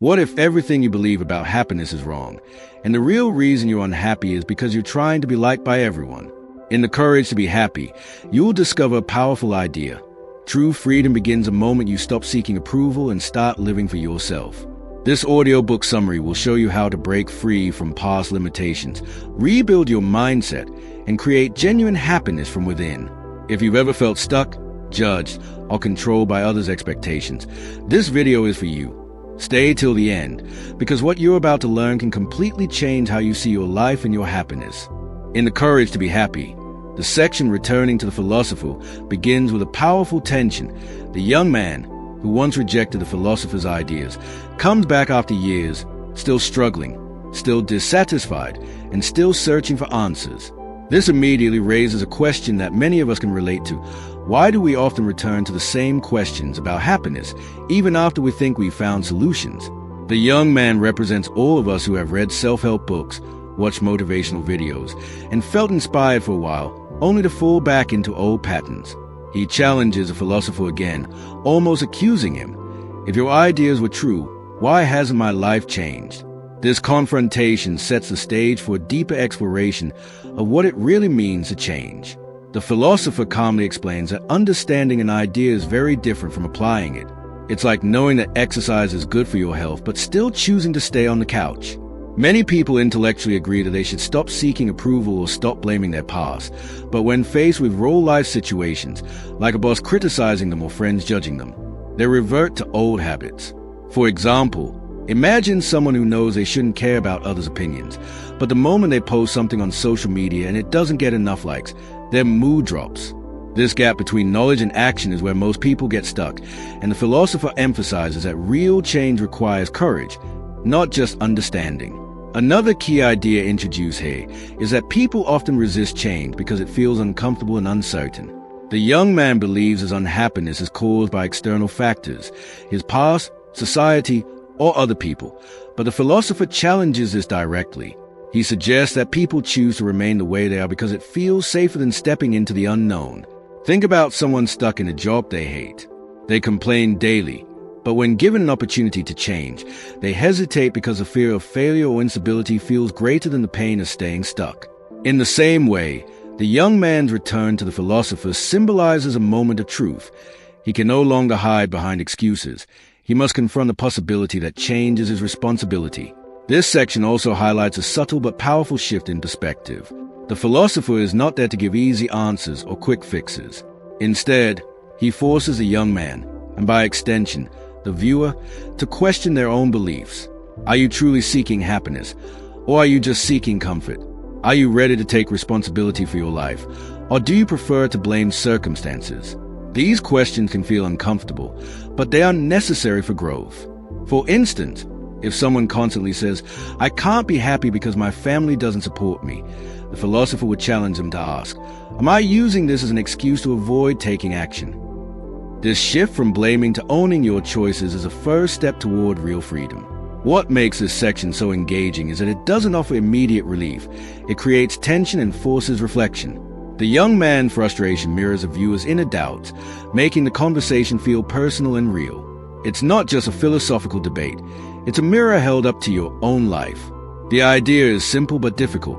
What if everything you believe about happiness is wrong, and the real reason you're unhappy is because you're trying to be liked by everyone? In The Courage to Be Happy, you will discover a powerful idea. True freedom begins the moment you stop seeking approval and start living for yourself. This audiobook summary will show you how to break free from past limitations, rebuild your mindset, and create genuine happiness from within. If you've ever felt stuck, judged, or controlled by others' expectations, this video is for you. Stay till the end, because what you're about to learn can completely change how you see your life and your happiness. In The Courage to Be Happy, the section returning to the philosopher begins with a powerful tension. The young man, who once rejected the philosopher's ideas, comes back after years, still struggling, still dissatisfied, and still searching for answers. This immediately raises a question that many of us can relate to. Why do we often return to the same questions about happiness, even after we think we've found solutions? The young man represents all of us who have read self-help books, watched motivational videos, and felt inspired for a while, only to fall back into old patterns. He challenges the philosopher again, almost accusing him. If your ideas were true, why hasn't my life changed? This confrontation sets the stage for a deeper exploration of what it really means to change. The philosopher calmly explains that understanding an idea is very different from applying it. It's like knowing that exercise is good for your health, but still choosing to stay on the couch. Many people intellectually agree that they should stop seeking approval or stop blaming their past, but when faced with real-life situations, like a boss criticizing them or friends judging them, they revert to old habits. For example, imagine someone who knows they shouldn't care about others' opinions, but the moment they post something on social media and it doesn't get enough likes, their mood drops. This gap between knowledge and action is where most people get stuck, and the philosopher emphasizes that real change requires courage, not just understanding. Another key idea introduced here is that people often resist change because it feels uncomfortable and uncertain. The young man believes his unhappiness is caused by external factors, his past, society, or other people, but the philosopher challenges this directly. He suggests that people choose to remain the way they are because it feels safer than stepping into the unknown. Think about someone stuck in a job they hate. They complain daily, but when given an opportunity to change, they hesitate because the fear of failure or instability feels greater than the pain of staying stuck. In the same way, the young man's return to the philosopher symbolizes a moment of truth. He can no longer hide behind excuses. He must confront the possibility that change is his responsibility. This section also highlights a subtle but powerful shift in perspective. The philosopher is not there to give easy answers or quick fixes. Instead, he forces the young man, and by extension, the viewer, to question their own beliefs. Are you truly seeking happiness, or are you just seeking comfort? Are you ready to take responsibility for your life, or do you prefer to blame circumstances? These questions can feel uncomfortable, but they are necessary for growth. For instance, if someone constantly says, "I can't be happy because my family doesn't support me," the philosopher would challenge them to ask, "Am I using this as an excuse to avoid taking action?" This shift from blaming to owning your choices is a first step toward real freedom. What makes this section so engaging is that it doesn't offer immediate relief. It creates tension and forces reflection. The young man's frustration mirrors a viewer's inner doubts, making the conversation feel personal and real. It's not just a philosophical debate. It's a mirror held up to your own life. The idea is simple but difficult.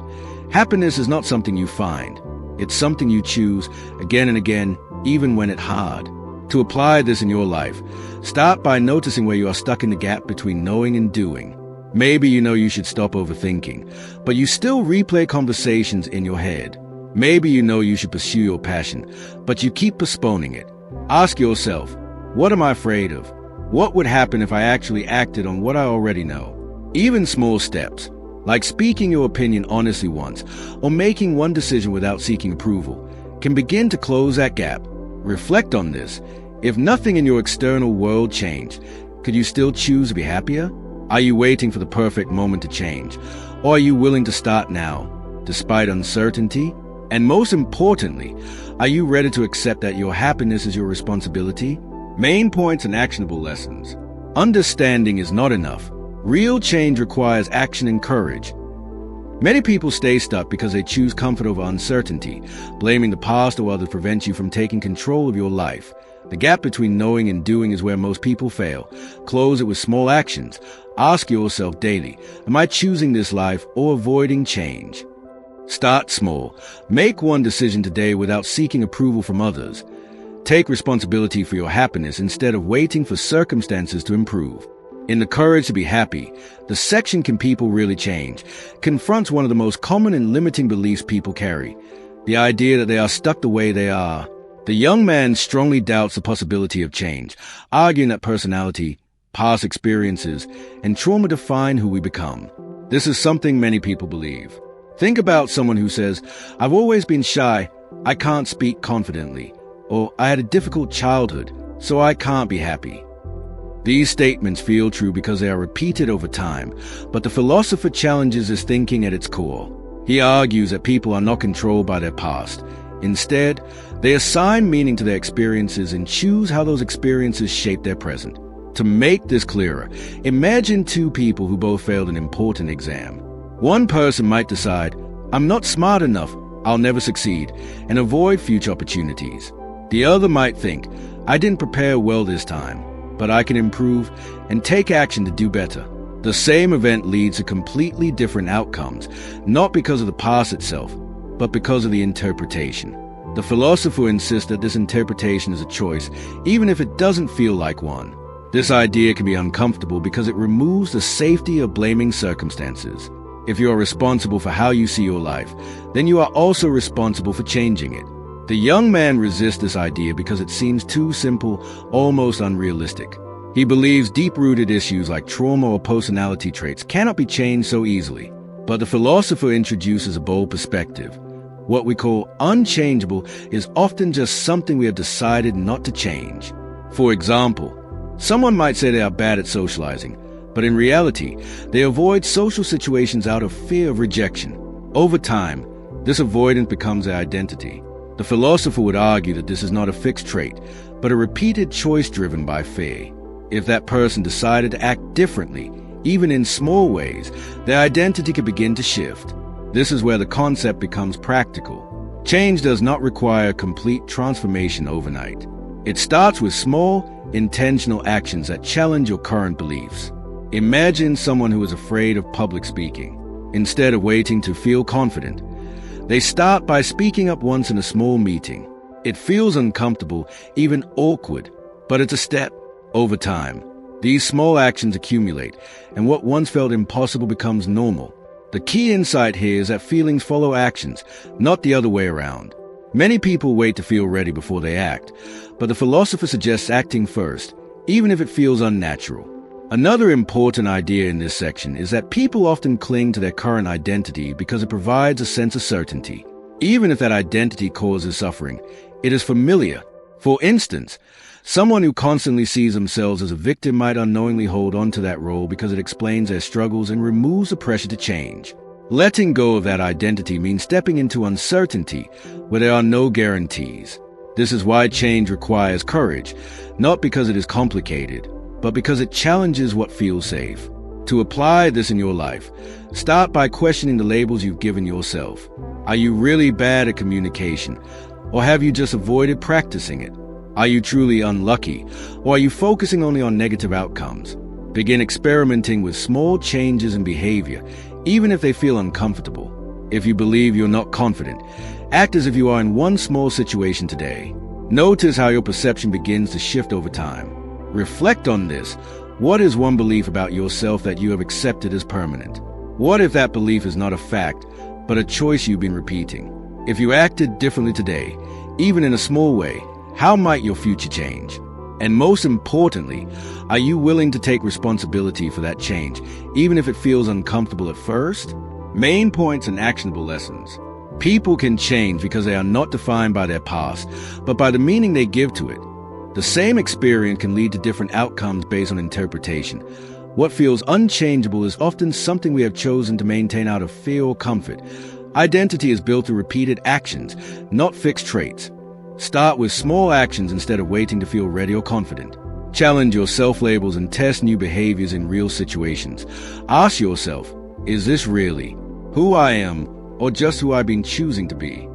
Happiness is not something you find. It's something you choose again and again, even when it's hard. To apply this in your life, start by noticing where you are stuck in the gap between knowing and doing. Maybe you know you should stop overthinking, but you still replay conversations in your head. Maybe you know you should pursue your passion, but you keep postponing it. Ask yourself, what am I afraid of? What would happen if I actually acted on what I already know? Even small steps, like speaking your opinion honestly once, or making one decision without seeking approval, can begin to close that gap. Reflect on this. If nothing in your external world changed, could you still choose to be happier? Are you waiting for the perfect moment to change? Or are you willing to start now, despite uncertainty? And most importantly, are you ready to accept that your happiness is your responsibility? Main points and actionable lessons. Understanding is not enough. Real change requires action and courage. Many people stay stuck because they choose comfort over uncertainty. Blaming the past or others prevents you from taking control of your life. The gap between knowing and doing is where most people fail. Close it with small actions. Ask yourself daily, am I choosing this life or avoiding change? Start small. Make one decision today without seeking approval from others. Take responsibility for your happiness instead of waiting for circumstances to improve. In the Courage to be Happy, the section Can People Really Change confronts one of the most common and limiting beliefs people carry, the idea that they are stuck the way they are. The young man strongly doubts the possibility of change, arguing that personality, past experiences, and trauma define who we become. This is something many people believe. Think about someone who says, I've always been shy, I can't speak confidently, or I had a difficult childhood, so I can't be happy. These statements feel true because they are repeated over time, but the philosopher challenges this thinking at its core. He argues that people are not controlled by their past. Instead, they assign meaning to their experiences and choose how those experiences shape their present. To make this clearer, imagine two people who both failed an important exam. One person might decide, I'm not smart enough, I'll never succeed, and avoid future opportunities. The other might think, I didn't prepare well this time, but I can improve and take action to do better. The same event leads to completely different outcomes, not because of the past itself, but because of the interpretation. The philosopher insists that this interpretation is a choice, even if it doesn't feel like one. This idea can be uncomfortable because it removes the safety of blaming circumstances. If you are responsible for how you see your life, then you are also responsible for changing it. The young man resists this idea because it seems too simple, almost unrealistic. He believes deep-rooted issues like trauma or personality traits cannot be changed so easily. But the philosopher introduces a bold perspective. What we call unchangeable is often just something we have decided not to change. For example, someone might say they are bad at socializing, but in reality, they avoid social situations out of fear of rejection. Over time, this avoidance becomes their identity. The philosopher would argue that this is not a fixed trait, but a repeated choice driven by fear. If that person decided to act differently, even in small ways, their identity could begin to shift. This is where the concept becomes practical. Change does not require complete transformation overnight. It starts with small, intentional actions that challenge your current beliefs. Imagine someone who is afraid of public speaking. Instead of waiting to feel confident, they start by speaking up once in a small meeting. It feels uncomfortable, even awkward, but it's a step. Over time, these small actions accumulate, and what once felt impossible becomes normal. The key insight here is that feelings follow actions, not the other way around. Many people wait to feel ready before they act, but the philosopher suggests acting first, even if it feels unnatural. Another important idea in this section is that people often cling to their current identity because it provides a sense of certainty. Even if that identity causes suffering, it is familiar. For instance, someone who constantly sees themselves as a victim might unknowingly hold on to that role because it explains their struggles and removes the pressure to change. Letting go of that identity means stepping into uncertainty where there are no guarantees. This is why change requires courage, not because it is complicated, but because it challenges what feels safe. To apply this in your life, start by questioning the labels you've given yourself. Are you really bad at communication, or have you just avoided practicing it? Are you truly unlucky, or are you focusing only on negative outcomes? Begin experimenting with small changes in behavior, even if they feel uncomfortable. If you believe you're not confident, act as if you are in one small situation today. Notice how your perception begins to shift over time. Reflect on this. What is one belief about yourself that you have accepted as permanent? What if that belief is not a fact, but a choice you've been repeating? If you acted differently today, even in a small way, how might your future change? And most importantly, are you willing to take responsibility for that change, even if it feels uncomfortable at first? Main points and actionable lessons. People can change because they are not defined by their past, but by the meaning they give to it. The same experience can lead to different outcomes based on interpretation. What feels unchangeable is often something we have chosen to maintain out of fear or comfort. Identity is built through repeated actions, not fixed traits. Start with small actions instead of waiting to feel ready or confident. Challenge your self-labels and test new behaviors in real situations. Ask yourself, is this really who I am or just who I've been choosing to be?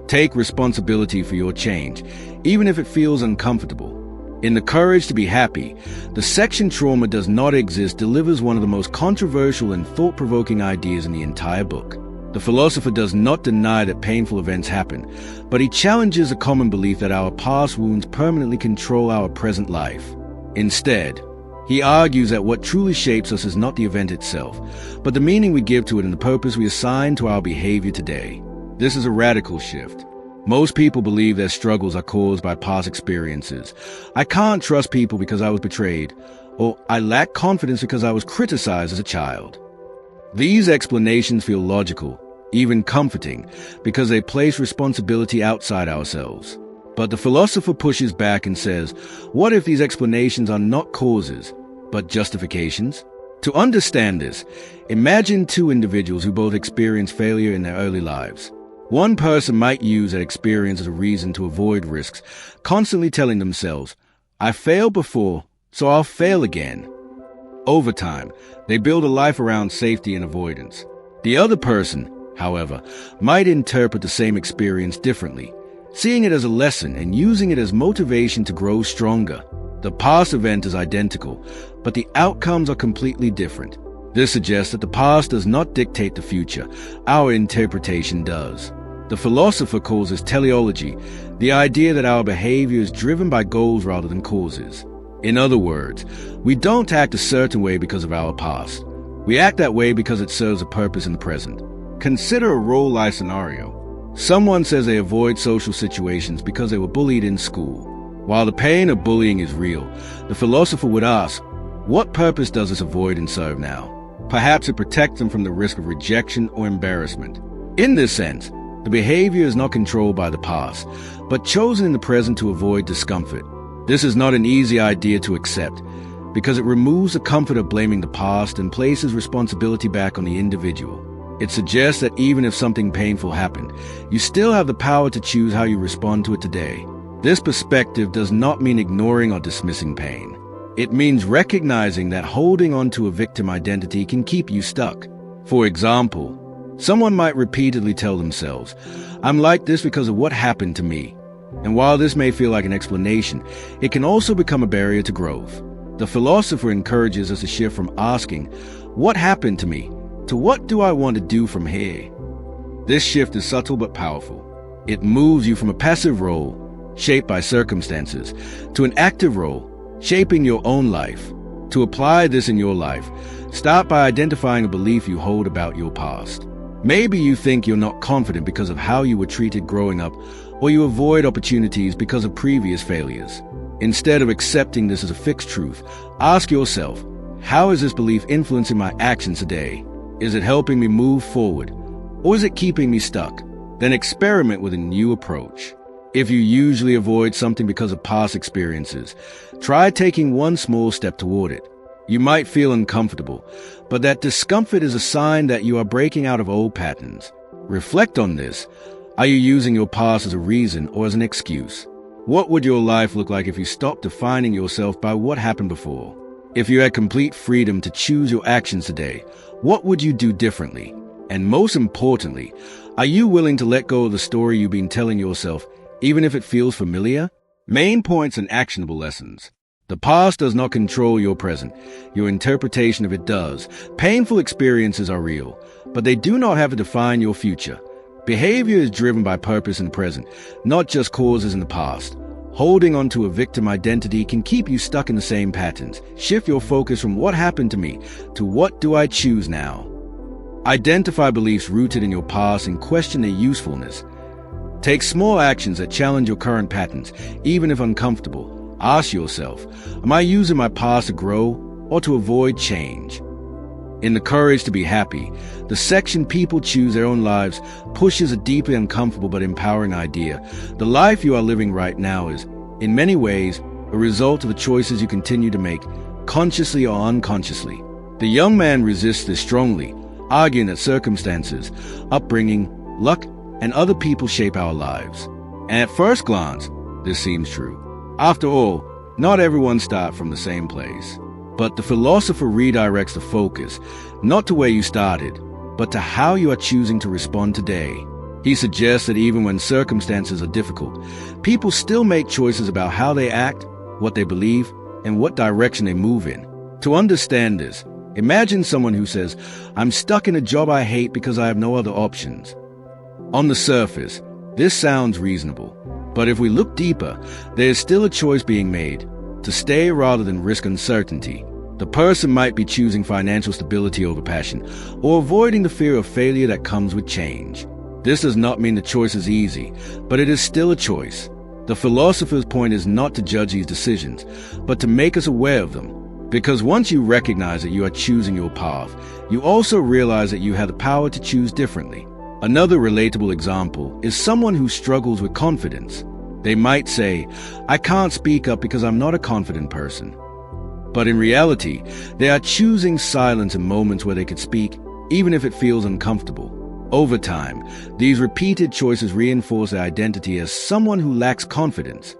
Take responsibility for your change, even if it feels uncomfortable. In The Courage to Be Happy, the section Trauma Does Not Exist delivers one of the most controversial and thought-provoking ideas in the entire book. The philosopher does not deny that painful events happen, but he challenges a common belief that our past wounds permanently control our present life. Instead, he argues that what truly shapes us is not the event itself, but the meaning we give to it and the purpose we assign to our behavior today. This is a radical shift. Most people believe their struggles are caused by past experiences. I can't trust people because I was betrayed, or I lack confidence because I was criticized as a child. These explanations feel logical, even comforting, because they place responsibility outside ourselves. But the philosopher pushes back and says, what if these explanations are not causes, but justifications? To understand this, imagine two individuals who both experience failure in their early lives. One person might use that experience as a reason to avoid risks, constantly telling themselves, I failed before, so I'll fail again. Over time, they build a life around safety and avoidance. The other person, however, might interpret the same experience differently, seeing it as a lesson and using it as motivation to grow stronger. The past event is identical, but the outcomes are completely different. This suggests that the past does not dictate the future, our interpretation does. The philosopher calls this teleology, the idea that our behavior is driven by goals rather than causes. In other words, we don't act a certain way because of our past. We act that way because it serves a purpose in the present. Consider a role-life scenario. Someone says they avoid social situations because they were bullied in school. While the pain of bullying is real, the philosopher would ask, what purpose does this avoidance serve now? Perhaps it protects them from the risk of rejection or embarrassment. In this sense, the behavior is not controlled by the past, but chosen in the present to avoid discomfort. This is not an easy idea to accept, because it removes the comfort of blaming the past and places responsibility back on the individual. It suggests that even if something painful happened, you still have the power to choose how you respond to it today. This perspective does not mean ignoring or dismissing pain. It means recognizing that holding on to a victim identity can keep you stuck. For example, someone might repeatedly tell themselves, I'm like this because of what happened to me. And while this may feel like an explanation, it can also become a barrier to growth. The philosopher encourages us to shift from asking, what happened to me, to what do I want to do from here? This shift is subtle but powerful. It moves you from a passive role, shaped by circumstances, to an active role, shaping your own life. To apply this in your life, start by identifying a belief you hold about your past. Maybe you think you're not confident because of how you were treated growing up, or you avoid opportunities because of previous failures. Instead of accepting this as a fixed truth, ask yourself, how is this belief influencing my actions today? Is it helping me move forward, or is it keeping me stuck? Then experiment with a new approach. If you usually avoid something because of past experiences, try taking one small step toward it. You might feel uncomfortable, but that discomfort is a sign that you are breaking out of old patterns. Reflect on this. Are you using your past as a reason or as an excuse? What would your life look like if you stopped defining yourself by what happened before? If you had complete freedom to choose your actions today, what would you do differently? And most importantly, are you willing to let go of the story you've been telling yourself, even if it feels familiar? Main points and actionable lessons. The past does not control your present. Your interpretation of it does. Painful experiences are real, but they do not have to define your future. Behavior is driven by purpose in the present, not just causes in the past. Holding on to a victim identity can keep you stuck in the same patterns. Shift your focus from what happened to me to what do I choose now. Identify beliefs rooted in your past and question their usefulness. Take small actions that challenge your current patterns, even if uncomfortable. Ask yourself, am I using my past to grow or to avoid change? In The Courage to Be Happy, the section People Choose Their Own Lives pushes a deeply uncomfortable but empowering idea. The life you are living right now is, in many ways, a result of the choices you continue to make, consciously or unconsciously. The young man resists this strongly, arguing that circumstances, upbringing, luck, and other people shape our lives. And at first glance, this seems true. After all, not everyone starts from the same place. But the philosopher redirects the focus, not to where you started, but to how you are choosing to respond today. He suggests that even when circumstances are difficult, people still make choices about how they act, what they believe, and what direction they move in. To understand this, imagine someone who says, "I'm stuck in a job I hate because I have no other options." On the surface, this sounds reasonable. But if we look deeper, there is still a choice being made, to stay rather than risk uncertainty. The person might be choosing financial stability over passion, or avoiding the fear of failure that comes with change. This does not mean the choice is easy, but it is still a choice. The philosopher's point is not to judge these decisions, but to make us aware of them. Because once you recognize that you are choosing your path, you also realize that you have the power to choose differently. Another relatable example is someone who struggles with confidence. They might say, "I can't speak up because I'm not a confident person." But in reality, they are choosing silence in moments where they could speak, even if it feels uncomfortable. Over time, these repeated choices reinforce their identity as someone who lacks confidence.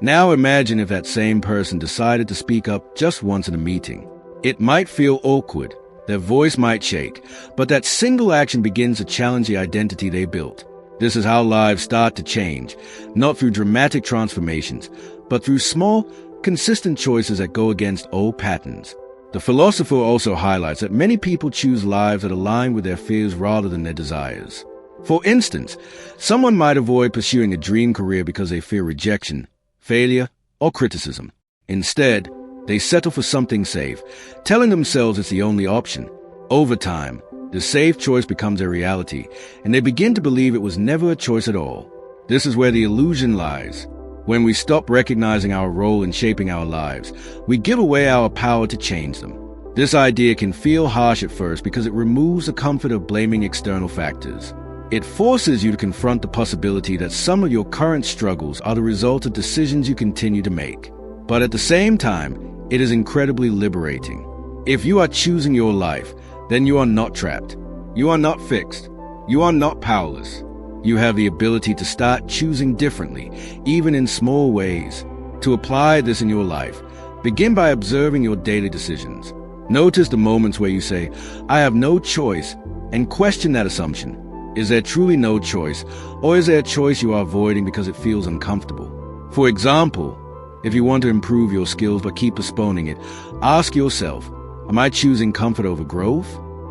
Now imagine if that same person decided to speak up just once in a meeting. It might feel awkward, their voice might shake, but that single action begins to challenge the identity they built. This is how lives start to change, not through dramatic transformations, but through small, consistent choices that go against old patterns. The philosopher also highlights that many people choose lives that align with their fears rather than their desires. For instance, someone might avoid pursuing a dream career because they fear rejection, failure, or criticism. Instead, they settle for something safe, telling themselves it's the only option. Over time, the safe choice becomes a reality, and they begin to believe it was never a choice at all. This is where the illusion lies. When we stop recognizing our role in shaping our lives, we give away our power to change them. This idea can feel harsh at first because it removes the comfort of blaming external factors. It forces you to confront the possibility that some of your current struggles are the result of decisions you continue to make. But at the same time, it is incredibly liberating. If you are choosing your life, then you are not trapped. You are not fixed. You are not powerless. You have the ability to start choosing differently, even in small ways. To apply this in your life, begin by observing your daily decisions. Notice the moments where you say, "I have no choice," and question that assumption. Is there truly no choice, or is there a choice you are avoiding because it feels uncomfortable? For example, if you want to improve your skills but keep postponing it, ask yourself, am I choosing comfort over growth?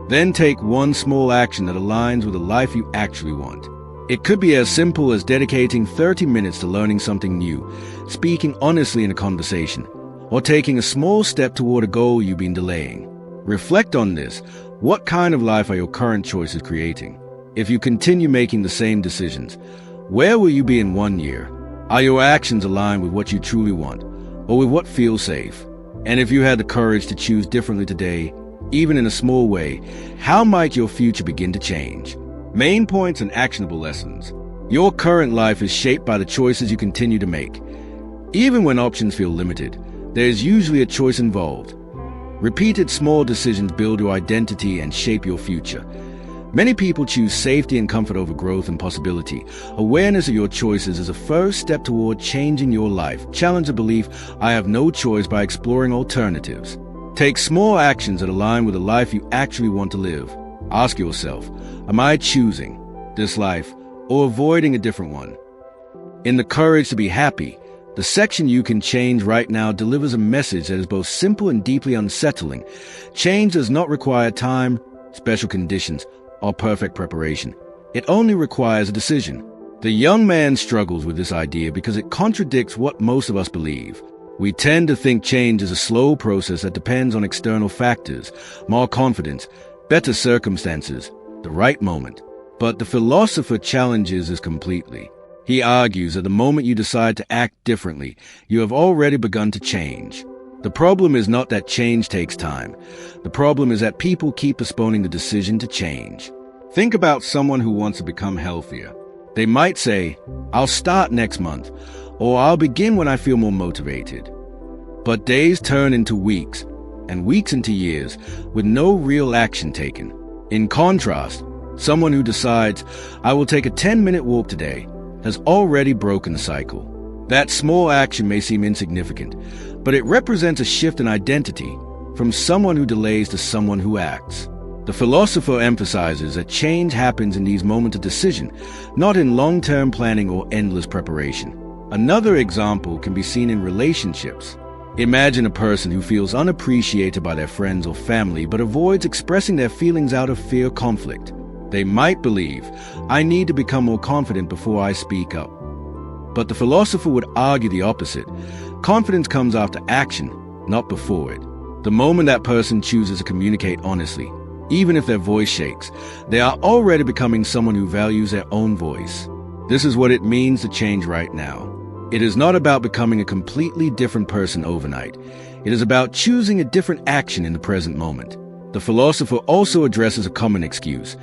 Then take one small action that aligns with the life you actually want. It could be as simple as dedicating 30 minutes to learning something new, speaking honestly in a conversation, or taking a small step toward a goal you've been delaying. Reflect on this. What kind of life are your current choices creating? If you continue making the same decisions, where will you be in 1 year? Are your actions aligned with what you truly want, or with what feels safe? And if you had the courage to choose differently today, even in a small way, how might your future begin to change? Main points and actionable lessons. Your current life is shaped by the choices you continue to make. Even when options feel limited, there is usually a choice involved. Repeated small decisions build your identity and shape your future. Many people choose safety and comfort over growth and possibility. Awareness of your choices is a first step toward changing your life. Challenge the belief, "I have no choice," by exploring alternatives. Take small actions that align with the life you actually want to live. Ask yourself, am I choosing this life or avoiding a different one? In The Courage to Be Happy, the section you can change right now delivers a message that is both simple and deeply unsettling. Change does not require time, special conditions, or perfect preparation. It only requires a decision. The young man struggles with this idea because it contradicts what most of us believe. We tend to think change is a slow process that depends on external factors, more confidence, better circumstances, the right moment. But the philosopher challenges this completely. He argues that the moment you decide to act differently, you have already begun to change. The problem is not that change takes time. The problem is that people keep postponing the decision to change. Think about someone who wants to become healthier. They might say, "I'll start next month," or "I'll begin when I feel more motivated." But days turn into weeks, and weeks into years, with no real action taken. In contrast, someone who decides, "I will take a 10-minute walk today," has already broken the cycle. That small action may seem insignificant, but it represents a shift in identity from someone who delays to someone who acts. The philosopher emphasizes that change happens in these moments of decision, not in long-term planning or endless preparation. Another example can be seen in relationships. Imagine a person who feels unappreciated by their friends or family but avoids expressing their feelings out of fear of conflict. They might believe, I need to become more confident before I speak up. But the philosopher would argue the opposite. Confidence comes after action, not before it. The moment that person chooses to communicate honestly, even if their voice shakes, they are already becoming someone who values their own voice. This is what it means to change right now. It is not about becoming a completely different person overnight. It is about choosing a different action in the present moment. The philosopher also addresses a common excuse,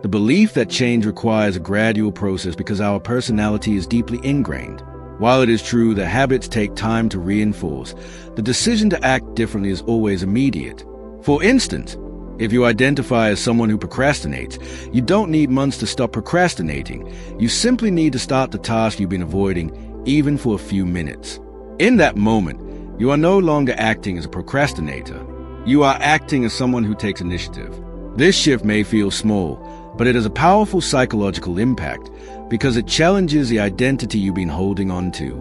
the belief that change requires a gradual process because our personality is deeply ingrained. While it is true that habits take time to reinforce, the decision to act differently is always immediate. For instance, if you identify as someone who procrastinates, you don't need months to stop procrastinating. You simply need to start the task you've been avoiding, even for a few minutes. In that moment, you are no longer acting as a procrastinator. You are acting as someone who takes initiative. This shift may feel small, but it has a powerful psychological impact because it challenges the identity you've been holding on to.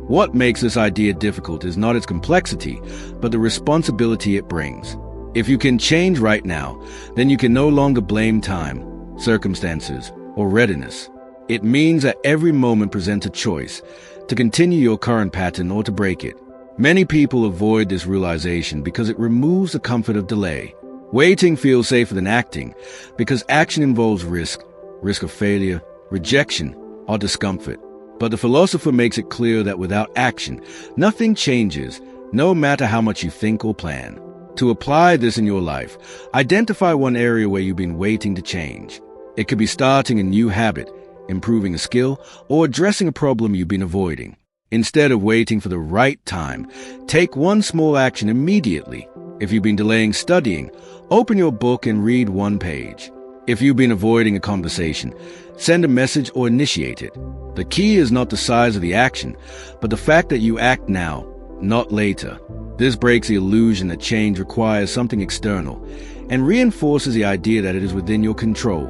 What makes this idea difficult is not its complexity, but the responsibility it brings. If you can change right now, then you can no longer blame time, circumstances, or readiness. It means that every moment presents a choice to continue your current pattern or to break it. Many people avoid this realization because it removes the comfort of delay. Waiting feels safer than acting because action involves risk of failure, rejection, or discomfort. But the philosopher makes it clear that without action, nothing changes, no matter how much you think or plan. To apply this in your life, identify one area where you've been waiting to change. It could be starting a new habit, improving a skill, or addressing a problem you've been avoiding. Instead of waiting for the right time, take one small action immediately. If you've been delaying studying, open your book and read one page. If you've been avoiding a conversation, send a message or initiate it. The key is not the size of the action, but the fact that you act now, not later. This breaks the illusion that change requires something external and reinforces the idea that it is within your control.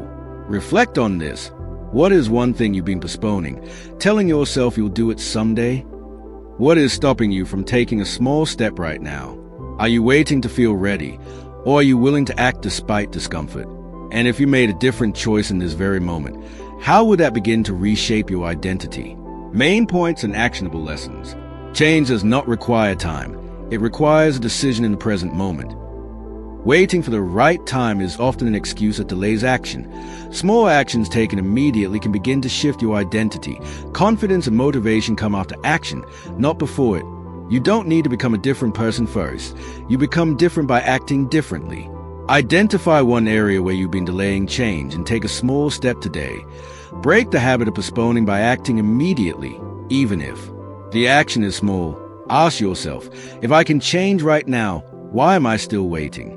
Reflect on this. What is one thing you've been postponing, telling yourself you'll do it someday? What is stopping you from taking a small step right now? Are you waiting to feel ready, or are you willing to act despite discomfort? And if you made a different choice in this very moment, how would that begin to reshape your identity? Main points and actionable lessons. Change does not require time. It requires a decision in the present moment. Waiting for the right time is often an excuse that delays action. Small actions taken immediately can begin to shift your identity. Confidence and motivation come after action, not before it. You don't need to become a different person first. You become different by acting differently. Identify one area where you've been delaying change and take a small step today. Break the habit of postponing by acting immediately, even if the action is small. Ask yourself, if I can change right now, why am I still waiting?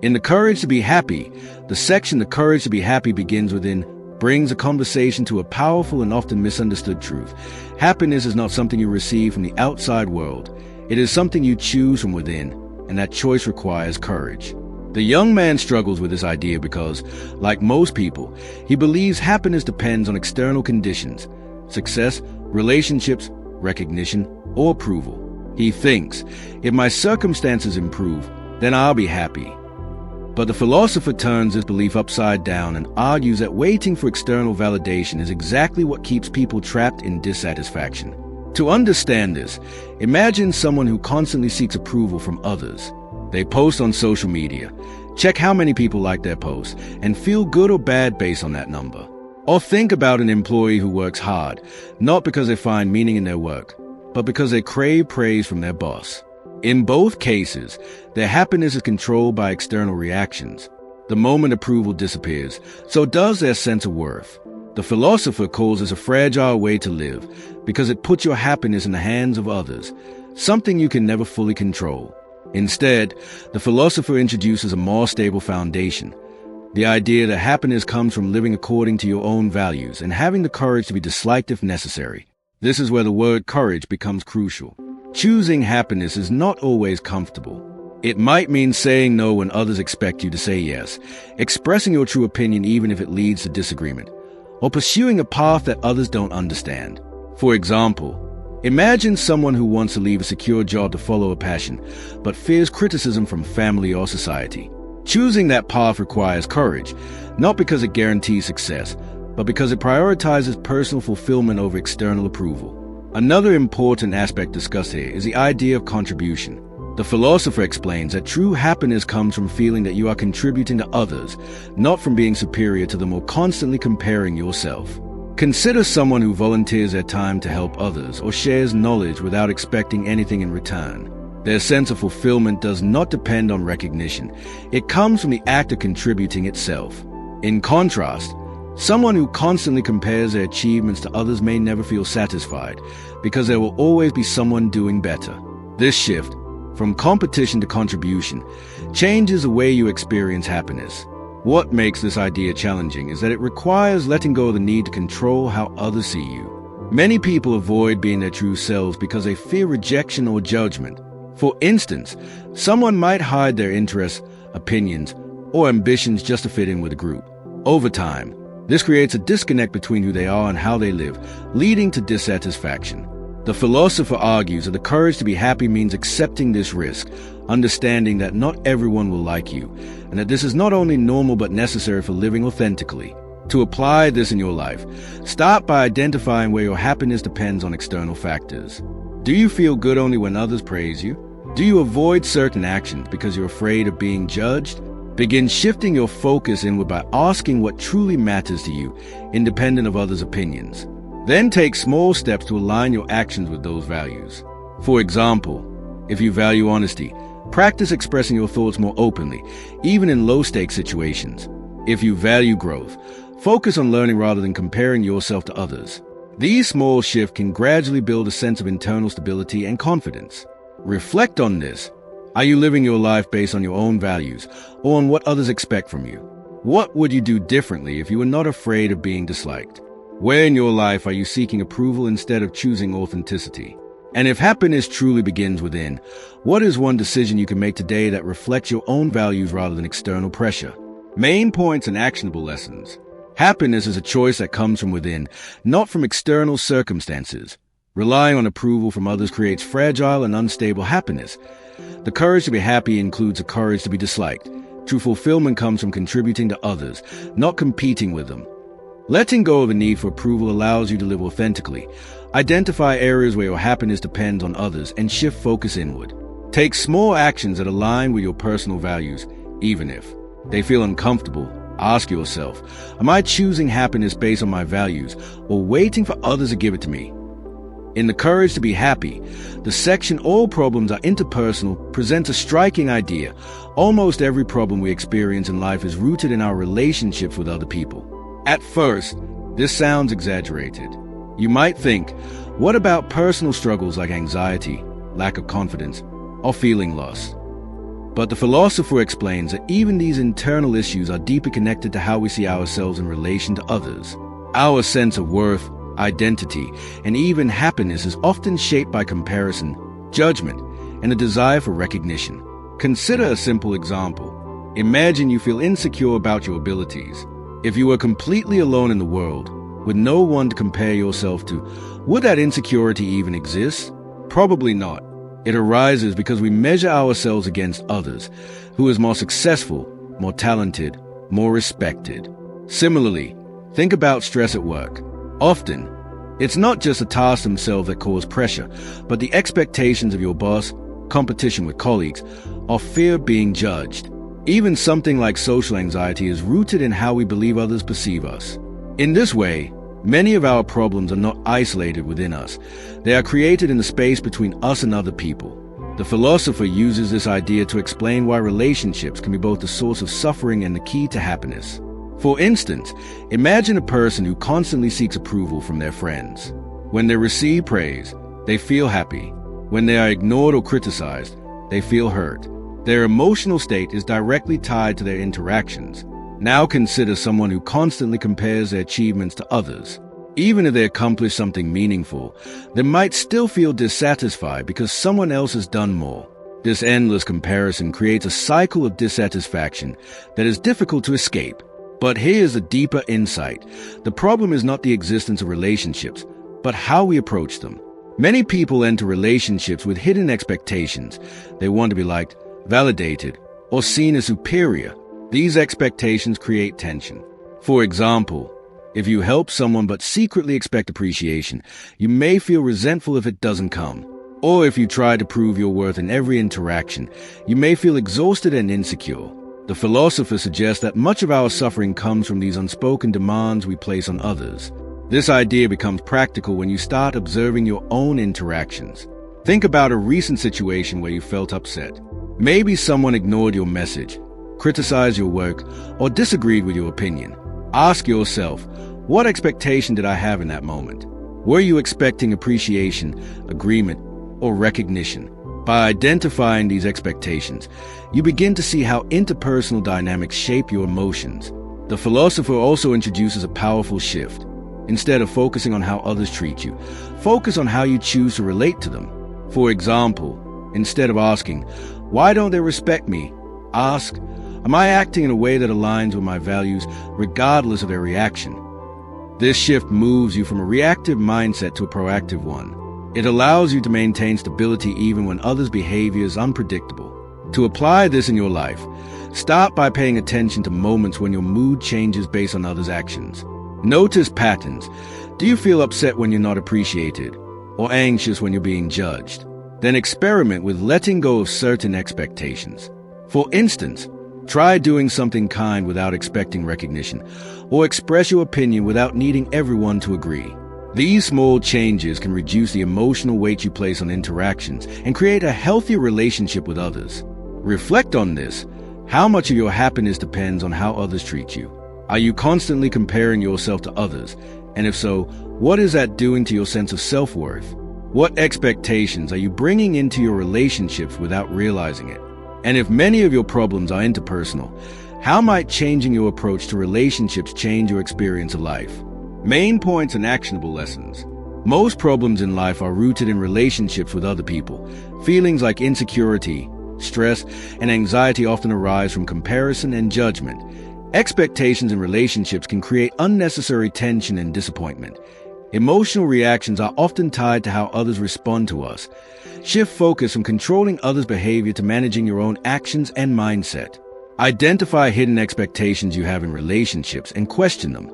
In The Courage to Be Happy, the section The Courage to Be Happy begins within brings a conversation to a powerful and often misunderstood truth. Happiness is not something you receive from the outside world. It is something you choose from within, and that choice requires courage. The young man struggles with this idea because, like most people, he believes happiness depends on external conditions, success, relationships, recognition, or approval. He thinks, if my circumstances improve, then I'll be happy. But the philosopher turns this belief upside down and argues that waiting for external validation is exactly what keeps people trapped in dissatisfaction. To understand this, imagine someone who constantly seeks approval from others. They post on social media, check how many people like their posts, and feel good or bad based on that number. Or think about an employee who works hard, not because they find meaning in their work, but because they crave praise from their boss. In both cases, their happiness is controlled by external reactions. The moment approval disappears, so does their sense of worth. The philosopher calls this a fragile way to live because it puts your happiness in the hands of others, something you can never fully control. Instead, the philosopher introduces a more stable foundation, the idea that happiness comes from living according to your own values and having the courage to be disliked if necessary. This is where the word courage becomes crucial. Choosing happiness is not always comfortable. It might mean saying no when others expect you to say yes, expressing your true opinion even if it leads to disagreement, or pursuing a path that others don't understand. For example, Imagine someone who wants to leave a secure job to follow a passion, but fears criticism from family or society. Choosing that path requires courage, not because it guarantees success, but because it prioritizes personal fulfillment over external approval. Another important aspect discussed here is the idea of contribution. The philosopher explains that true happiness comes from feeling that you are contributing to others, not from being superior to them or constantly comparing yourself. Consider someone who volunteers their time to help others or shares knowledge without expecting anything in return. Their sense of fulfillment does not depend on recognition. It comes from the act of contributing itself. In contrast, someone who constantly compares their achievements to others may never feel satisfied because there will always be someone doing better. This shift, from competition to contribution, changes the way you experience happiness. What makes this idea challenging is that it requires letting go of the need to control how others see you. Many people avoid being their true selves because they fear rejection or judgment. For instance, someone might hide their interests, opinions, or ambitions just to fit in with a group. Over time, this creates a disconnect between who they are and how they live, leading to dissatisfaction. The philosopher argues that the courage to be happy means accepting this risk, understanding that not everyone will like you, and that this is not only normal but necessary for living authentically. To apply this in your life, start by identifying where your happiness depends on external factors. Do you feel good only when others praise you? Do you avoid certain actions because you're afraid of being judged? Begin shifting your focus inward by asking what truly matters to you, independent of others' opinions. Then take small steps to align your actions with those values. For example, if you value honesty, practice expressing your thoughts more openly, even in low-stakes situations. If you value growth, focus on learning rather than comparing yourself to others. These small shifts can gradually build a sense of internal stability and confidence. Reflect on this. Are you living your life based on your own values or on what others expect from you? What would you do differently if you were not afraid of being disliked? Where in your life are you seeking approval instead of choosing authenticity? And if happiness truly begins within, what is one decision you can make today that reflects your own values rather than external pressure? Main points and actionable lessons. Happiness is a choice that comes from within, not from external circumstances. Relying on approval from others creates fragile and unstable happiness. The courage to be happy includes the courage to be disliked. True fulfillment comes from contributing to others, not competing with them. Letting go of the need for approval allows you to live authentically. Identify areas where your happiness depends on others and shift focus inward. Take small actions that align with your personal values, even if they feel uncomfortable. Ask yourself, am I choosing happiness based on my values or waiting for others to give it to me? In The Courage to be Happy, the section All Problems Are Interpersonal presents a striking idea. Almost every problem we experience in life is rooted in our relationships with other people. At first, this sounds exaggerated. You might think, what about personal struggles like anxiety, lack of confidence, or feeling lost? But the philosopher explains that even these internal issues are deeply connected to how we see ourselves in relation to others. Our sense of worth, identity, and even happiness is often shaped by comparison, judgment, and a desire for recognition. Consider a simple example. Imagine you feel insecure about your abilities. If you were completely alone in the world, with no one to compare yourself to, would that insecurity even exist? Probably not. It arises because we measure ourselves against others. Who is more successful, more talented, more respected? Similarly, think about stress at work. Often, it's not just the tasks themselves that cause pressure, but the expectations of your boss, competition with colleagues, or fear of being judged. Even something like social anxiety is rooted in how we believe others perceive us. In this way, many of our problems are not isolated within us. They are created in the space between us and other people. The philosopher uses this idea to explain why relationships can be both the source of suffering and the key to happiness. For instance, imagine a person who constantly seeks approval from their friends. When they receive praise, they feel happy. When they are ignored or criticized, they feel hurt. Their emotional state is directly tied to their interactions. Now consider someone who constantly compares their achievements to others. Even if they accomplish something meaningful, they might still feel dissatisfied because someone else has done more. This endless comparison creates a cycle of dissatisfaction that is difficult to escape. But here's a deeper insight. The problem is not the existence of relationships, but how we approach them. Many people enter relationships with hidden expectations. They want to be liked, validated, or seen as superior. These expectations create tension. For example, if you help someone but secretly expect appreciation, you may feel resentful if it doesn't come. Or if you try to prove your worth in every interaction, you may feel exhausted and insecure. The philosopher suggests that much of our suffering comes from these unspoken demands we place on others. This idea becomes practical when you start observing your own interactions. Think about a recent situation where you felt upset. Maybe someone ignored your message, criticized your work, or disagreed with your opinion. Ask yourself, what expectation did I have in that moment? Were you expecting appreciation, agreement, or recognition? By identifying these expectations, you begin to see how interpersonal dynamics shape your emotions. The philosopher also introduces a powerful shift. Instead of focusing on how others treat you, focus on how you choose to relate to them. For example, instead of asking, "Why don't they respect me?" ask, "Am I acting in a way that aligns with my values regardless of their reaction?" This shift moves you from a reactive mindset to a proactive one. It allows you to maintain stability even when others' behavior is unpredictable. To apply this in your life, start by paying attention to moments when your mood changes based on others' actions. Notice patterns. Do you feel upset when you're not appreciated, or anxious when you're being judged? Then experiment with letting go of certain expectations. For instance, try doing something kind without expecting recognition, or express your opinion without needing everyone to agree. These small changes can reduce the emotional weight you place on interactions and create a healthier relationship with others. Reflect on this. How much of your happiness depends on how others treat you? Are you constantly comparing yourself to others? And if so, what is that doing to your sense of self-worth? What expectations are you bringing into your relationships without realizing it? And if many of your problems are interpersonal, how might changing your approach to relationships change your experience of life? Main points and actionable lessons. Most problems in life are rooted in relationships with other people. Feelings like insecurity, stress, and anxiety often arise from comparison and judgment. Expectations in relationships can create unnecessary tension and disappointment. Emotional reactions are often tied to how others respond to us. Shift focus from controlling others' behavior to managing your own actions and mindset. Identify hidden expectations you have in relationships and question them.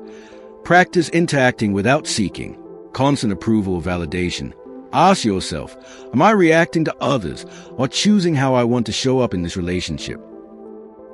Practice interacting without seeking constant approval or validation. Ask yourself, am I reacting to others or choosing how I want to show up in this relationship?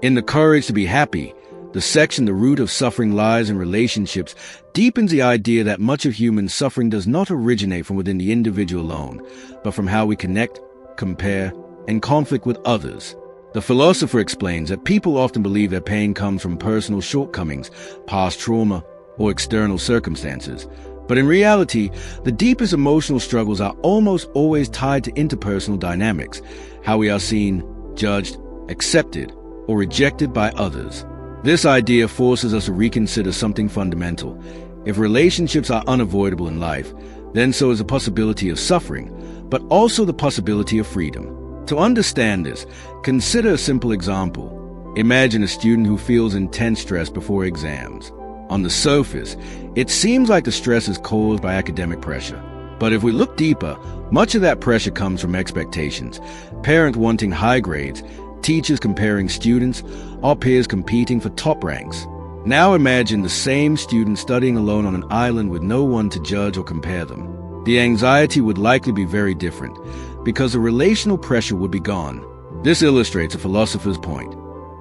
In The Courage to Be Happy, the section "The Root of Suffering Lies in Relationships" deepens the idea that much of human suffering does not originate from within the individual alone, but from how we connect, compare, and conflict with others. The philosopher explains that people often believe their pain comes from personal shortcomings, past trauma, or external circumstances. But in reality, the deepest emotional struggles are almost always tied to interpersonal dynamics, how we are seen, judged, accepted, or rejected by others. This idea forces us to reconsider something fundamental. If relationships are unavoidable in life, then so is the possibility of suffering, but also the possibility of freedom. To understand this, consider a simple example. Imagine a student who feels intense stress before exams. On the surface, it seems like the stress is caused by academic pressure. But if we look deeper, much of that pressure comes from expectations. Parents wanting high grades, teachers comparing students, or peers competing for top ranks. Now imagine the same student studying alone on an island with no one to judge or compare them. The anxiety would likely be very different, because the relational pressure would be gone. This illustrates a philosopher's point.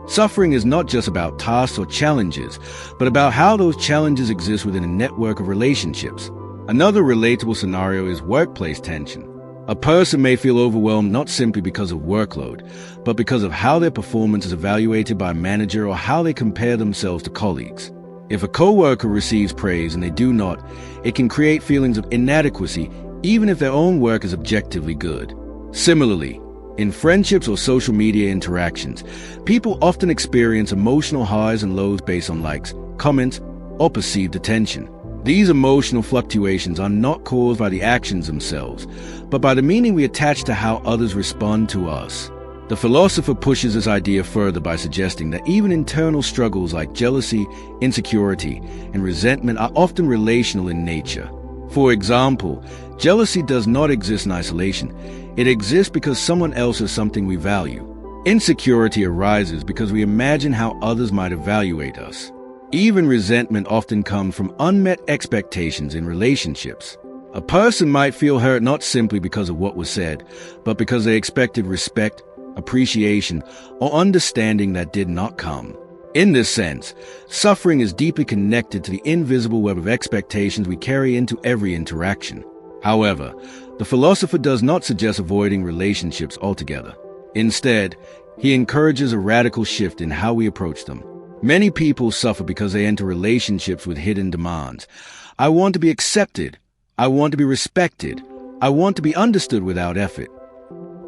Suffering is not just about tasks or challenges, but about how those challenges exist within a network of relationships. Another relatable scenario is workplace tension. A person may feel overwhelmed not simply because of workload, but because of how their performance is evaluated by a manager or how they compare themselves to colleagues. If a coworker receives praise and they do not, it can create feelings of inadequacy even if their own work is objectively good. Similarly, in friendships or social media interactions, people often experience emotional highs and lows based on likes, comments, or perceived attention. These emotional fluctuations are not caused by the actions themselves, but by the meaning we attach to how others respond to us. The philosopher pushes this idea further by suggesting that even internal struggles like jealousy, insecurity, and resentment are often relational in nature. For example, jealousy does not exist in isolation. It exists because someone else is something we value. Insecurity arises because we imagine how others might evaluate us. Even resentment often comes from unmet expectations in relationships. A person might feel hurt not simply because of what was said, but because they expected respect, appreciation, or understanding that did not come. In this sense, suffering is deeply connected to the invisible web of expectations we carry into every interaction. However, the philosopher does not suggest avoiding relationships altogether. Instead, he encourages a radical shift in how we approach them. Many people suffer because they enter relationships with hidden demands. I want to be accepted. I want to be respected. I want to be understood without effort.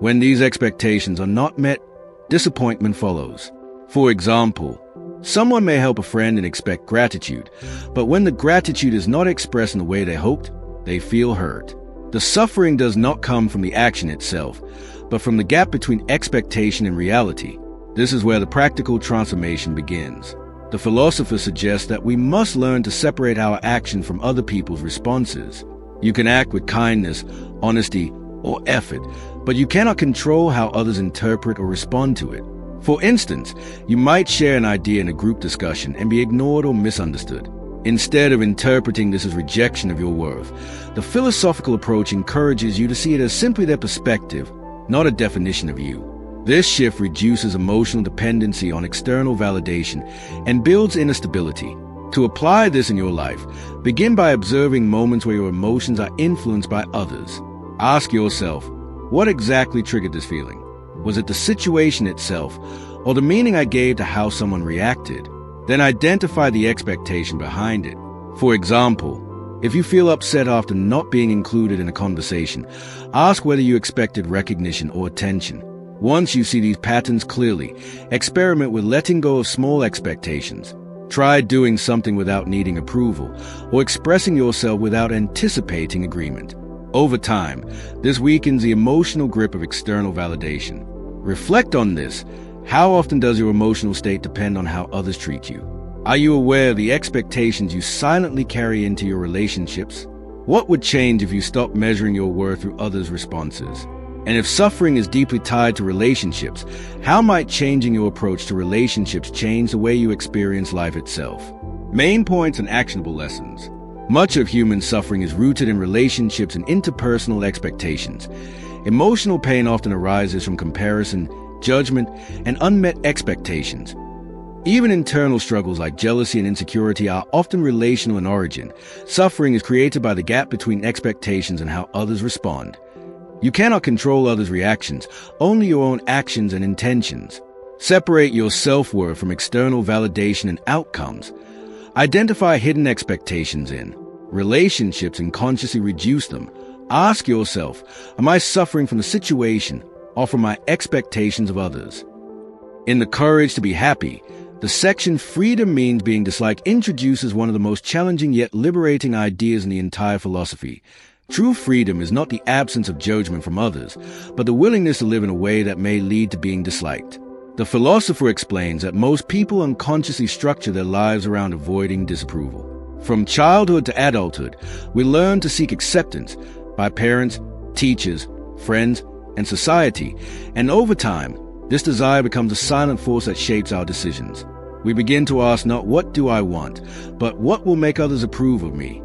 When these expectations are not met, disappointment follows. For example, someone may help a friend and expect gratitude, but when the gratitude is not expressed in the way they hoped, they feel hurt. The suffering does not come from the action itself, but from the gap between expectation and reality. This is where the practical transformation begins. The philosopher suggests that we must learn to separate our action from other people's responses. You can act with kindness, honesty, or effort, but you cannot control how others interpret or respond to it. For instance, you might share an idea in a group discussion and be ignored or misunderstood. Instead of interpreting this as rejection of your worth, the philosophical approach encourages you to see it as simply their perspective, not a definition of you. This shift reduces emotional dependency on external validation and builds inner stability. To apply this in your life, begin by observing moments where your emotions are influenced by others. Ask yourself, what exactly triggered this feeling? Was it the situation itself, or the meaning I gave to how someone reacted? Then identify the expectation behind it. For example, if you feel upset after not being included in a conversation, ask whether you expected recognition or attention. Once you see these patterns clearly, experiment with letting go of small expectations. Try doing something without needing approval, or expressing yourself without anticipating agreement. Over time, this weakens the emotional grip of external validation. Reflect on this. How often does your emotional state depend on how others treat you? Are you aware of the expectations you silently carry into your relationships? What would change if you stopped measuring your worth through others' responses? And if suffering is deeply tied to relationships, how might changing your approach to relationships change the way you experience life itself? Main points and actionable lessons. Much of human suffering is rooted in relationships and interpersonal expectations. Emotional pain often arises from comparison, judgment, and unmet expectations. Even internal struggles like jealousy and insecurity are often relational in origin. Suffering is created by the gap between expectations and how others respond. You cannot control others' reactions, only your own actions and intentions. Separate your self-worth from external validation and outcomes. Identify hidden expectations in relationships and consciously reduce them. Ask yourself, am I suffering from the situation or from my expectations of others? In The Courage to Be Happy, the section Freedom Means Being Disliked introduces one of the most challenging yet liberating ideas in the entire philosophy. True freedom is not the absence of judgment from others, but the willingness to live in a way that may lead to being disliked. The philosopher explains that most people unconsciously structure their lives around avoiding disapproval. From childhood to adulthood, we learn to seek acceptance by parents, teachers, friends, and society, and over time, this desire becomes a silent force that shapes our decisions. We begin to ask not what do I want, but what will make others approve of me.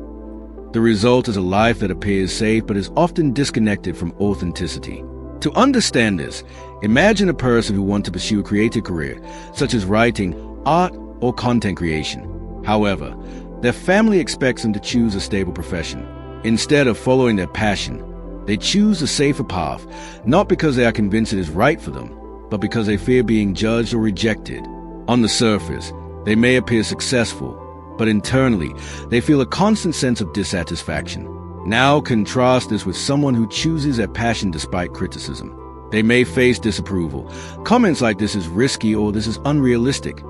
The result is a life that appears safe but is often disconnected from authenticity. To understand this, imagine a person who wants to pursue a creative career, such as writing, art, or content creation. However, their family expects them to choose a stable profession. Instead of following their passion, they choose a safer path, not because they are convinced it is right for them, but because they fear being judged or rejected. On the surface, they may appear successful, but internally, they feel a constant sense of dissatisfaction. Now contrast this with someone who chooses their passion despite criticism. They may face disapproval, comments like this is risky or this is unrealistic,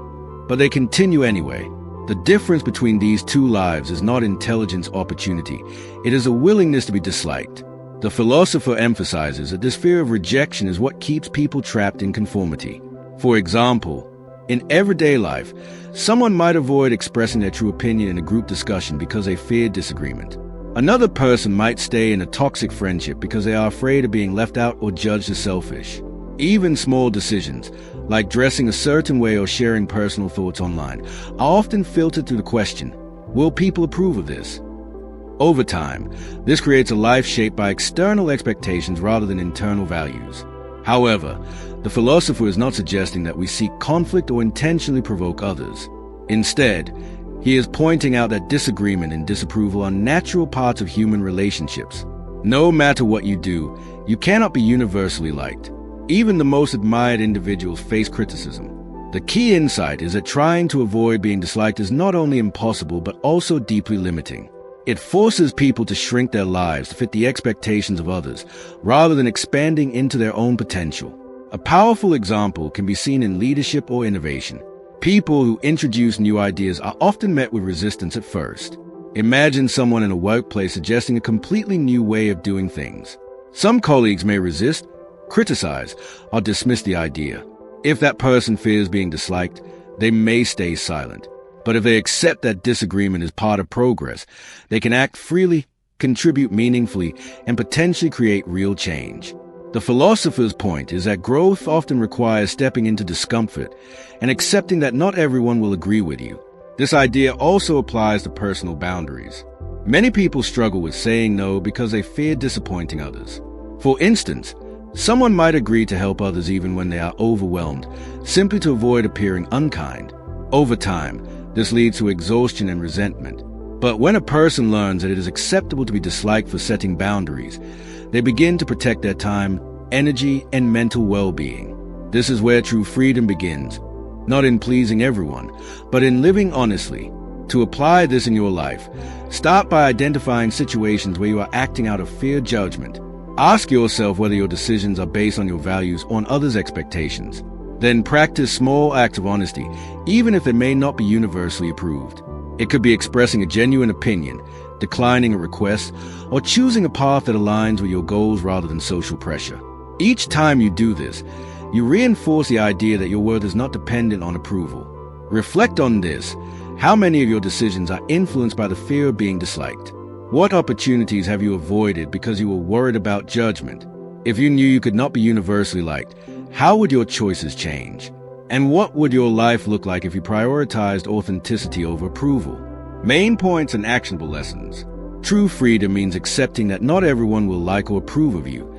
but they continue anyway. The difference between these two lives is not intelligence or opportunity. It is a willingness to be disliked. The philosopher emphasizes that this fear of rejection is what keeps people trapped in conformity. For example, in everyday life, someone might avoid expressing their true opinion in a group discussion because they fear disagreement. Another person might stay in a toxic friendship because they are afraid of being left out or judged as selfish. Even small decisions, like dressing a certain way or sharing personal thoughts online, are often filtered through the question, will people approve of this? Over time, this creates a life shaped by external expectations rather than internal values. However, the philosopher is not suggesting that we seek conflict or intentionally provoke others. Instead, he is pointing out that disagreement and disapproval are natural parts of human relationships. No matter what you do, you cannot be universally liked. Even the most admired individuals face criticism. The key insight is that trying to avoid being disliked is not only impossible but also deeply limiting. It forces people to shrink their lives to fit the expectations of others, rather than expanding into their own potential. A powerful example can be seen in leadership or innovation. People who introduce new ideas are often met with resistance at first. Imagine someone in a workplace suggesting a completely new way of doing things. Some colleagues may resist, criticize, or dismiss the idea. If that person fears being disliked, they may stay silent. But if they accept that disagreement is part of progress, they can act freely, contribute meaningfully, and potentially create real change. The philosopher's point is that growth often requires stepping into discomfort and accepting that not everyone will agree with you. This idea also applies to personal boundaries. Many people struggle with saying no because they fear disappointing others. For instance, someone might agree to help others even when they are overwhelmed, simply to avoid appearing unkind. Over time, this leads to exhaustion and resentment. But when a person learns that it is acceptable to be disliked for setting boundaries, they begin to protect their time, energy, and mental well-being. This is where true freedom begins, not in pleasing everyone, but in living honestly. To apply this in your life, start by identifying situations where you are acting out of fear judgment. Ask yourself whether your decisions are based on your values or on others' expectations. Then practice small acts of honesty, even if they may not be universally approved. It could be expressing a genuine opinion, declining a request, or choosing a path that aligns with your goals rather than social pressure. Each time you do this, you reinforce the idea that your worth is not dependent on approval. Reflect on this. How many of your decisions are influenced by the fear of being disliked? What opportunities have you avoided because you were worried about judgment? If you knew you could not be universally liked, how would your choices change? And what would your life look like if you prioritized authenticity over approval? Main points and actionable lessons. True freedom means accepting that not everyone will like or approve of you.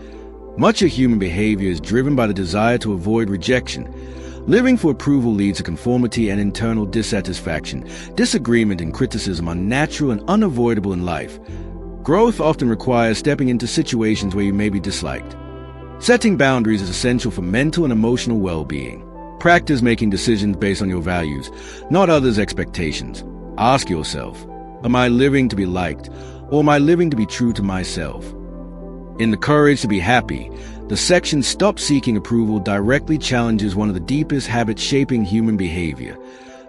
Much of human behavior is driven by the desire to avoid rejection. Living for approval leads to conformity and internal dissatisfaction. Disagreement and criticism are natural and unavoidable in life. Growth often requires stepping into situations where you may be disliked. Setting boundaries is essential for mental and emotional well-being. Practice making decisions based on your values, not others' expectations. Ask yourself, am I living to be liked, or am I living to be true to myself? In The Courage to be Happy, the section Stop Seeking Approval directly challenges one of the deepest habits shaping human behavior,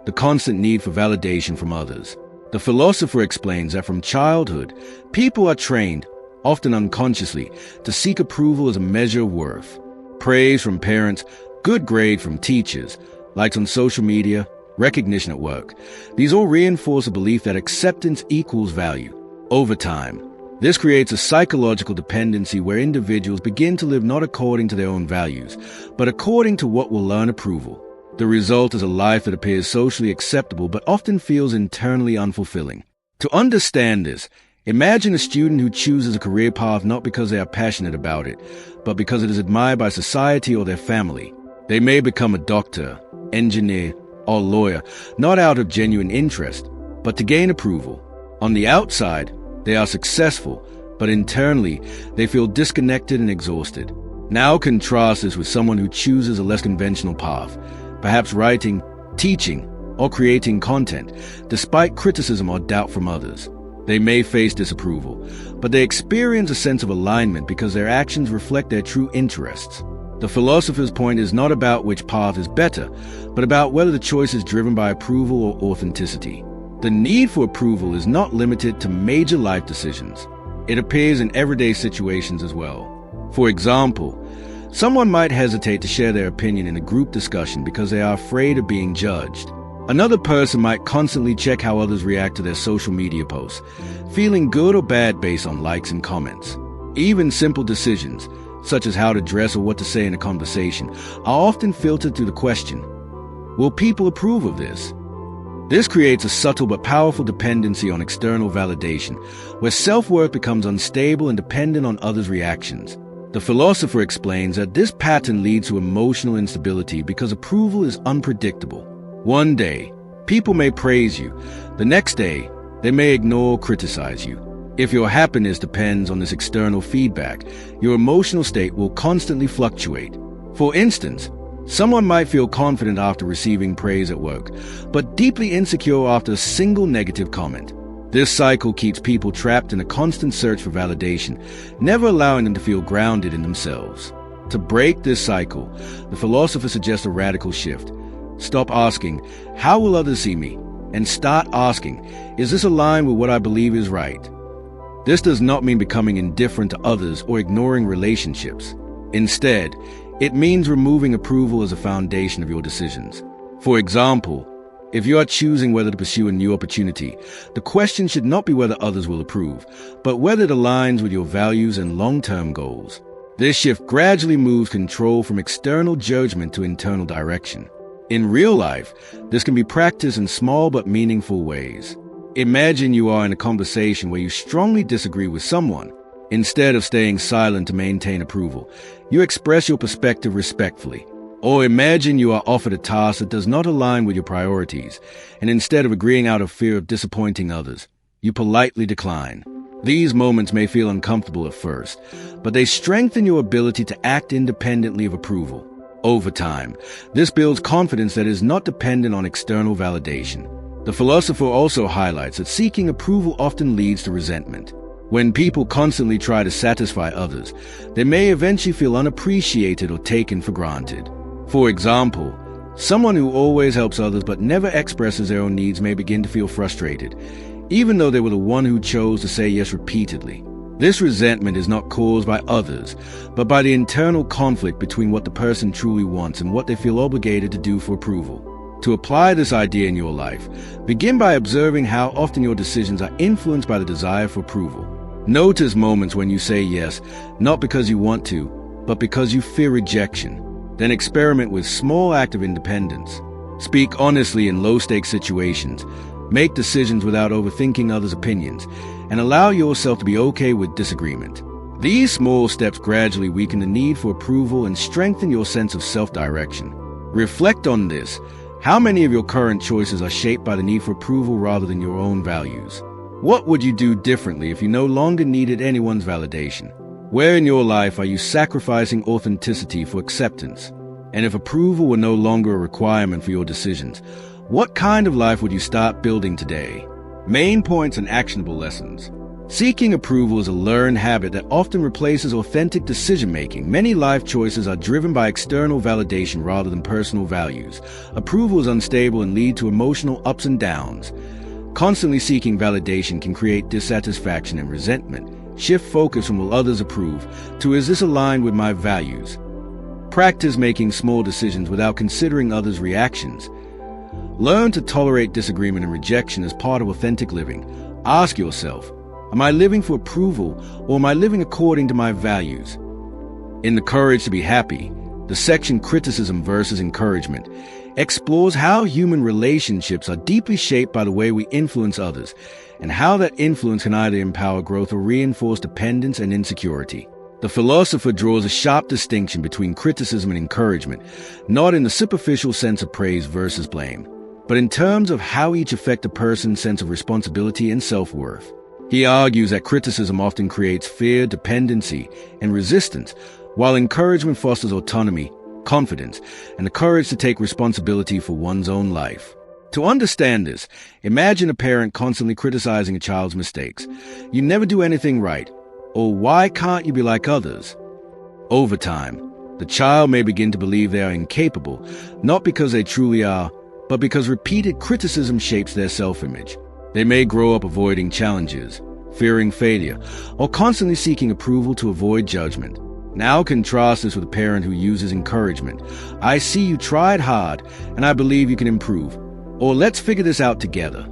the constant need for validation from others. The philosopher explains that from childhood, people are trained, often unconsciously, to seek approval as a measure of worth. Praise from parents, good grade from teachers, likes on social media, recognition at work. These all reinforce a belief that acceptance equals value. Over time, this creates a psychological dependency where individuals begin to live not according to their own values, but according to what will earn approval. The result is a life that appears socially acceptable but often feels internally unfulfilling. To understand this, imagine a student who chooses a career path not because they are passionate about it, but because it is admired by society or their family. They may become a doctor, engineer, or lawyer, not out of genuine interest, but to gain approval. On the outside, they are successful, but internally, they feel disconnected and exhausted. Now contrast this with someone who chooses a less conventional path, perhaps writing, teaching, or creating content, despite criticism or doubt from others. They may face disapproval, but they experience a sense of alignment because their actions reflect their true interests. The philosopher's point is not about which path is better, but about whether the choice is driven by approval or authenticity. The need for approval is not limited to major life decisions. It appears in everyday situations as well. For example, someone might hesitate to share their opinion in a group discussion because they are afraid of being judged. Another person might constantly check how others react to their social media posts, feeling good or bad based on likes and comments. Even simple decisions, such as how to dress or what to say in a conversation, are often filtered through the question, will people approve of this? This creates a subtle but powerful dependency on external validation, where self-worth becomes unstable and dependent on others' reactions. The philosopher explains that this pattern leads to emotional instability because approval is unpredictable. One day, people may praise you. The next day, they may ignore or criticize you. If your happiness depends on this external feedback, your emotional state will constantly fluctuate. For instance, someone might feel confident after receiving praise at work, but deeply insecure after a single negative comment. This cycle keeps people trapped in a constant search for validation, never allowing them to feel grounded in themselves. To break this cycle, the philosopher suggests a radical shift. Stop asking, how will others see me? And start asking, is this aligned with what I believe is right? This does not mean becoming indifferent to others or ignoring relationships. Instead, it means removing approval as a foundation of your decisions. For example, if you are choosing whether to pursue a new opportunity, the question should not be whether others will approve, but whether it aligns with your values and long-term goals. This shift gradually moves control from external judgment to internal direction. In real life, this can be practiced in small but meaningful ways. Imagine you are in a conversation where you strongly disagree with someone. Instead of staying silent to maintain approval, you express your perspective respectfully. Or imagine you are offered a task that does not align with your priorities, and instead of agreeing out of fear of disappointing others, you politely decline. These moments may feel uncomfortable at first, but they strengthen your ability to act independently of approval. Over time, this builds confidence that is not dependent on external validation. The philosopher also highlights that seeking approval often leads to resentment. When people constantly try to satisfy others, they may eventually feel unappreciated or taken for granted. For example, someone who always helps others but never expresses their own needs may begin to feel frustrated, even though they were the one who chose to say yes repeatedly. This resentment is not caused by others, but by the internal conflict between what the person truly wants and what they feel obligated to do for approval. To apply this idea in your life, begin by observing how often your decisions are influenced by the desire for approval. Notice moments when you say yes, not because you want to, but because you fear rejection. Then experiment with small acts of independence. Speak honestly in low-stakes situations. Make decisions without overthinking others' opinions, and allow yourself to be okay with disagreement. These small steps gradually weaken the need for approval and strengthen your sense of self-direction. Reflect on this. How many of your current choices are shaped by the need for approval rather than your own values? What would you do differently if you no longer needed anyone's validation? Where in your life are you sacrificing authenticity for acceptance? And if approval were no longer a requirement for your decisions, what kind of life would you start building today? Main points and actionable lessons. Seeking approval is a learned habit that often replaces authentic decision-making. Many life choices are driven by external validation rather than personal values. Approval is unstable and leads to emotional ups and downs. Constantly seeking validation can create dissatisfaction and resentment. Shift focus from will others approve to is this aligned with my values? Practice making small decisions without considering others' reactions. Learn to tolerate disagreement and rejection as part of authentic living. Ask yourself, am I living for approval or am I living according to my values? In The Courage to Be Happy, the section Criticism versus Encouragement explores how human relationships are deeply shaped by the way we influence others, and how that influence can either empower growth or reinforce dependence and insecurity. The philosopher draws a sharp distinction between criticism and encouragement, not in the superficial sense of praise versus blame, but in terms of how each affect a person's sense of responsibility and self-worth. He argues that criticism often creates fear, dependency, and resistance, while encouragement fosters autonomy, confidence, and the courage to take responsibility for one's own life. To understand this, imagine a parent constantly criticizing a child's mistakes. You never do anything right, or why can't you be like others? Over time, the child may begin to believe they are incapable, not because they truly are, but because repeated criticism shapes their self-image. They may grow up avoiding challenges, fearing failure, or constantly seeking approval to avoid judgment. Now contrast this with a parent who uses encouragement. I see you tried hard, and I believe you can improve. or let's figure this out together.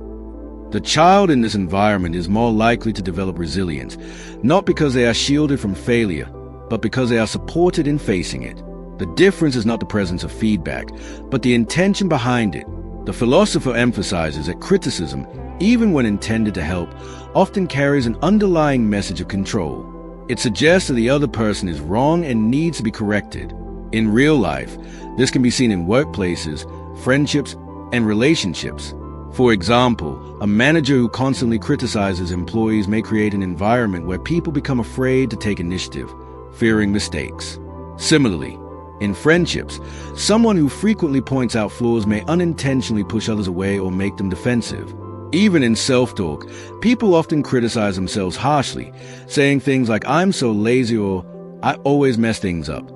The child in this environment is more likely to develop resilience, not because they are shielded from failure, but because they are supported in facing it. The difference is not the presence of feedback, but the intention behind it. The philosopher emphasizes that criticism, even when intended to help, often carries an underlying message of control. It suggests that the other person is wrong and needs to be corrected. In real life, this can be seen in workplaces, friendships, and relationships. For example, a manager who constantly criticizes employees may create an environment where people become afraid to take initiative, fearing mistakes. Similarly, in friendships, someone who frequently points out flaws may unintentionally push others away or make them defensive. Even in self-talk, people often criticize themselves harshly, saying things like, "I'm so lazy" or "I always mess things up,"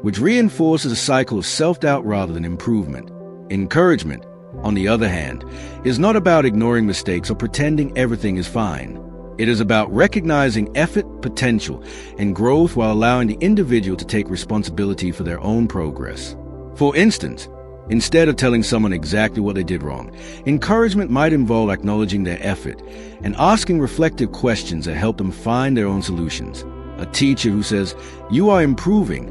which reinforces a cycle of self-doubt rather than improvement. Encouragement, on the other hand, is not about ignoring mistakes or pretending everything is fine. It is about recognizing effort, potential, and growth while allowing the individual to take responsibility for their own progress. For instance, instead of telling someone exactly what they did wrong, encouragement might involve acknowledging their effort and asking reflective questions that help them find their own solutions. A teacher who says, "You are improving.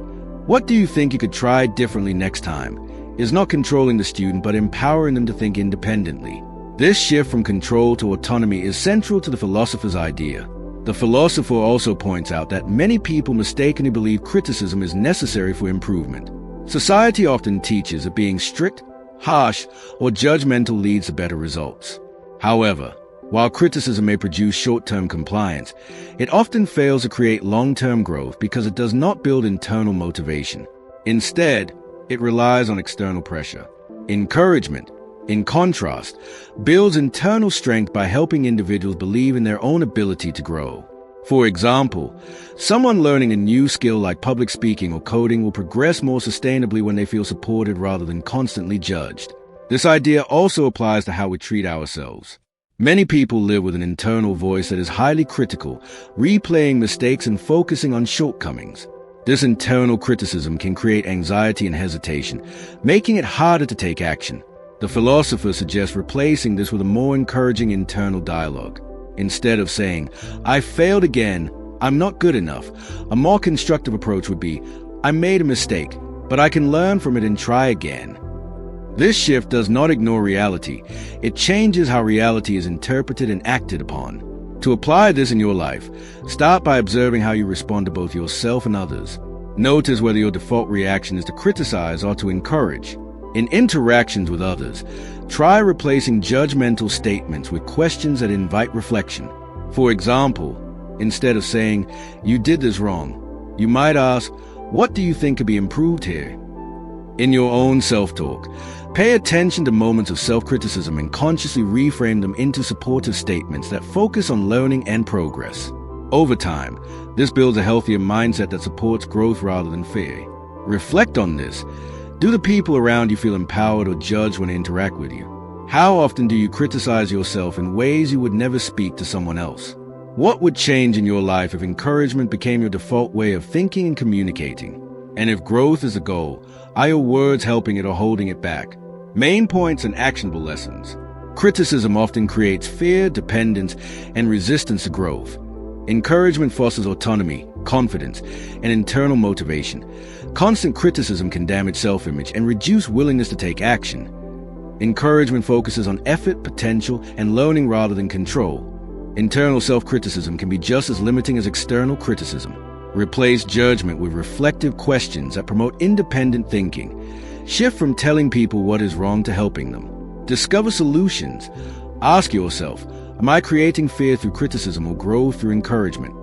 What do you think you could try differently next time?" is not controlling the student but empowering them to think independently. This shift from control to autonomy is central to the philosopher's idea. The philosopher also points out that many people mistakenly believe criticism is necessary for improvement. Society often teaches that being strict, harsh, or judgmental leads to better results. However, while criticism may produce short-term compliance, it often fails to create long-term growth because it does not build internal motivation. Instead, it relies on external pressure. Encouragement, in contrast, builds internal strength by helping individuals believe in their own ability to grow. For example, someone learning a new skill like public speaking or coding will progress more sustainably when they feel supported rather than constantly judged. This idea also applies to how we treat ourselves. Many people live with an internal voice that is highly critical, replaying mistakes and focusing on shortcomings. This internal criticism can create anxiety and hesitation, making it harder to take action. The philosopher suggests replacing this with a more encouraging internal dialogue. Instead of saying, "I failed again, I'm not good enough," a more constructive approach would be, "I made a mistake, but I can learn from it and try again." This shift does not ignore reality. It changes how reality is interpreted and acted upon. To apply this in your life, start by observing how you respond to both yourself and others. Notice whether your default reaction is to criticize or to encourage. In interactions with others, try replacing judgmental statements with questions that invite reflection. For example, instead of saying, "You did this wrong," you might ask, "What do you think could be improved here?" In your own self-talk, pay attention to moments of self-criticism and consciously reframe them into supportive statements that focus on learning and progress. Over time, this builds a healthier mindset that supports growth rather than fear. Reflect on this. Do the people around you feel empowered or judged when they interact with you? How often do you criticize yourself in ways you would never speak to someone else? What would change in your life if encouragement became your default way of thinking and communicating? And if growth is a goal, are your words helping it or holding it back? Main points and actionable lessons. Criticism often creates fear, dependence, and resistance to growth. Encouragement fosters autonomy, confidence, and internal motivation. Constant criticism can damage self-image and reduce willingness to take action. Encouragement focuses on effort, potential, and learning rather than control. Internal self-criticism can be just as limiting as external criticism. Replace judgment with reflective questions that promote independent thinking. Shift from telling people what is wrong to helping them. Discover solutions. Ask yourself, am I creating fear through criticism or growth through encouragement?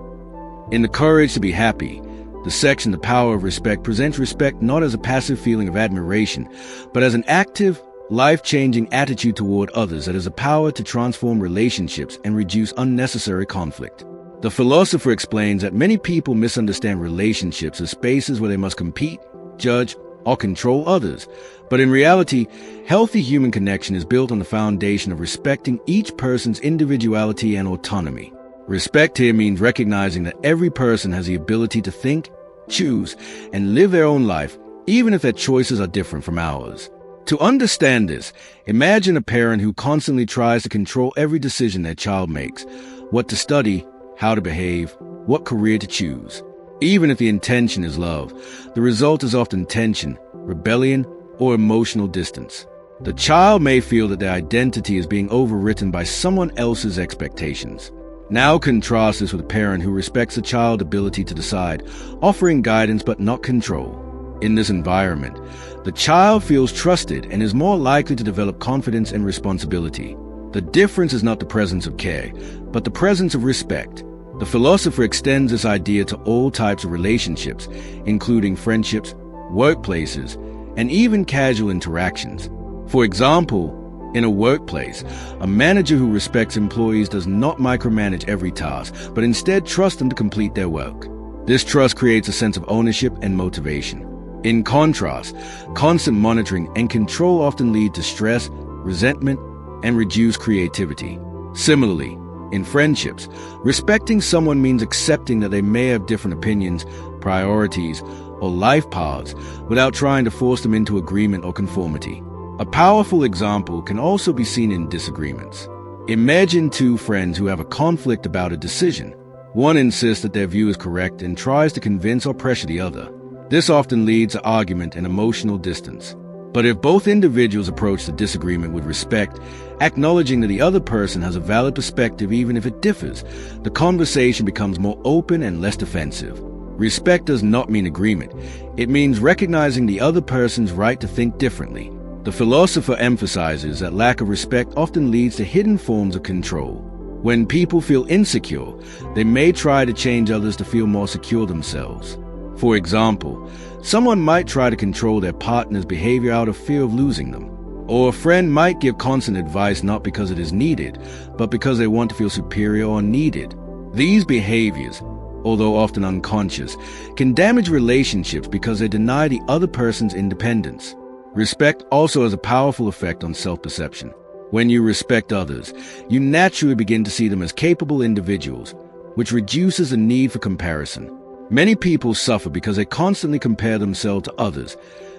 In The Courage to Be Happy, the section The Power of Respect presents respect not as a passive feeling of admiration, but as an active, life-changing attitude toward others that has the power to transform relationships and reduce unnecessary conflict. The philosopher explains that many people misunderstand relationships as spaces where they must compete, judge, or control others. But in reality, healthy human connection is built on the foundation of respecting each person's individuality and autonomy. Respect here means recognizing that every person has the ability to think, choose, and live their own life, even if their choices are different from ours. To understand this, imagine a parent who constantly tries to control every decision their child makes: what to study, how to behave, what career to choose. Even if the intention is love, the result is often tension, rebellion, or emotional distance. The child may feel that their identity is being overwritten by someone else's expectations. Now contrast this with a parent who respects the child's ability to decide, offering guidance but not control. In this environment, the child feels trusted and is more likely to develop confidence and responsibility. The difference is not the presence of care, but the presence of respect. The philosopher extends this idea to all types of relationships, including friendships, workplaces, and even casual interactions. For example, in a workplace, a manager who respects employees does not micromanage every task, but instead trusts them to complete their work. This trust creates a sense of ownership and motivation. In contrast, constant monitoring and control often lead to stress, resentment, and reduced creativity. Similarly, in friendships, respecting someone means accepting that they may have different opinions, priorities, or life paths without trying to force them into agreement or conformity. A powerful example can also be seen in disagreements. Imagine two friends who have a conflict about a decision. One insists that their view is correct and tries to convince or pressure the other. This often leads to argument and emotional distance. But if both individuals approach the disagreement with respect, acknowledging that the other person has a valid perspective even if it differs, the conversation becomes more open and less defensive. Respect does not mean agreement. It means recognizing the other person's right to think differently. The philosopher emphasizes that lack of respect often leads to hidden forms of control. When people feel insecure, they may try to change others to feel more secure themselves. For example, someone might try to control their partner's behavior out of fear of losing them. Or a friend might give constant advice not because it is needed, but because they want to feel superior or needed. These behaviors, although often unconscious, can damage relationships because they deny the other person's independence. Respect also has a powerful effect on self-perception. When you respect others, you naturally begin to see them as capable individuals, which reduces the need for comparison. Many people suffer because they constantly compare themselves to others,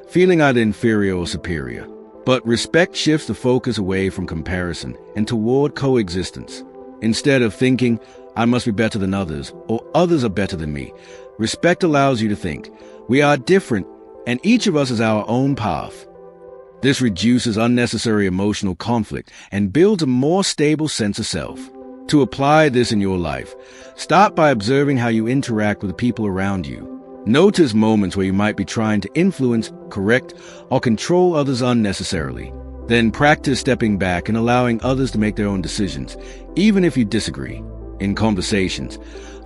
feeling either inferior or superior. But respect shifts the focus away from comparison and toward coexistence. Instead of thinking, I must be better than others, or others are better than me, respect allows you to think, we are different, and each of us has our own path. This reduces unnecessary emotional conflict and builds a more stable sense of self. To apply this in your life, start by observing how you interact with the people around you. Notice moments where you might be trying to influence, correct, or control others unnecessarily. Then practice stepping back and allowing others to make their own decisions, even if you disagree. In conversations,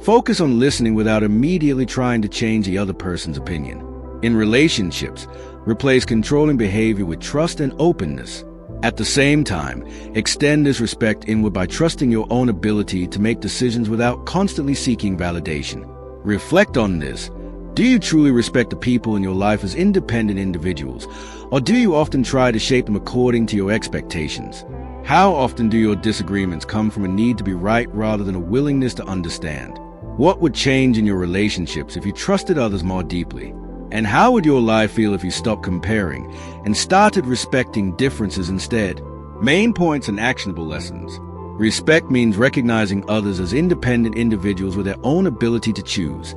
focus on listening without immediately trying to change the other person's opinion. In relationships, replace controlling behavior with trust and openness. At the same time, extend this respect inward by trusting your own ability to make decisions without constantly seeking validation. Reflect on this. Do you truly respect the people in your life as independent individuals, or do you often try to shape them according to your expectations? How often do your disagreements come from a need to be right rather than a willingness to understand? What would change in your relationships if you trusted others more deeply? And how would your life feel if you stopped comparing and started respecting differences instead? Main points and actionable lessons. Respect means recognizing others as independent individuals with their own ability to choose.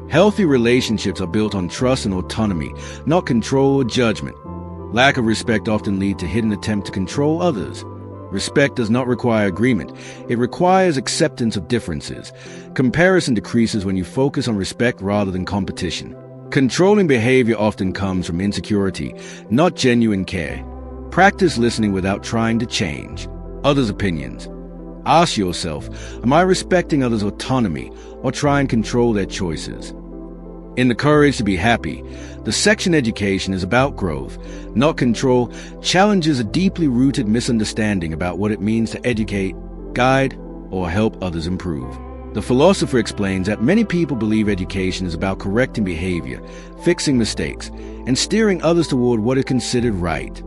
Healthy relationships are built on trust and autonomy, not control or judgment. Lack of respect often leads to hidden attempts to control others. Respect does not require agreement. It requires acceptance of differences. Comparison decreases when you focus on respect rather than competition. Controlling behavior often comes from insecurity, not genuine care. Practice listening without trying to change others' opinions. Ask yourself, am I respecting others' autonomy or trying to control their choices? In The Courage to Be Happy, the section Education is about growth, not control, challenges a deeply rooted misunderstanding about what it means to educate, guide, or help others improve. The philosopher explains that many people believe education is about correcting behavior, fixing mistakes, and steering others toward what is considered right.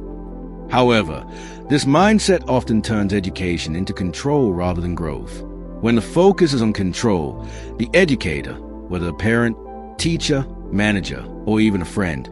However, this mindset often turns education into control rather than growth. When the focus is on control, the educator, whether a parent, teacher, manager, or even a friend,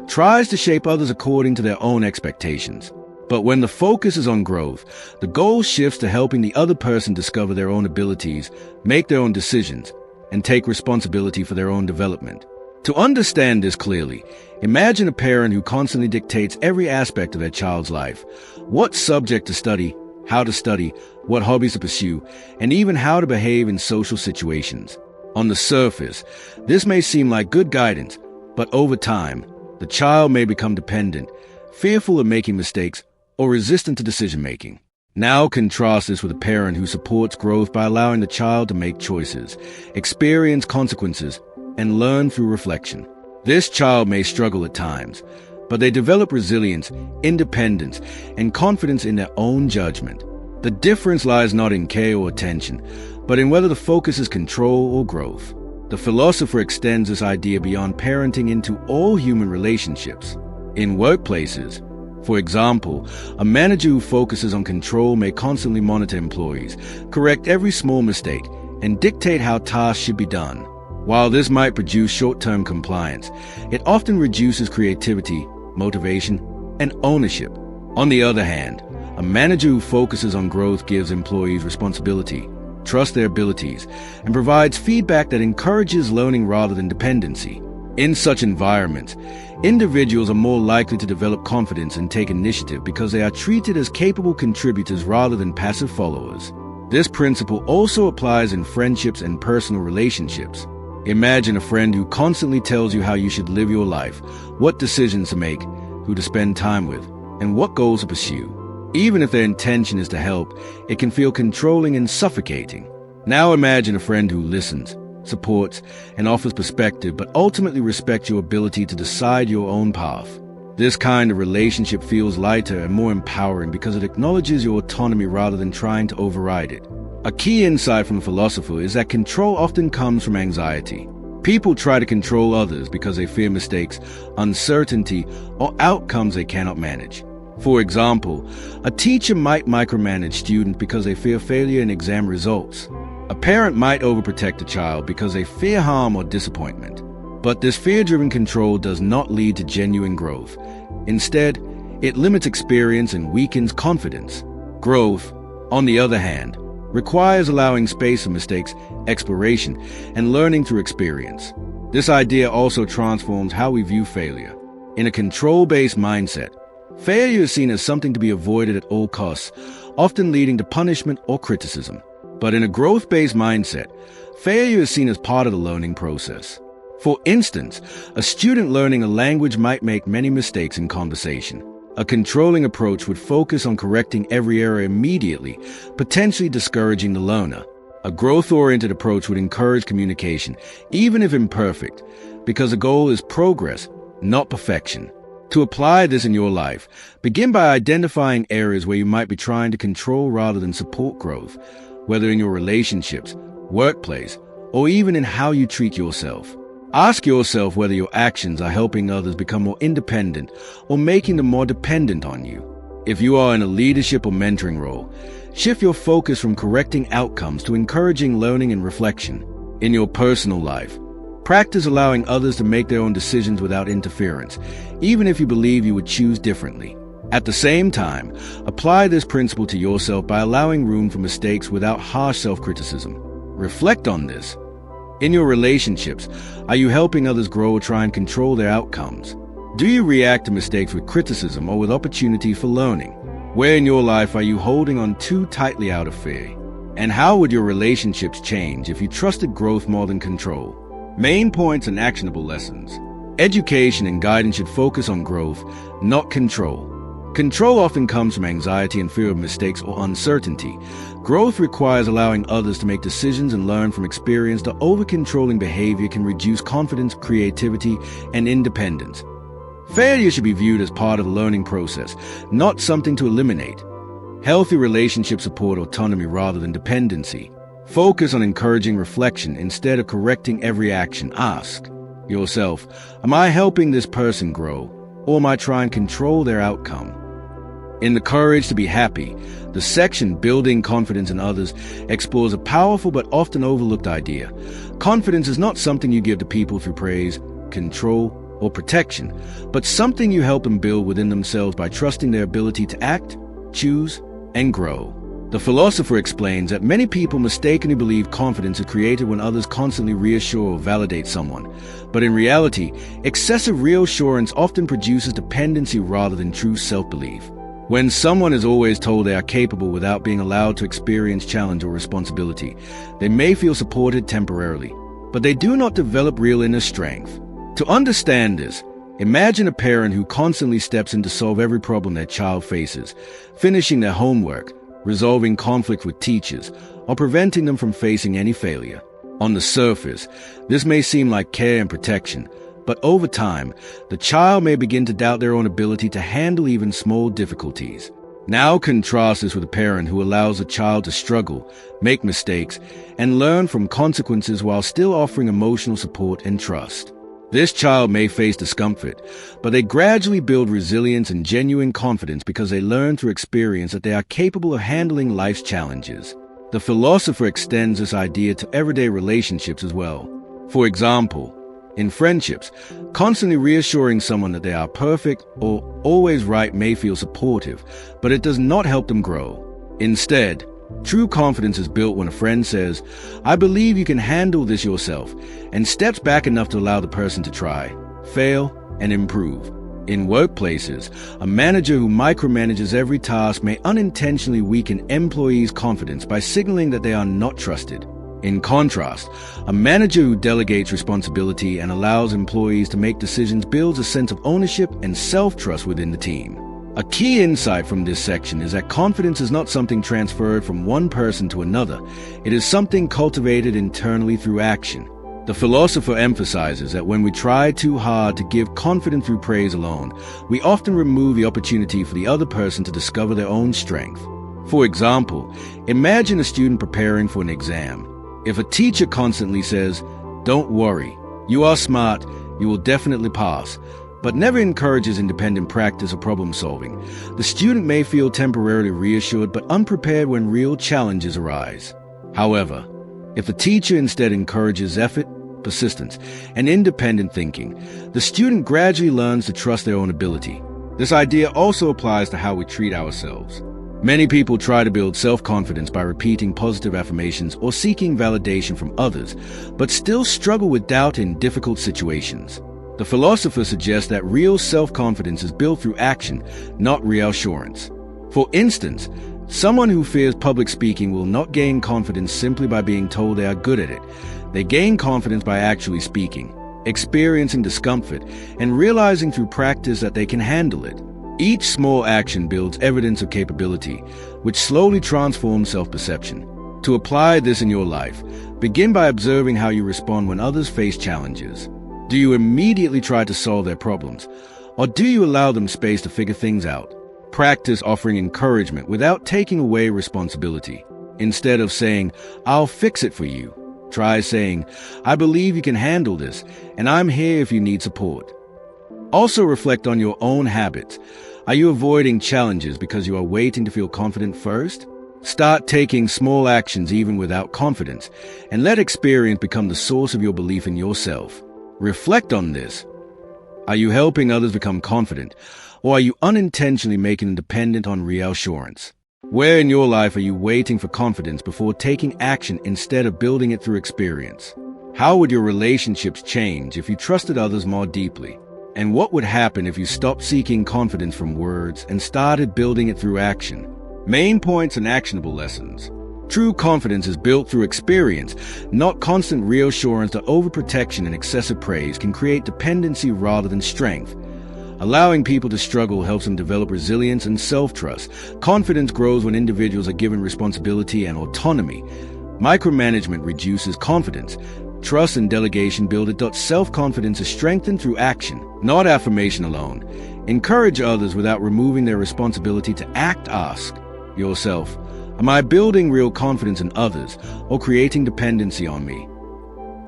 tries to shape others according to their own expectations. But when the focus is on growth, the goal shifts to helping the other person discover their own abilities, make their own decisions, and take responsibility for their own development. To understand this clearly, imagine a parent who constantly dictates every aspect of their child's life: what subject to study, how to study, what hobbies to pursue, and even how to behave in social situations. On the surface, this may seem like good guidance, but over time, the child may become dependent, fearful of making mistakes, or resistant to decision-making. Now contrast this with a parent who supports growth by allowing the child to make choices, experience consequences, and learn through reflection. This child may struggle at times, but they develop resilience, independence, and confidence in their own judgment. The difference lies not in care or attention, but in whether the focus is control or growth. The philosopher extends this idea beyond parenting into all human relationships. In workplaces, for example, a manager who focuses on control may constantly monitor employees, correct every small mistake, and dictate how tasks should be done. While this might produce short-term compliance, it often reduces creativity, motivation, and ownership. On the other hand, a manager who focuses on growth gives employees responsibility, trusts their abilities, and provides feedback that encourages learning rather than dependency. In such environments, individuals are more likely to develop confidence and take initiative because they are treated as capable contributors rather than passive followers. This principle also applies in friendships and personal relationships. Imagine a friend who constantly tells you how you should live your life, what decisions to make, who to spend time with, and what goals to pursue. Even if their intention is to help, it can feel controlling and suffocating. Now imagine a friend who listens, supports, and offers perspective, but ultimately respects your ability to decide your own path. This kind of relationship feels lighter and more empowering because it acknowledges your autonomy rather than trying to override it. A key insight from the philosopher is that control often comes from anxiety. People try to control others because they fear mistakes, uncertainty, or outcomes they cannot manage. For example, a teacher might micromanage students because they fear failure in exam results. A parent might overprotect a child because they fear harm or disappointment. But this fear-driven control does not lead to genuine growth. Instead, it limits experience and weakens confidence. Growth, on the other hand, requires allowing space for mistakes, exploration, and learning through experience. This idea also transforms how we view failure. In a control-based mindset, failure is seen as something to be avoided at all costs, often leading to punishment or criticism. But in a growth-based mindset, failure is seen as part of the learning process. For instance, a student learning a language might make many mistakes in conversation. A controlling approach would focus on correcting every error immediately, potentially discouraging the learner. A growth-oriented approach would encourage communication, even if imperfect, because the goal is progress, not perfection. To apply this in your life, begin by identifying areas where you might be trying to control rather than support growth, whether in your relationships, workplace, or even in how you treat yourself. Ask yourself whether your actions are helping others become more independent or making them more dependent on you. If you are in a leadership or mentoring role, shift your focus from correcting outcomes to encouraging learning and reflection. In your personal life, practice allowing others to make their own decisions without interference, even if you believe you would choose differently. At the same time, apply this principle to yourself by allowing room for mistakes without harsh self-criticism. Reflect on this. In your relationships, are you helping others grow or try and control their outcomes? Do you react to mistakes with criticism or with opportunity for learning? Where in your life are you holding on too tightly out of fear? And how would your relationships change if you trusted growth more than control? Main points and actionable lessons. Education and guidance should focus on growth, not control. Control often comes from anxiety and fear of mistakes or uncertainty. Growth requires allowing others to make decisions and learn from experience. The over-controlling behavior can reduce confidence, creativity, and independence. Failure should be viewed as part of the learning process, not something to eliminate. Healthy relationships support autonomy rather than dependency. Focus on encouraging reflection instead of correcting every action. Ask yourself, am I helping this person grow, or am I trying to control their outcome? In The Courage to Be Happy, the section Building Confidence in Others explores a powerful but often overlooked idea. Confidence is not something you give to people through praise, control, or protection, but something you help them build within themselves by trusting their ability to act, choose, and grow. The philosopher explains that many people mistakenly believe confidence is created when others constantly reassure or validate someone. But in reality, excessive reassurance often produces dependency rather than true self-belief. When someone is always told they are capable without being allowed to experience challenge or responsibility, they may feel supported temporarily, but they do not develop real inner strength. To understand this, imagine a parent who constantly steps in to solve every problem their child faces, finishing their homework, resolving conflict with teachers, or preventing them from facing any failure. On the surface, this may seem like care and protection, but over time, the child may begin to doubt their own ability to handle even small difficulties. Now contrast this with a parent who allows a child to struggle, make mistakes, and learn from consequences while still offering emotional support and trust. This child may face discomfort, but they gradually build resilience and genuine confidence because they learn through experience that they are capable of handling life's challenges. The philosopher extends this idea to everyday relationships as well. For example, in friendships, constantly reassuring someone that they are perfect or always right may feel supportive, but it does not help them grow. Instead, true confidence is built when a friend says, "I believe you can handle this yourself," and steps back enough to allow the person to try, fail, and improve. In workplaces, a manager who micromanages every task may unintentionally weaken employees' confidence by signaling that they are not trusted. In contrast, a manager who delegates responsibility and allows employees to make decisions builds a sense of ownership and self-trust within the team. A key insight from this section is that confidence is not something transferred from one person to another. It is something cultivated internally through action. The philosopher emphasizes that when we try too hard to give confidence through praise alone, we often remove the opportunity for the other person to discover their own strength. For example, imagine a student preparing for an exam. If a teacher constantly says, "Don't worry, you are smart, you will definitely pass," but never encourages independent practice or problem solving, the student may feel temporarily reassured but unprepared when real challenges arise. However, if the teacher instead encourages effort, persistence, and independent thinking, the student gradually learns to trust their own ability. This idea also applies to how we treat ourselves. Many people try to build self-confidence by repeating positive affirmations or seeking validation from others, but still struggle with doubt in difficult situations. The philosopher suggests that real self-confidence is built through action, not reassurance. For instance, someone who fears public speaking will not gain confidence simply by being told they are good at it. They gain confidence by actually speaking, experiencing discomfort, and realizing through practice that they can handle it. Each small action builds evidence of capability, which slowly transforms self-perception. To apply this in your life, begin by observing how you respond when others face challenges. Do you immediately try to solve their problems, or do you allow them space to figure things out? Practice offering encouragement without taking away responsibility. Instead of saying, "I'll fix it for you," try saying, "I believe you can handle this, and I'm here if you need support." Also reflect on your own habits. Are you avoiding challenges because you are waiting to feel confident first? Start taking small actions even without confidence, and let experience become the source of your belief in yourself. Reflect on this. Are you helping others become confident, or are you unintentionally making them dependent on reassurance? Where in your life are you waiting for confidence before taking action instead of building it through experience? How would your relationships change if you trusted others more deeply? And what would happen if you stopped seeking confidence from words and started building it through action? Main points and actionable lessons. True confidence is built through experience, not constant reassurance. That overprotection and excessive praise can create dependency rather than strength. Allowing people to struggle helps them develop resilience and self-trust. Confidence grows when individuals are given responsibility and autonomy. Micromanagement reduces confidence. Trust and delegation build it. Self-confidence is strengthened through action, not affirmation alone. Encourage others without removing their responsibility to act. Ask yourself, am I building real confidence in others or creating dependency on me?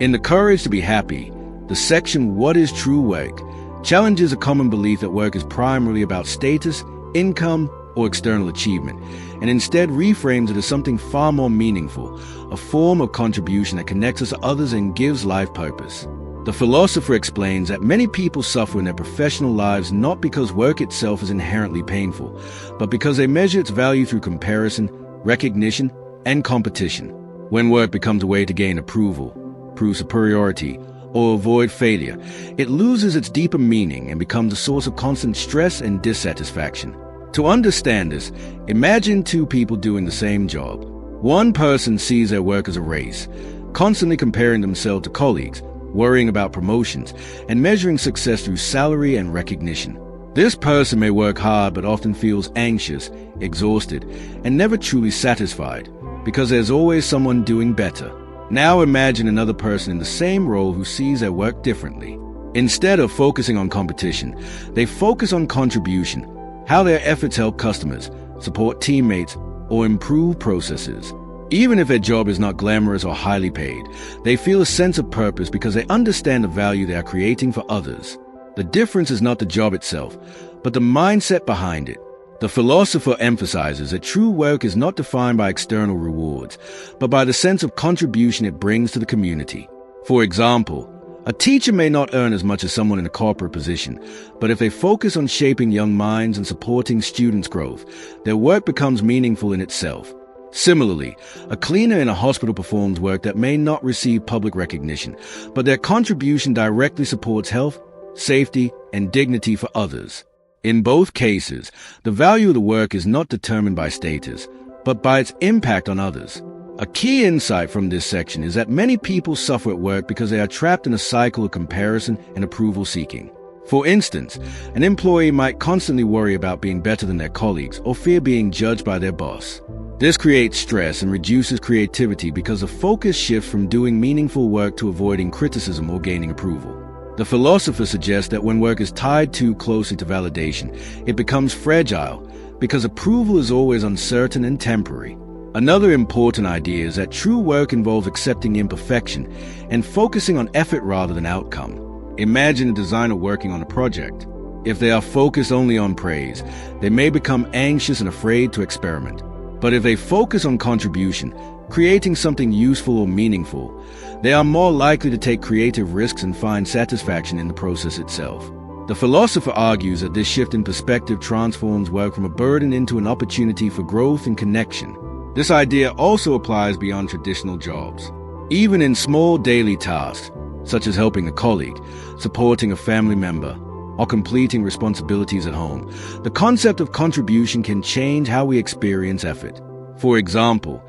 In the Courage to be Happy, the section What is True Work challenges a common belief that work is primarily about status, income, or external achievement, and instead reframes it as something far more meaningful, a form of contribution that connects us to others and gives life purpose. The philosopher explains that many people suffer in their professional lives not because work itself is inherently painful, but because they measure its value through comparison, recognition, and competition. When work becomes a way to gain approval, prove superiority, or avoid failure, it loses its deeper meaning and becomes a source of constant stress and dissatisfaction. To understand this, imagine two people doing the same job. One person sees their work as a race, constantly comparing themselves to colleagues, worrying about promotions, and measuring success through salary and recognition. This person may work hard but often feels anxious, exhausted, and never truly satisfied, because there's always someone doing better. Now imagine another person in the same role who sees their work differently. Instead of focusing on competition, they focus on contribution, how their efforts help customers, support teammates, or improve processes. Even if their job is not glamorous or highly paid, they feel a sense of purpose because they understand the value they are creating for others. The difference is not the job itself, but the mindset behind it. The philosopher emphasizes that true work is not defined by external rewards, but by the sense of contribution it brings to the community. For example, a teacher may not earn as much as someone in a corporate position, but if they focus on shaping young minds and supporting students' growth, their work becomes meaningful in itself. Similarly, a cleaner in a hospital performs work that may not receive public recognition, but their contribution directly supports health, safety, and dignity for others. In both cases, the value of the work is not determined by status, but by its impact on others. A key insight from this section is that many people suffer at work because they are trapped in a cycle of comparison and approval seeking. For instance, an employee might constantly worry about being better than their colleagues or fear being judged by their boss. This creates stress and reduces creativity because the focus shifts from doing meaningful work to avoiding criticism or gaining approval. The philosopher suggests that when work is tied too closely to validation, it becomes fragile because approval is always uncertain and temporary. Another important idea is that true work involves accepting imperfection and focusing on effort rather than outcome. Imagine a designer working on a project. If they are focused only on praise, they may become anxious and afraid to experiment. But if they focus on contribution, creating something useful or meaningful, they are more likely to take creative risks and find satisfaction in the process itself. The philosopher argues that this shift in perspective transforms work from a burden into an opportunity for growth and connection. This idea also applies beyond traditional jobs. Even in small daily tasks, such as helping a colleague, supporting a family member, or completing responsibilities at home, the concept of contribution can change how we experience effort. For example,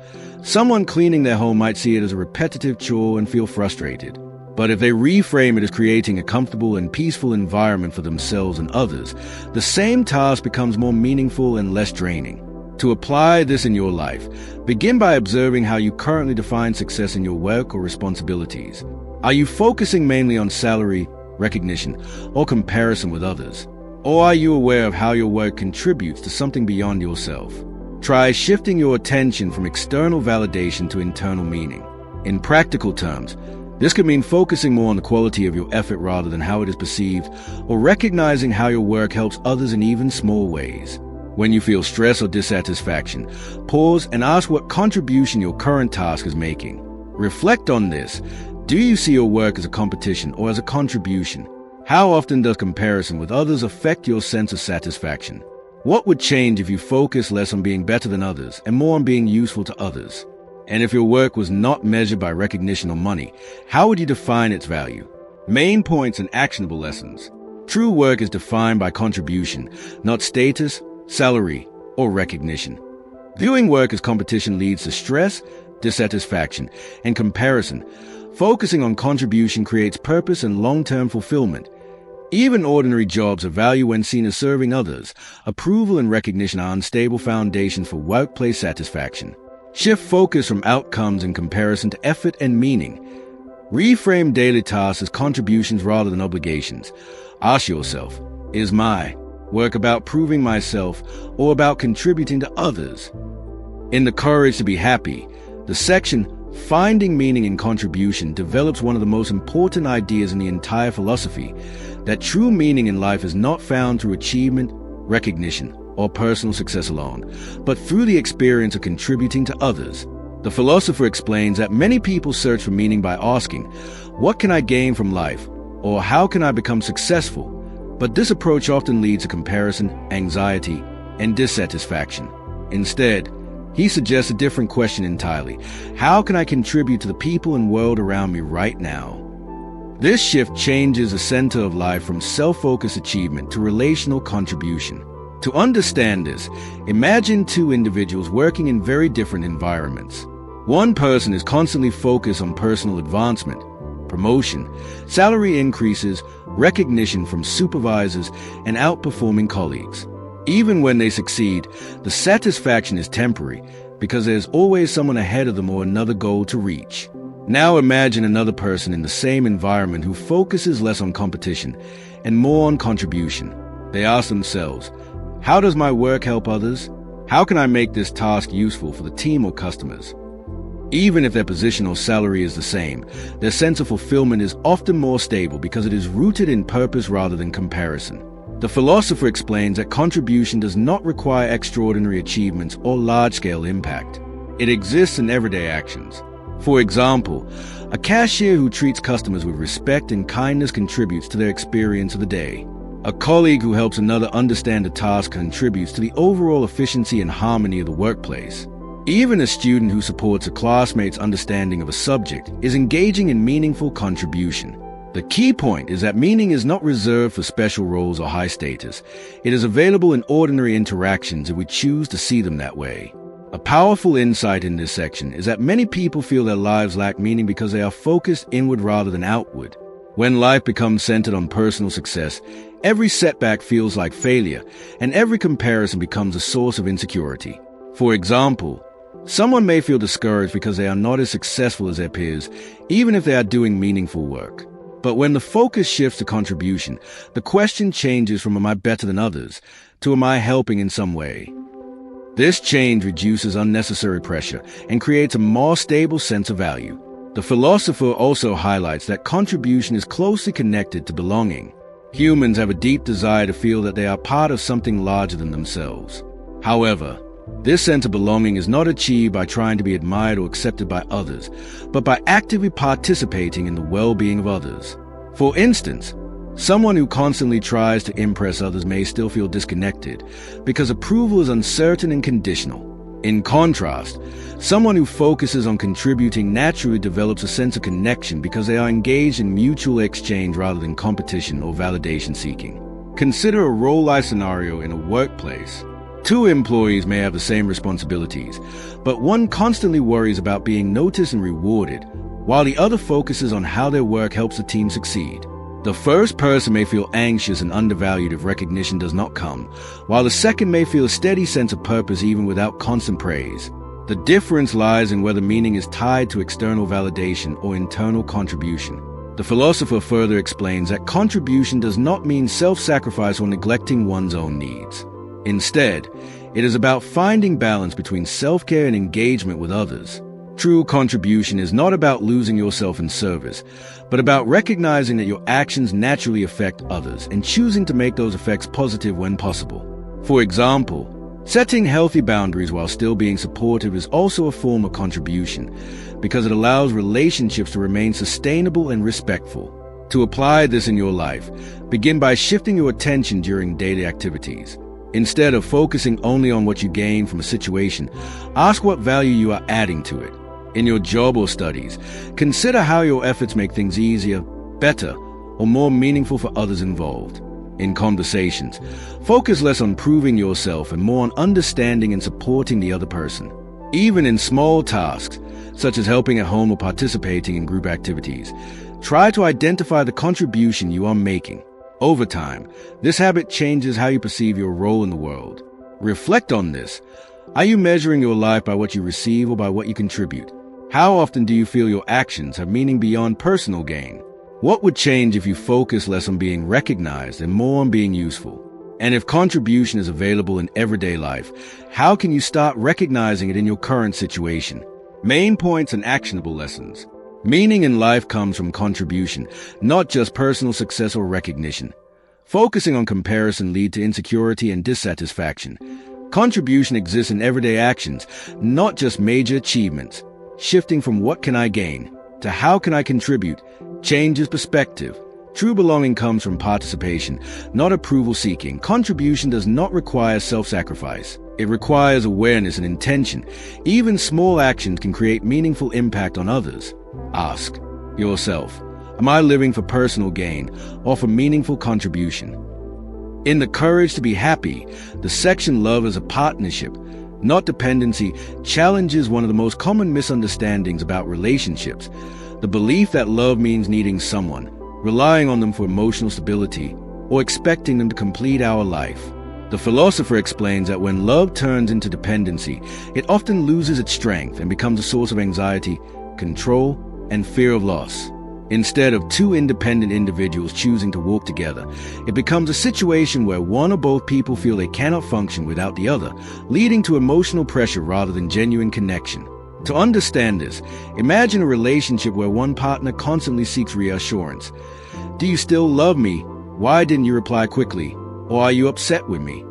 someone cleaning their home might see it as a repetitive chore and feel frustrated. But if they reframe it as creating a comfortable and peaceful environment for themselves and others, the same task becomes more meaningful and less draining. To apply this in your life, begin by observing how you currently define success in your work or responsibilities. Are you focusing mainly on salary, recognition, or comparison with others? Or are you aware of how your work contributes to something beyond yourself? Try shifting your attention from external validation to internal meaning. In practical terms, this could mean focusing more on the quality of your effort rather than how it is perceived, or recognizing how your work helps others in even small ways. When you feel stress or dissatisfaction, pause and ask what contribution your current task is making. Reflect on this. Do you see your work as a competition or as a contribution? How often does comparison with others affect your sense of satisfaction? What would change if you focus less on being better than others and more on being useful to others? And if your work was not measured by recognition or money, how would you define its value? Main points and actionable lessons. True work is defined by contribution, not status, salary, or recognition. Viewing work as competition leads to stress, dissatisfaction, and comparison. Focusing on contribution creates purpose and long-term fulfillment. Even ordinary jobs are valued when seen as serving others. Approval and recognition are unstable foundations for workplace satisfaction. Shift focus from outcomes and comparison to effort and meaning. Reframe daily tasks as contributions rather than obligations. Ask yourself, is my work about proving myself or about contributing to others? In The Courage to Be Happy, the section Finding Meaning in Contribution develops one of the most important ideas in the entire philosophy, that true meaning in life is not found through achievement, recognition, or personal success alone, but through the experience of contributing to others. The philosopher explains that many people search for meaning by asking, "What can I gain from life?" or "How can I become successful?" But this approach often leads to comparison, anxiety, and dissatisfaction. Instead, he suggests a different question entirely. How can I contribute to the people and world around me right now? This shift changes the center of life from self-focused achievement to relational contribution. To understand this, imagine two individuals working in very different environments. One person is constantly focused on personal advancement, promotion, salary increases, recognition from supervisors, and outperforming colleagues. Even when they succeed, the satisfaction is temporary because there's always someone ahead of them or another goal to reach. Now imagine another person in the same environment who focuses less on competition and more on contribution. They ask themselves, how does my work help others? How can I make this task useful for the team or customers? Even if their position or salary is the same, their sense of fulfillment is often more stable because it is rooted in purpose rather than comparison. The philosopher explains that contribution does not require extraordinary achievements or large-scale impact. It exists in everyday actions. For example, a cashier who treats customers with respect and kindness contributes to their experience of the day. A colleague who helps another understand a task contributes to the overall efficiency and harmony of the workplace. Even a student who supports a classmate's understanding of a subject is engaging in meaningful contribution. The key point is that meaning is not reserved for special roles or high status. It is available in ordinary interactions if we choose to see them that way. A powerful insight in this section is that many people feel their lives lack meaning because they are focused inward rather than outward. When life becomes centered on personal success, every setback feels like failure, and every comparison becomes a source of insecurity. For example, someone may feel discouraged because they are not as successful as their peers, even if they are doing meaningful work. But when the focus shifts to contribution, the question changes from "Am I better than others?" to "Am I helping in some way?" This change reduces unnecessary pressure and creates a more stable sense of value. The philosopher also highlights that contribution is closely connected to belonging. Humans have a deep desire to feel that they are part of something larger than themselves. However, this sense of belonging is not achieved by trying to be admired or accepted by others, but by actively participating in the well-being of others. For instance, someone who constantly tries to impress others may still feel disconnected because approval is uncertain and conditional. In contrast, someone who focuses on contributing naturally develops a sense of connection because they are engaged in mutual exchange rather than competition or validation seeking. Consider a role-life scenario in a workplace. Two employees may have the same responsibilities, but one constantly worries about being noticed and rewarded, while the other focuses on how their work helps the team succeed. The first person may feel anxious and undervalued if recognition does not come, while the second may feel a steady sense of purpose even without constant praise. The difference lies in whether meaning is tied to external validation or internal contribution. The philosopher further explains that contribution does not mean self-sacrifice or neglecting one's own needs. Instead, it is about finding balance between self-care and engagement with others. True contribution is not about losing yourself in service, but about recognizing that your actions naturally affect others and choosing to make those effects positive when possible. For example, setting healthy boundaries while still being supportive is also a form of contribution because it allows relationships to remain sustainable and respectful. To apply this in your life, begin by shifting your attention during daily activities. Instead of focusing only on what you gain from a situation, ask what value you are adding to it. In your job or studies, consider how your efforts make things easier, better, or more meaningful for others involved. In conversations, focus less on proving yourself and more on understanding and supporting the other person. Even in small tasks, such as helping at home or participating in group activities, try to identify the contribution you are making. Over time, this habit changes how you perceive your role in the world. Reflect on this. Are you measuring your life by what you receive or by what you contribute? How often do you feel your actions have meaning beyond personal gain? What would change if you focus less on being recognized and more on being useful? And if contribution is available in everyday life, how can you start recognizing it in your current situation? Main points and actionable lessons. Meaning in life comes from contribution, not just personal success or recognition. Focusing on comparison leads to insecurity and dissatisfaction. Contribution exists in everyday actions, not just major achievements. shifting from what can I gain to how can I contribute, changes perspective. True belonging comes from participation, not approval-seeking. Contribution does not require self-sacrifice. It requires awareness and intention. Even small actions can create meaningful impact on others. Ask yourself, am I living for personal gain or for meaningful contribution? In The Courage to Be Happy, the section Love as a Partnership, Not Dependency, challenges one of the most common misunderstandings about relationships, the belief that love means needing someone, relying on them for emotional stability, or expecting them to complete our life. The philosopher explains that when love turns into dependency, it often loses its strength and becomes a source of anxiety, control, and fear of loss. Instead of two independent individuals choosing to walk together, it becomes a situation where one or both people feel they cannot function without the other, leading to emotional pressure rather than genuine connection. To understand this, imagine a relationship where one partner constantly seeks reassurance. Do you still love me? Why didn't you reply quickly? Or are you upset with me?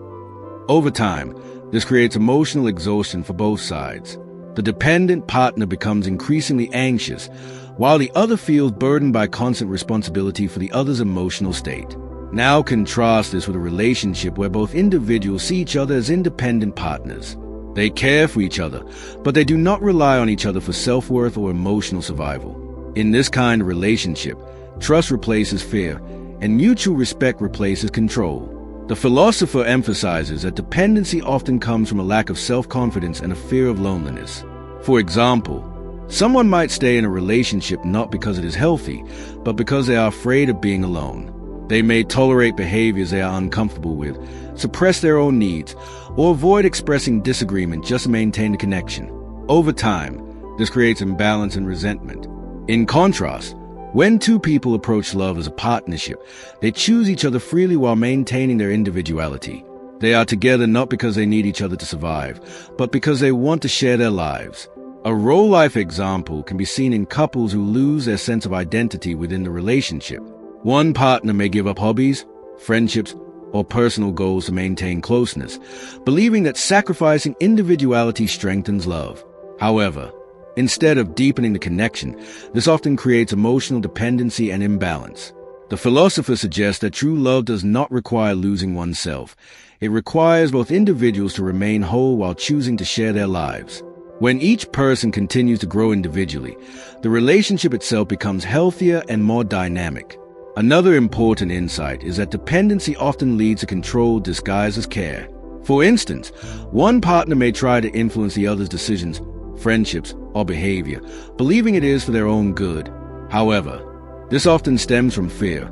Over time, this creates emotional exhaustion for both sides. The dependent partner becomes increasingly anxious, while the other feels burdened by constant responsibility for the other's emotional state. Now contrast this with a relationship where both individuals see each other as independent partners. They care for each other, but they do not rely on each other for self-worth or emotional survival. In this kind of relationship, trust replaces fear, and mutual respect replaces control. The philosopher emphasizes that dependency often comes from a lack of self-confidence and a fear of loneliness. For example, someone might stay in a relationship not because it is healthy, but because they are afraid of being alone. They may tolerate behaviors they are uncomfortable with, suppress their own needs, or avoid expressing disagreement just to maintain the connection. Over time, this creates imbalance and resentment. In contrast, when two people approach love as a partnership, they choose each other freely while maintaining their individuality. They are together not because they need each other to survive, but because they want to share their lives. A real-life example can be seen in couples who lose their sense of identity within the relationship. One partner may give up hobbies, friendships, or personal goals to maintain closeness, believing that sacrificing individuality strengthens love. However, instead of deepening the connection, this often creates emotional dependency and imbalance. The philosopher suggests that true love does not require losing oneself. It requires both individuals to remain whole while choosing to share their lives. When each person continues to grow individually, the relationship itself becomes healthier and more dynamic. Another important insight is that dependency often leads to control disguised as care. For instance, one partner may try to influence the other's decisions, friendships, or behavior, believing it is for their own good. However, this often stems from fear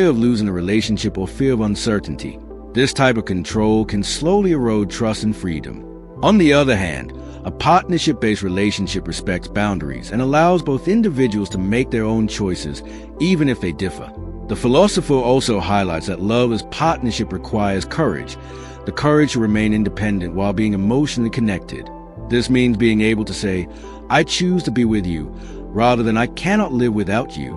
of losing a relationship or fear of uncertainty. This type of control can slowly erode trust and freedom. On the other hand, a partnership-based relationship respects boundaries and allows both individuals to make their own choices, even if they differ. The philosopher also highlights that love as partnership requires courage, the courage to remain independent while being emotionally connected. This means being able to say, I choose to be with you, rather than I cannot live without you.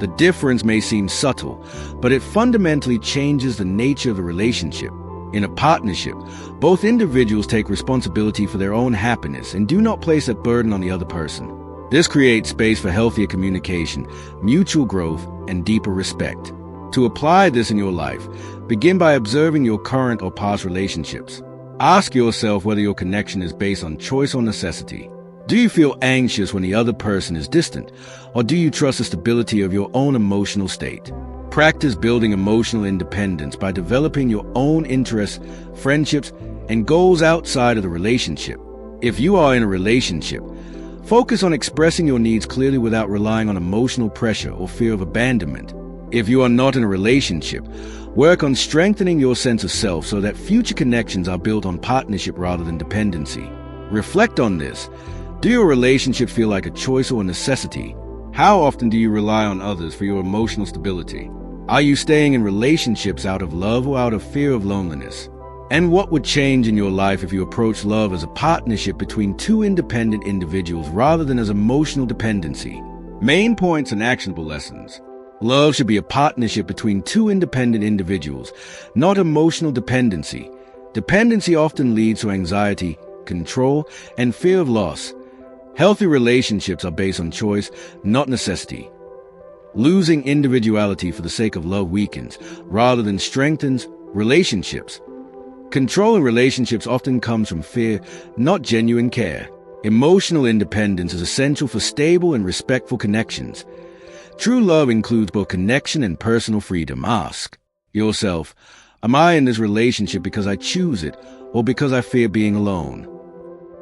The difference may seem subtle, but it fundamentally changes the nature of the relationship. In a partnership, both individuals take responsibility for their own happiness and do not place that burden on the other person. This creates space for healthier communication, mutual growth, and deeper respect. To apply this in your life, begin by observing your current or past relationships. Ask yourself whether your connection is based on choice or necessity. Do you feel anxious when the other person is distant, or do you trust the stability of your own emotional state? Practice building emotional independence by developing your own interests, friendships, and goals outside of the relationship. If you are in a relationship, focus on expressing your needs clearly without relying on emotional pressure or fear of abandonment. If you are not in a relationship, work on strengthening your sense of self so that future connections are built on partnership rather than dependency. Reflect on this. Do your relationship feel like a choice or a necessity? How often do you rely on others for your emotional stability? Are you staying in relationships out of love or out of fear of loneliness? And what would change in your life if you approach love as a partnership between two independent individuals rather than as emotional dependency? Main points and actionable lessons. Love should be a partnership between two independent individuals, not emotional dependency. Dependency often leads to anxiety, control, and fear of loss. Healthy relationships are based on choice, not necessity. Losing individuality for the sake of love weakens, rather than strengthens, relationships. Control in relationships often comes from fear, not genuine care. Emotional independence is essential for stable and respectful connections. True love includes both connection and personal freedom. Ask yourself, am I in this relationship because I choose it, or because I fear being alone?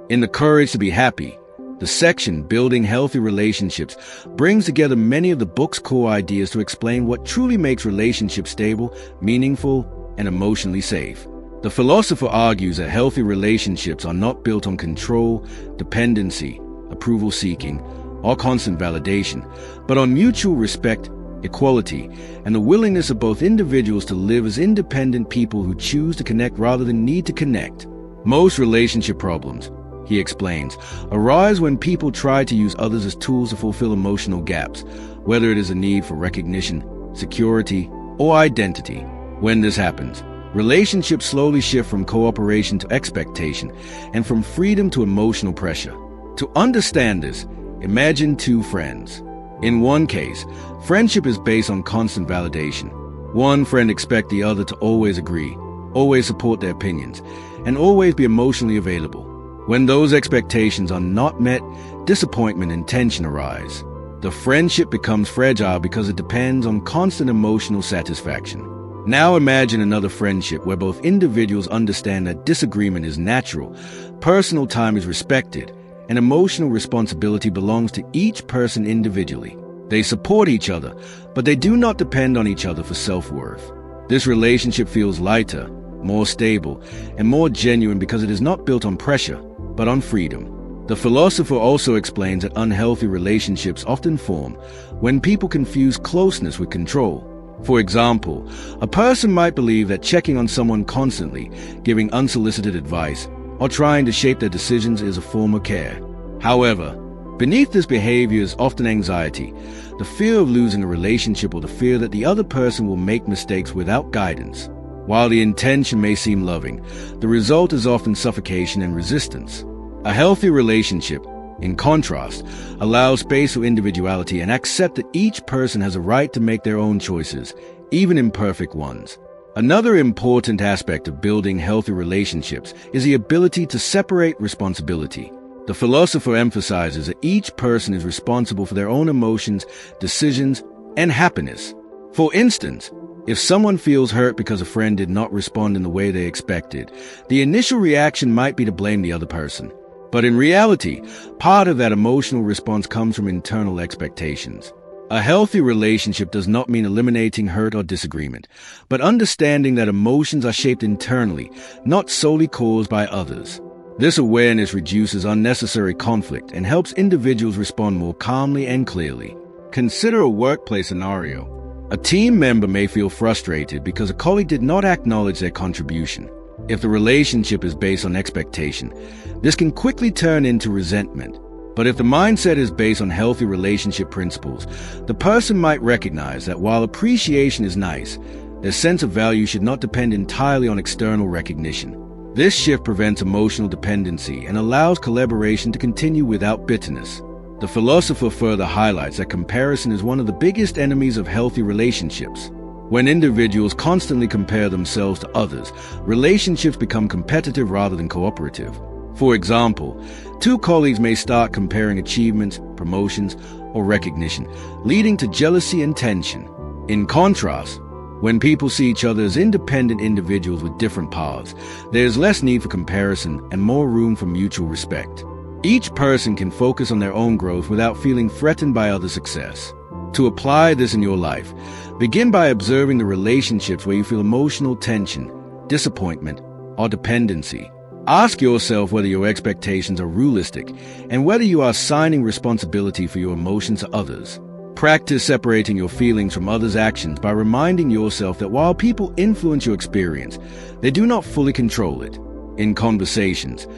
In The Courage to Be Happy, the section Building Healthy Relationships brings together many of the book's core ideas to explain what truly makes relationships stable, meaningful, and emotionally safe. The philosopher argues that healthy relationships are not built on control, dependency, approval-seeking, or constant validation, but on mutual respect, equality, and the willingness of both individuals to live as independent people who choose to connect rather than need to connect. Most relationship problems, he explains, arise when people try to use others as tools to fulfill emotional gaps, whether it is a need for recognition, security, or identity. When this happens, relationships slowly shift from cooperation to expectation, and from freedom to emotional pressure. To understand this, imagine two friends. In one case, friendship is based on constant validation. One friend expects the other to always agree, always support their opinions, and always be emotionally available. When those expectations are not met, disappointment and tension arise. The friendship becomes fragile because it depends on constant emotional satisfaction. Now imagine another friendship where both individuals understand that disagreement is natural, personal time is respected, and emotional responsibility belongs to each person individually. They support each other, but they do not depend on each other for self-worth. This relationship feels lighter, more stable, and more genuine because it is not built on pressure, but on freedom. The philosopher also explains that unhealthy relationships often form when people confuse closeness with control. For example, a person might believe that checking on someone constantly, giving unsolicited advice, or trying to shape their decisions is a form of care. However, beneath this behavior is often anxiety, the fear of losing a relationship or the fear that the other person will make mistakes without guidance. While the intention may seem loving, the result is often suffocation and resistance. A healthy relationship, in contrast, allows space for individuality and accepts that each person has a right to make their own choices, even imperfect ones. Another important aspect of building healthy relationships is the ability to separate responsibility. The philosopher emphasizes that each person is responsible for their own emotions, decisions, and happiness. For instance, if someone feels hurt because a friend did not respond in the way they expected, the initial reaction might be to blame the other person. But in reality, part of that emotional response comes from internal expectations. A healthy relationship does not mean eliminating hurt or disagreement, but understanding that emotions are shaped internally, not solely caused by others. This awareness reduces unnecessary conflict and helps individuals respond more calmly and clearly. Consider a workplace scenario. A team member may feel frustrated because a colleague did not acknowledge their contribution. If the relationship is based on expectation, this can quickly turn into resentment. But if the mindset is based on healthy relationship principles, the person might recognize that while appreciation is nice, their sense of value should not depend entirely on external recognition. This shift prevents emotional dependency and allows collaboration to continue without bitterness. The philosopher further highlights that comparison is one of the biggest enemies of healthy relationships. When individuals constantly compare themselves to others, relationships become competitive rather than cooperative. For example, two colleagues may start comparing achievements, promotions, or recognition, leading to jealousy and tension. In contrast, when people see each other as independent individuals with different paths, there is less need for comparison and more room for mutual respect. Each person can focus on their own growth without feeling threatened by other success. To apply this in your life, begin by observing the relationships where you feel emotional tension, disappointment, or dependency. Ask yourself whether your expectations are realistic and whether you are assigning responsibility for your emotions to others. Practice separating your feelings from others' actions by reminding yourself that while people influence your experience, they do not fully control it. In conversations,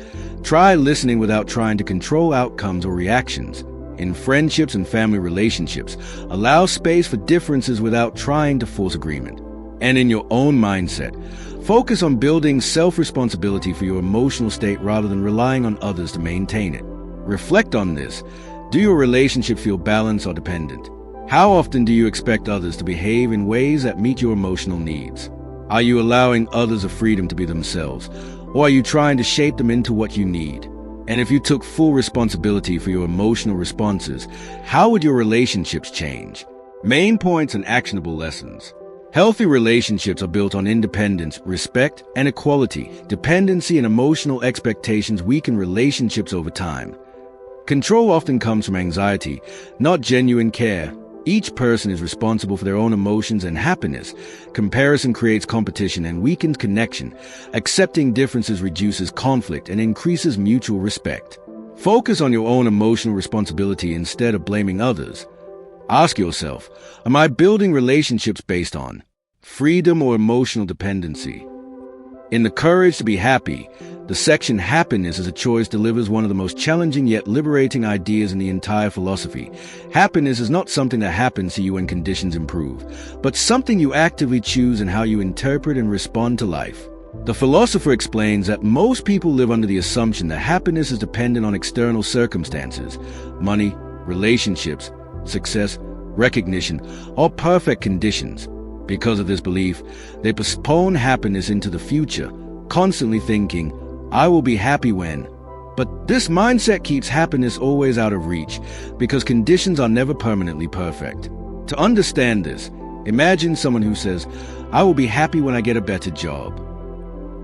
try listening without trying to control outcomes or reactions. In friendships and family relationships, allow space for differences without trying to force agreement. And in your own mindset, focus on building self-responsibility for your emotional state rather than relying on others to maintain it. Reflect on this. Do your relationship feel balanced or dependent? How often do you expect others to behave in ways that meet your emotional needs? Are you allowing others a freedom to be themselves, or are you trying to shape them into what you need? And if you took full responsibility for your emotional responses, how would your relationships change? Main points and actionable lessons. Healthy relationships are built on independence, respect, and equality. Dependency and emotional expectations weaken relationships over time. Control often comes from anxiety, not genuine care. Each person is responsible for their own emotions and happiness. Comparison creates competition and weakens connection. Accepting differences reduces conflict and increases mutual respect. Focus on your own emotional responsibility instead of blaming others. Ask yourself, am I building relationships based on freedom or emotional dependency? In The Courage to be Happy, the section Happiness as a Choice delivers one of the most challenging yet liberating ideas in the entire philosophy. Happiness is not something that happens to you when conditions improve, but something you actively choose in how you interpret and respond to life. The philosopher explains that most people live under the assumption that happiness is dependent on external circumstances, money, relationships, success, recognition, or perfect conditions. Because of this belief, they postpone happiness into the future, constantly thinking, I will be happy when. But this mindset keeps happiness always out of reach, because conditions are never permanently perfect. To understand this, imagine someone who says, I will be happy when I get a better job.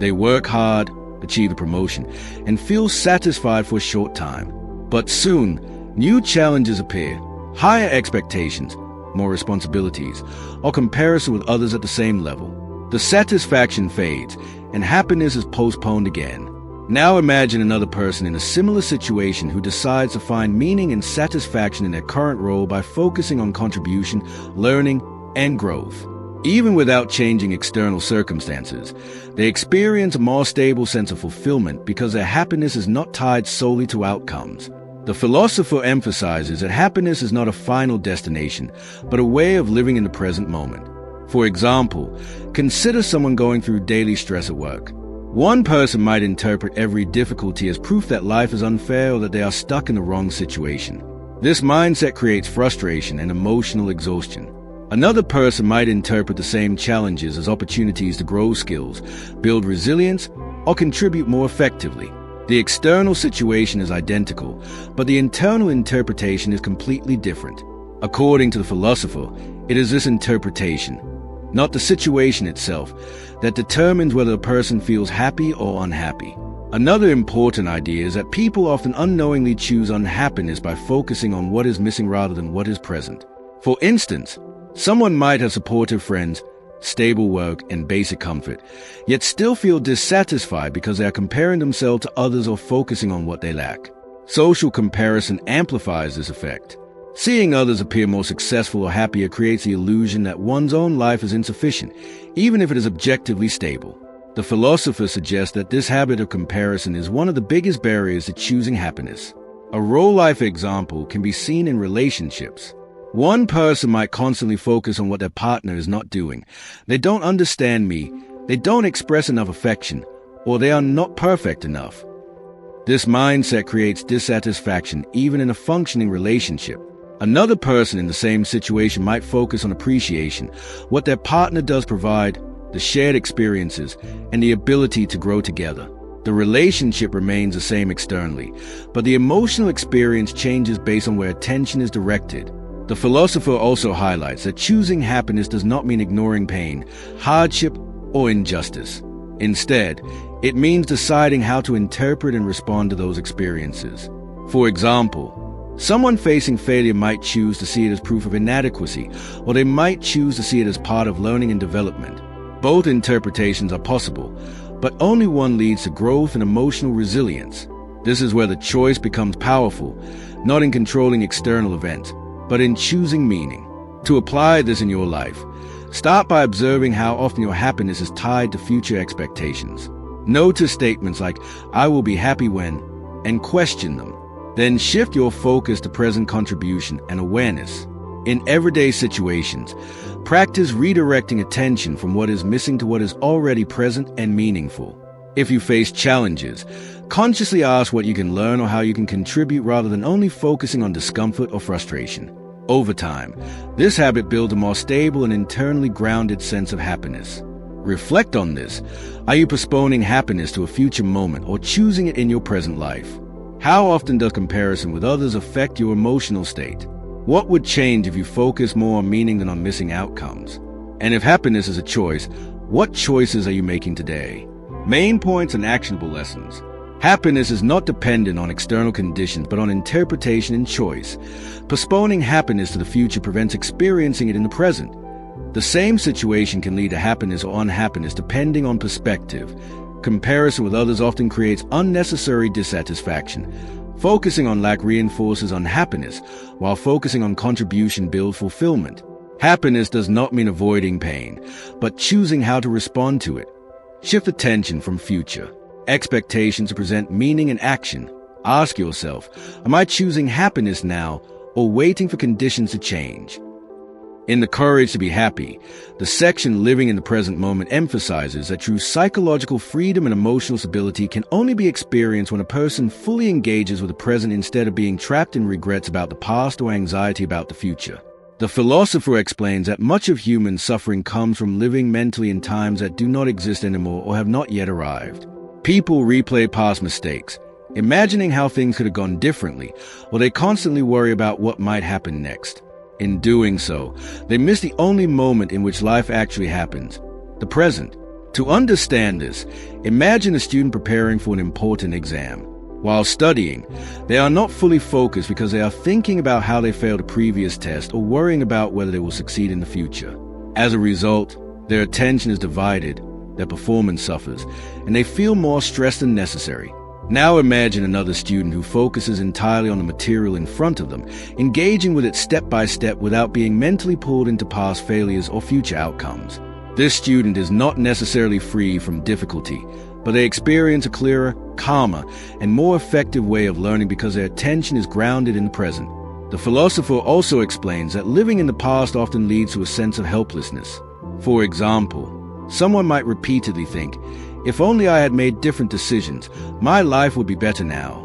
They work hard, achieve a promotion, and feel satisfied for a short time. But soon, new challenges appear, higher expectations, more responsibilities, or comparison with others at the same level. The satisfaction fades, and happiness is postponed again. Now imagine another person in a similar situation who decides to find meaning and satisfaction in their current role by focusing on contribution, learning, and growth. Even without changing external circumstances, they experience a more stable sense of fulfillment because their happiness is not tied solely to outcomes. The philosopher emphasizes that happiness is not a final destination, but a way of living in the present moment. For example, consider someone going through daily stress at work. One person might interpret every difficulty as proof that life is unfair or that they are stuck in the wrong situation. This mindset creates frustration and emotional exhaustion. Another person might interpret the same challenges as opportunities to grow skills, build resilience, or contribute more effectively. The external situation is identical, but the internal interpretation is completely different. According to the philosopher, it is this interpretation, not the situation itself, that determines whether a person feels happy or unhappy. Another important idea is that people often unknowingly choose unhappiness by focusing on what is missing rather than what is present. For instance, someone might have supportive friends, stable work, and basic comfort, yet still feel dissatisfied because they are comparing themselves to others or focusing on what they lack. Social comparison amplifies this effect. Seeing others appear more successful or happier creates the illusion that one's own life is insufficient, even if it is objectively stable. The philosopher suggests that this habit of comparison is one of the biggest barriers to choosing happiness. A real-life example can be seen in relationships. One person might constantly focus on what their partner is not doing. They don't understand me, they don't express enough affection, or they are not perfect enough. This mindset creates dissatisfaction even in a functioning relationship. Another person in the same situation might focus on appreciation, what their partner does provide, the shared experiences, and the ability to grow together. The relationship remains the same externally, but the emotional experience changes based on where attention is directed. The philosopher also highlights that choosing happiness does not mean ignoring pain, hardship, or injustice. Instead, it means deciding how to interpret and respond to those experiences. For example, someone facing failure might choose to see it as proof of inadequacy, or they might choose to see it as part of learning and development. Both interpretations are possible, but only one leads to growth and emotional resilience. This is where the choice becomes powerful, not in controlling external events, but in choosing meaning. To apply this in your life, start by observing how often your happiness is tied to future expectations. Notice statements like, I will be happy when, and question them. Then shift your focus to present contribution and awareness. In everyday situations, practice redirecting attention from what is missing to what is already present and meaningful. If you face challenges, Consciously ask what you can learn or how you can contribute rather than only focusing on discomfort or frustration. Over time, this habit builds a more stable and internally grounded sense of happiness. Reflect on this. Are you postponing happiness to a future moment or choosing it in your present life? How often does comparison with others affect your emotional state? What would change if you focus more on meaning than on missing outcomes? And if happiness is a choice, what choices are you making today? Main points and actionable lessons. Happiness is not dependent on external conditions, but on interpretation and choice. Postponing happiness to the future prevents experiencing it in the present. The same situation can lead to happiness or unhappiness depending on perspective. Comparison with others often creates unnecessary dissatisfaction. Focusing on lack reinforces unhappiness, while focusing on contribution builds fulfillment. Happiness does not mean avoiding pain, but choosing how to respond to it. Shift attention from future expectations to present meaning and action. Ask yourself, am I choosing happiness now or waiting for conditions to change? In The Courage to be Happy, the section Living in the Present Moment emphasizes that true psychological freedom and emotional stability can only be experienced when a person fully engages with the present instead of being trapped in regrets about the past or anxiety about the future. The philosopher explains that much of human suffering comes from living mentally in times that do not exist anymore or have not yet arrived. People replay past mistakes, imagining how things could have gone differently, or they constantly worry about what might happen next. In doing so, they miss the only moment in which life actually happens, the present. To understand this, imagine a student preparing for an important exam. While studying, they are not fully focused because they are thinking about how they failed a previous test or worrying about whether they will succeed in the future. As a result, their attention is divided, their performance suffers, and they feel more stressed than necessary. Now imagine another student who focuses entirely on the material in front of them, engaging with it step by step without being mentally pulled into past failures or future outcomes. This student is not necessarily free from difficulty, but they experience a clearer, calmer, and more effective way of learning because their attention is grounded in the present. The philosopher also explains that living in the past often leads to a sense of helplessness. For example, someone might repeatedly think, if only I had made different decisions, my life would be better now.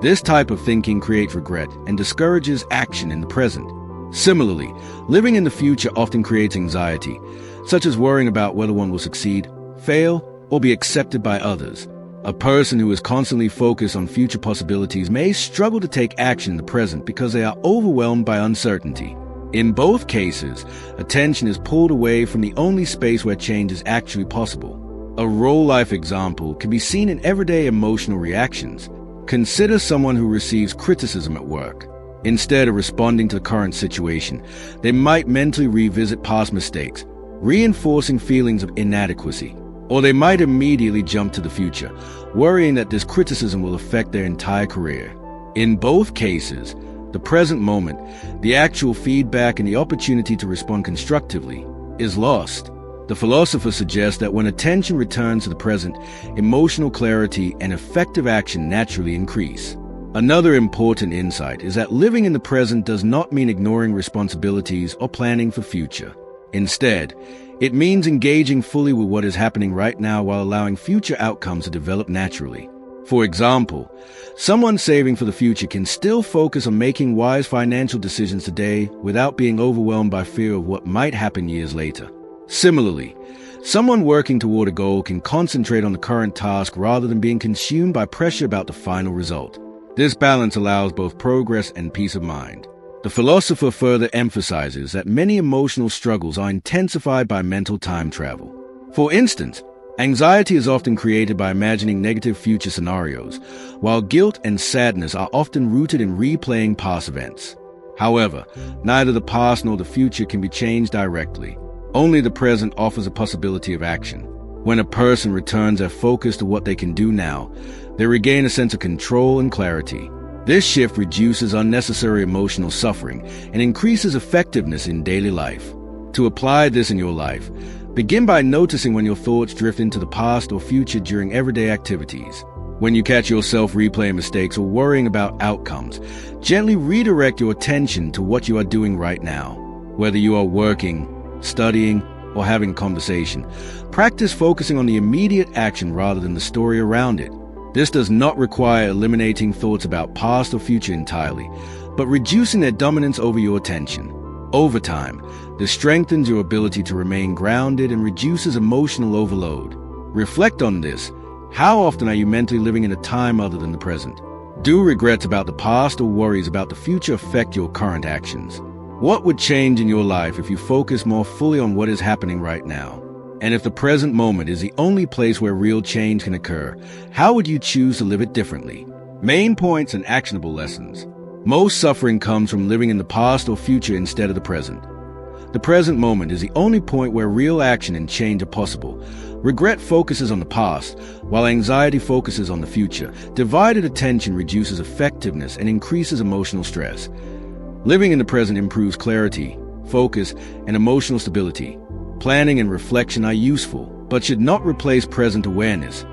This type of thinking creates regret and discourages action in the present. Similarly, living in the future often creates anxiety, such as worrying about whether one will succeed, fail, or be accepted by others. A person who is constantly focused on future possibilities may struggle to take action in the present because they are overwhelmed by uncertainty. In both cases, attention is pulled away from the only space where change is actually possible. A real-life example can be seen in everyday emotional reactions. Consider someone who receives criticism at work. Instead of responding to the current situation, they might mentally revisit past mistakes, reinforcing feelings of inadequacy. Or they might immediately jump to the future, worrying that this criticism will affect their entire career. In both cases, the present moment, the actual feedback and the opportunity to respond constructively, is lost. The philosopher suggests that when attention returns to the present, emotional clarity and effective action naturally increase. Another important insight is that living in the present does not mean ignoring responsibilities or planning for future. Instead, it means engaging fully with what is happening right now while allowing future outcomes to develop naturally. For example, someone saving for the future can still focus on making wise financial decisions today without being overwhelmed by fear of what might happen years later. Similarly, someone working toward a goal can concentrate on the current task rather than being consumed by pressure about the final result. This balance allows both progress and peace of mind. The philosopher further emphasizes that many emotional struggles are intensified by mental time travel. For instance, anxiety is often created by imagining negative future scenarios, while guilt and sadness are often rooted in replaying past events. However, neither the past nor the future can be changed directly. Only the present offers a possibility of action. When a person returns their focus to what they can do now, they regain a sense of control and clarity. This shift reduces unnecessary emotional suffering and increases effectiveness in daily life. To apply this in your life, begin by noticing when your thoughts drift into the past or future during everyday activities. When you catch yourself replaying mistakes or worrying about outcomes, gently redirect your attention to what you are doing right now. Whether you are working, studying, or having a conversation, practice focusing on the immediate action rather than the story around it. This does not require eliminating thoughts about past or future entirely, but reducing their dominance over your attention. Over time, this strengthens your ability to remain grounded and reduces emotional overload. Reflect on this. How often are you mentally living in a time other than the present? Do regrets about the past or worries about the future affect your current actions? What would change in your life if you focus more fully on what is happening right now? And if the present moment is the only place where real change can occur, how would you choose to live it differently? Main points and actionable lessons. Most suffering comes from living in the past or future instead of the present. The present moment is the only point where real action and change are possible. Regret focuses on the past, while anxiety focuses on the future. Divided attention reduces effectiveness and increases emotional stress. Living in the present improves clarity, focus, and emotional stability. Planning and reflection are useful, but should not replace present awareness.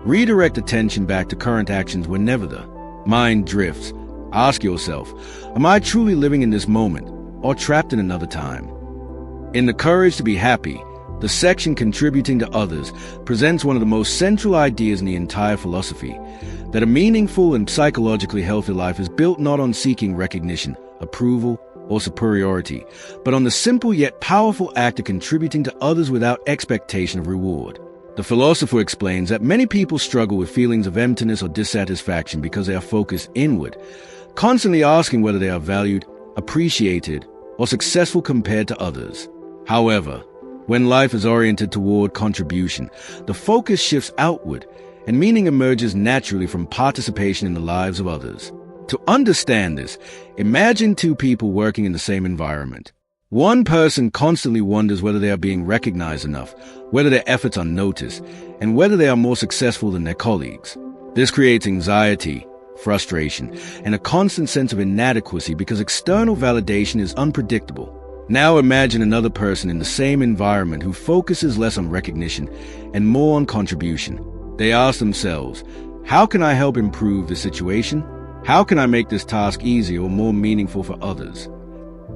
Redirect attention back to current actions whenever the mind drifts. Ask yourself, am I truly living in this moment or trapped in another time? In The Courage to Be Happy, the section contributing to others presents one of the most central ideas in the entire philosophy, that a meaningful and psychologically healthy life is built not on seeking recognition, approval, or superiority, but on the simple yet powerful act of contributing to others without expectation of reward. The philosopher explains that many people struggle with feelings of emptiness or dissatisfaction because they are focused inward, constantly asking whether they are valued, appreciated, or successful compared to others. However, when life is oriented toward contribution, the focus shifts outward, and meaning emerges naturally from participation in the lives of others. To understand this, imagine two people working in the same environment. One person constantly wonders whether they are being recognized enough, whether their efforts are noticed, and whether they are more successful than their colleagues. This creates anxiety, frustration, and a constant sense of inadequacy because external validation is unpredictable. Now imagine another person in the same environment who focuses less on recognition and more on contribution. They ask themselves, how can I help improve the situation? How can I make this task easier or more meaningful for others?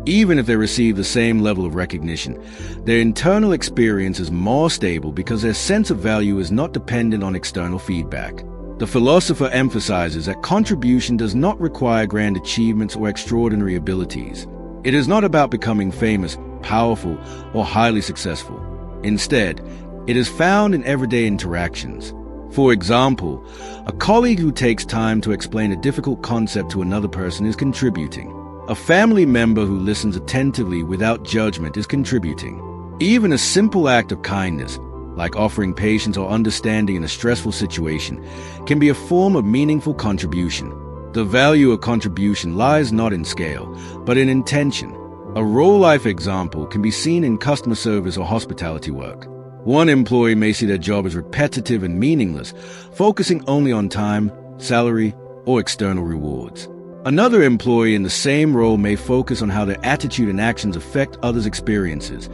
Even if they receive the same level of recognition, their internal experience is more stable because their sense of value is not dependent on external feedback. The philosopher emphasizes that contribution does not require grand achievements or extraordinary abilities. It is not about becoming famous, powerful, or highly successful. Instead, it is found in everyday interactions. For example, a colleague who takes time to explain a difficult concept to another person is contributing. A family member who listens attentively without judgment is contributing. Even a simple act of kindness, like offering patience or understanding in a stressful situation, can be a form of meaningful contribution. The value of contribution lies not in scale, but in intention. A real-life example can be seen in customer service or hospitality work. One employee may see their job as repetitive and meaningless, focusing only on time, salary, or external rewards. Another employee in the same role may focus on how their attitude and actions affect others' experiences,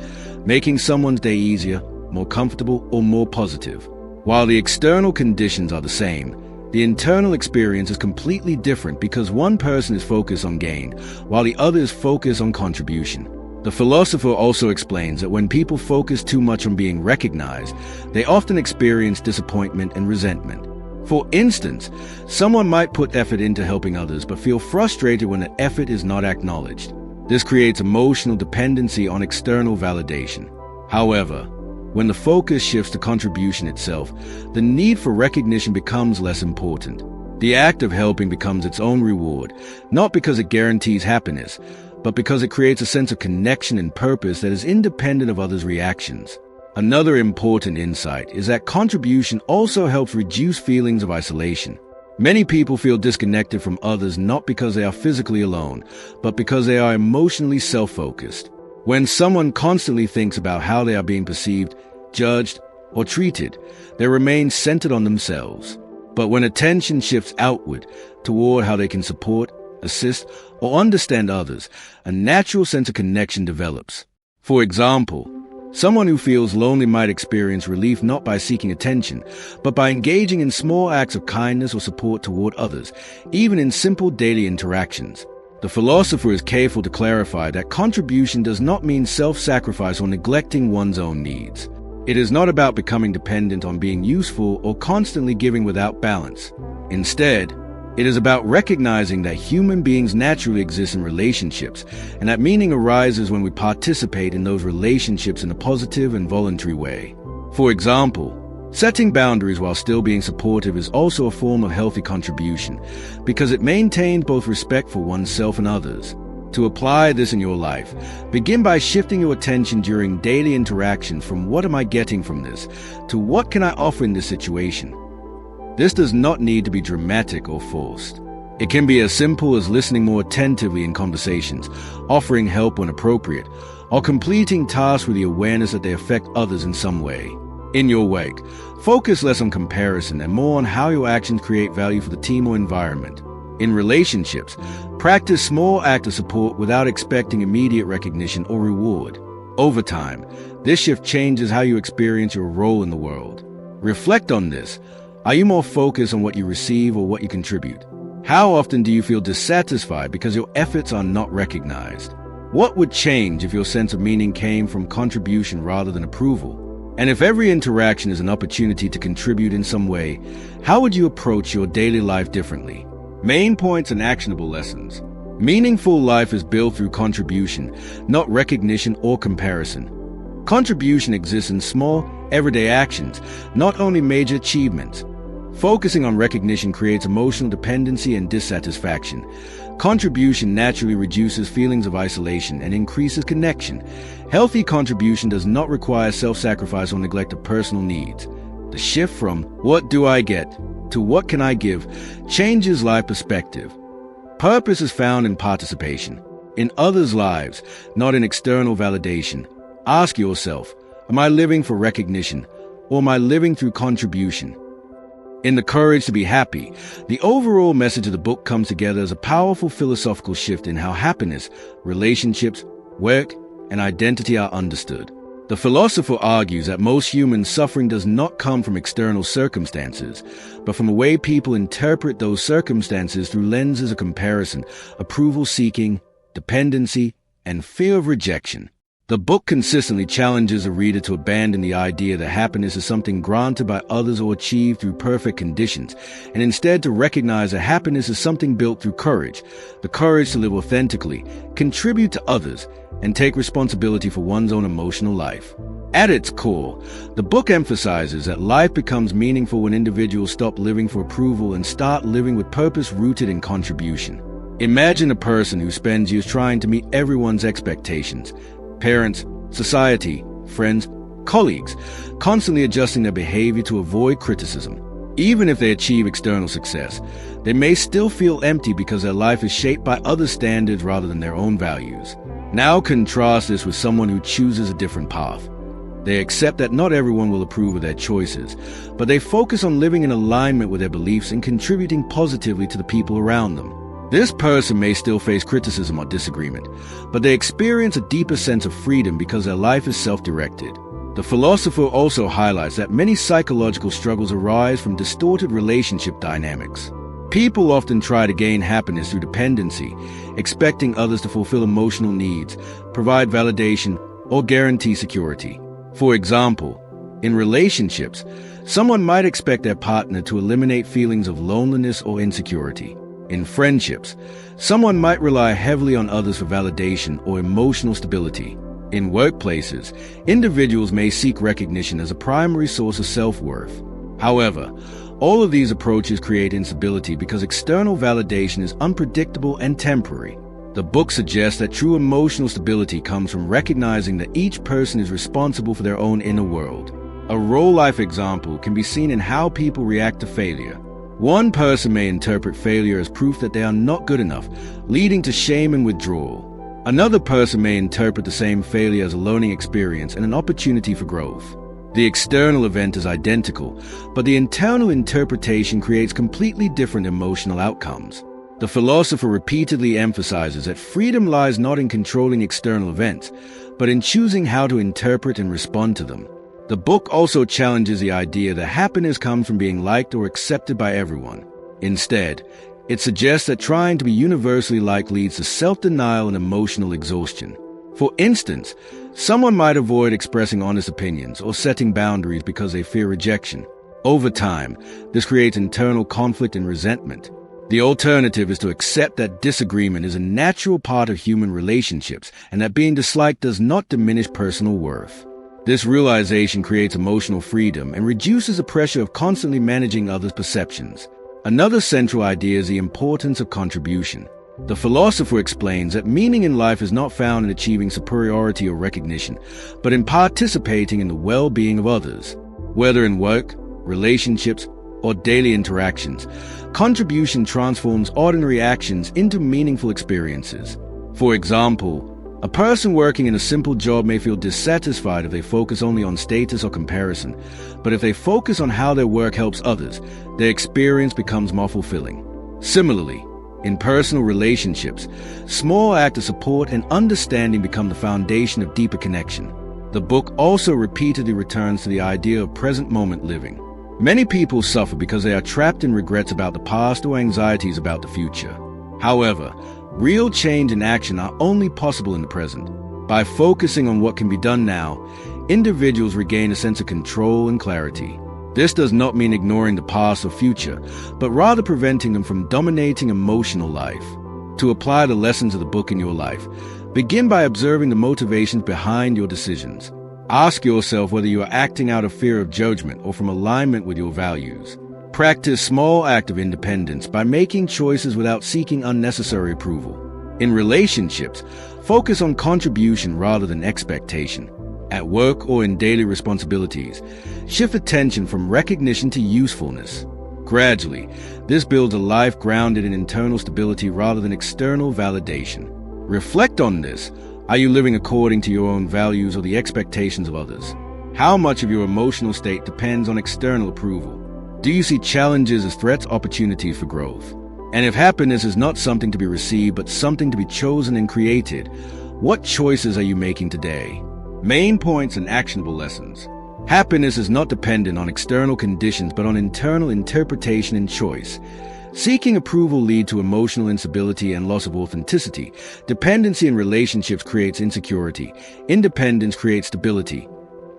making someone's day easier, more comfortable, or more positive. While the external conditions are the same, the internal experience is completely different because one person is focused on gain, while the other is focused on contribution. The philosopher also explains that when people focus too much on being recognized, they often experience disappointment and resentment. For instance, someone might put effort into helping others but feel frustrated when the effort is not acknowledged. This creates emotional dependency on external validation. However, when the focus shifts to contribution itself, the need for recognition becomes less important. The act of helping becomes its own reward, not because it guarantees happiness, but because it creates a sense of connection and purpose that is independent of others' reactions. Another important insight is that contribution also helps reduce feelings of isolation. Many people feel disconnected from others not because they are physically alone, but because they are emotionally self-focused. When someone constantly thinks about how they are being perceived, judged, or treated, they remain centered on themselves. But when attention shifts outward toward how they can support, assist, or understand others, a natural sense of connection develops. For example, someone who feels lonely might experience relief not by seeking attention, but by engaging in small acts of kindness or support toward others, even in simple daily interactions. The philosopher is careful to clarify that contribution does not mean self-sacrifice or neglecting one's own needs. It is not about becoming dependent on being useful or constantly giving without balance. Instead, it is about recognizing that human beings naturally exist in relationships, and that meaning arises when we participate in those relationships in a positive and voluntary way. For example, setting boundaries while still being supportive is also a form of healthy contribution, because it maintains both respect for oneself and others. To apply this in your life, begin by shifting your attention during daily interactions from what am I getting from this to what can I offer in this situation. This does not need to be dramatic or forced. It can be as simple as listening more attentively in conversations, offering help when appropriate, or completing tasks with the awareness that they affect others in some way. In your wake, focus less on comparison and more on how your actions create value for the team or environment. In relationships, practice small acts of support without expecting immediate recognition or reward. Over time, this shift changes how you experience your role in the world. Reflect on this. Are you more focused on what you receive or what you contribute? How often do you feel dissatisfied because your efforts are not recognized? What would change if your sense of meaning came from contribution rather than approval? And if every interaction is an opportunity to contribute in some way, how would you approach your daily life differently? Main points and actionable lessons. Meaningful life is built through contribution, not recognition or comparison. Contribution exists in small, everyday actions, not only major achievements. Focusing on recognition creates emotional dependency and dissatisfaction. Contribution naturally reduces feelings of isolation and increases connection. Healthy contribution does not require self-sacrifice or neglect of personal needs. The shift from "what do I get" to "what can I give" changes life perspective. Purpose is found in participation, in others' lives, not in external validation. Ask yourself, am I living for recognition, or am I living through contribution? In The Courage to Be Happy, the overall message of the book comes together as a powerful philosophical shift in how happiness, relationships, work, and identity are understood. The philosopher argues that most human suffering does not come from external circumstances, but from the way people interpret those circumstances through lenses of comparison, approval-seeking, dependency, and fear of rejection. The book consistently challenges the reader to abandon the idea that happiness is something granted by others or achieved through perfect conditions, and instead to recognize that happiness is something built through courage, the courage to live authentically, contribute to others, and take responsibility for one's own emotional life. At its core, the book emphasizes that life becomes meaningful when individuals stop living for approval and start living with purpose rooted in contribution. Imagine a person who spends years trying to meet everyone's expectations. Parents, society, friends, colleagues, constantly adjusting their behavior to avoid criticism. Even if they achieve external success, they may still feel empty because their life is shaped by other standards rather than their own values. Now contrast this with someone who chooses a different path. They accept that not everyone will approve of their choices, but they focus on living in alignment with their beliefs and contributing positively to the people around them. This person may still face criticism or disagreement, but they experience a deeper sense of freedom because their life is self-directed. The philosopher also highlights that many psychological struggles arise from distorted relationship dynamics. People often try to gain happiness through dependency, expecting others to fulfill emotional needs, provide validation, or guarantee security. For example, in relationships, someone might expect their partner to eliminate feelings of loneliness or insecurity. In friendships, someone might rely heavily on others for validation or emotional stability. In workplaces, individuals may seek recognition as a primary source of self-worth. However, all of these approaches create instability because external validation is unpredictable and temporary. The book suggests that true emotional stability comes from recognizing that each person is responsible for their own inner world. A real-life example can be seen in how people react to failure. One person may interpret failure as proof that they are not good enough, leading to shame and withdrawal. Another person may interpret the same failure as a learning experience and an opportunity for growth. The external event is identical, but the internal interpretation creates completely different emotional outcomes. The philosopher repeatedly emphasizes that freedom lies not in controlling external events, but in choosing how to interpret and respond to them. The book also challenges the idea that happiness comes from being liked or accepted by everyone. Instead, it suggests that trying to be universally liked leads to self-denial and emotional exhaustion. For instance, Someone might avoid expressing honest opinions or setting boundaries because they fear rejection. Over time, this creates internal conflict and resentment. The alternative is to accept that disagreement is a natural part of human relationships and that being disliked does not diminish personal worth. This realization creates emotional freedom and reduces the pressure of constantly managing others' perceptions. Another central idea is the importance of contribution. The philosopher explains that meaning in life is not found in achieving superiority or recognition, but in participating in the well-being of others. Whether in work, relationships, or daily interactions, contribution transforms ordinary actions into meaningful experiences. For example, a person working in a simple job may feel dissatisfied if they focus only on status or comparison, but if they focus on how their work helps others, their experience becomes more fulfilling. Similarly, in personal relationships, small acts of support and understanding become the foundation of deeper connection. The book also repeatedly returns to the idea of present moment living. Many people suffer because they are trapped in regrets about the past or anxieties about the future. However, real change and action are only possible in the present. By focusing on what can be done now, individuals regain a sense of control and clarity. This does not mean ignoring the past or future, but rather preventing them from dominating emotional life. To apply the lessons of the book in your life, begin by observing the motivations behind your decisions. Ask yourself whether you are acting out of fear of judgment or from alignment with your values. Practice small acts of independence by making choices without seeking unnecessary approval. In relationships, focus on contribution rather than expectation. At work or in daily responsibilities, shift attention from recognition to usefulness. Gradually, this builds a life grounded in internal stability rather than external validation. Reflect on this. Are you living according to your own values or the expectations of others? How much of your emotional state depends on external approval? Do you see challenges as threats, opportunities for growth? And if happiness is not something to be received but something to be chosen and created, what choices are you making today? Main points and actionable lessons. Happiness is not dependent on external conditions but on internal interpretation and choice. Seeking approval leads to emotional instability and loss of authenticity. Dependency in relationships creates insecurity. Independence creates stability.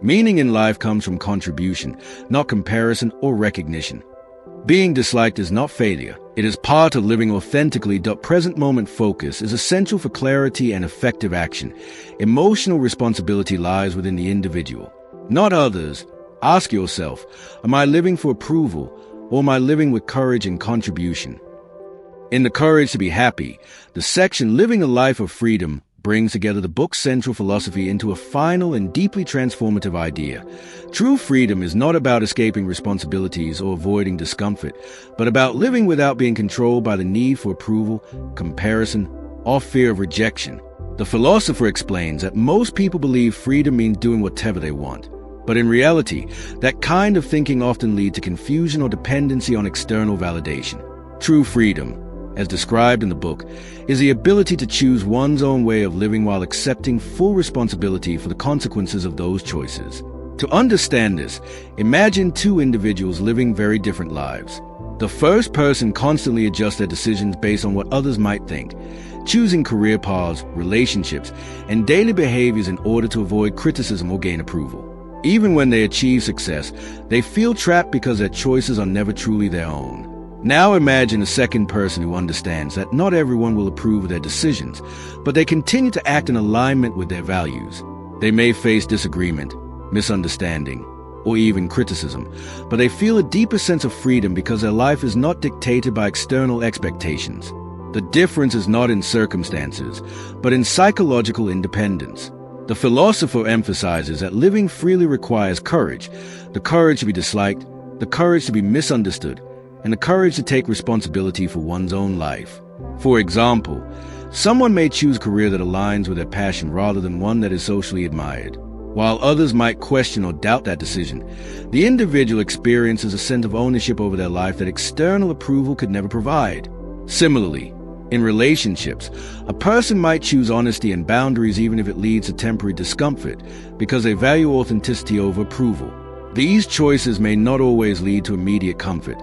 Meaning in life comes from contribution, not comparison or recognition. Being disliked is not failure. It is part of living authentically. Present moment focus is essential for clarity and effective action. Emotional responsibility lies within the individual, not others. Ask yourself, am I living for approval? Or am I living with courage and contribution? In The Courage to Be Happy, the section Living a Life of Freedom brings together the book's central philosophy into a final and deeply transformative idea. True freedom is not about escaping responsibilities or avoiding discomfort, but about living without being controlled by the need for approval, comparison, or fear of rejection. The philosopher explains that most people believe freedom means doing whatever they want. But in reality, that kind of thinking often leads to confusion or dependency on external validation. True freedom, as described in the book, is the ability to choose one's own way of living while accepting full responsibility for the consequences of those choices. To understand this, imagine two individuals living very different lives. The first person constantly adjusts their decisions based on what others might think, choosing career paths, relationships, and daily behaviors in order to avoid criticism or gain approval. Even when they achieve success, they feel trapped because their choices are never truly their own. Now imagine a second person who understands that not everyone will approve of their decisions, but they continue to act in alignment with their values. They may face disagreement, misunderstanding, or even criticism, but they feel a deeper sense of freedom because their life is not dictated by external expectations. The difference is not in circumstances, but in psychological independence. The philosopher emphasizes that living freely requires courage, the courage to be disliked, the courage to be misunderstood, and the courage to take responsibility for one's own life. For example, someone may choose a career that aligns with their passion rather than one that is socially admired. While others might question or doubt that decision, the individual experiences a sense of ownership over their life that external approval could never provide. Similarly, in relationships, a person might choose honesty and boundaries even if it leads to temporary discomfort because they value authenticity over approval. These choices may not always lead to immediate comfort,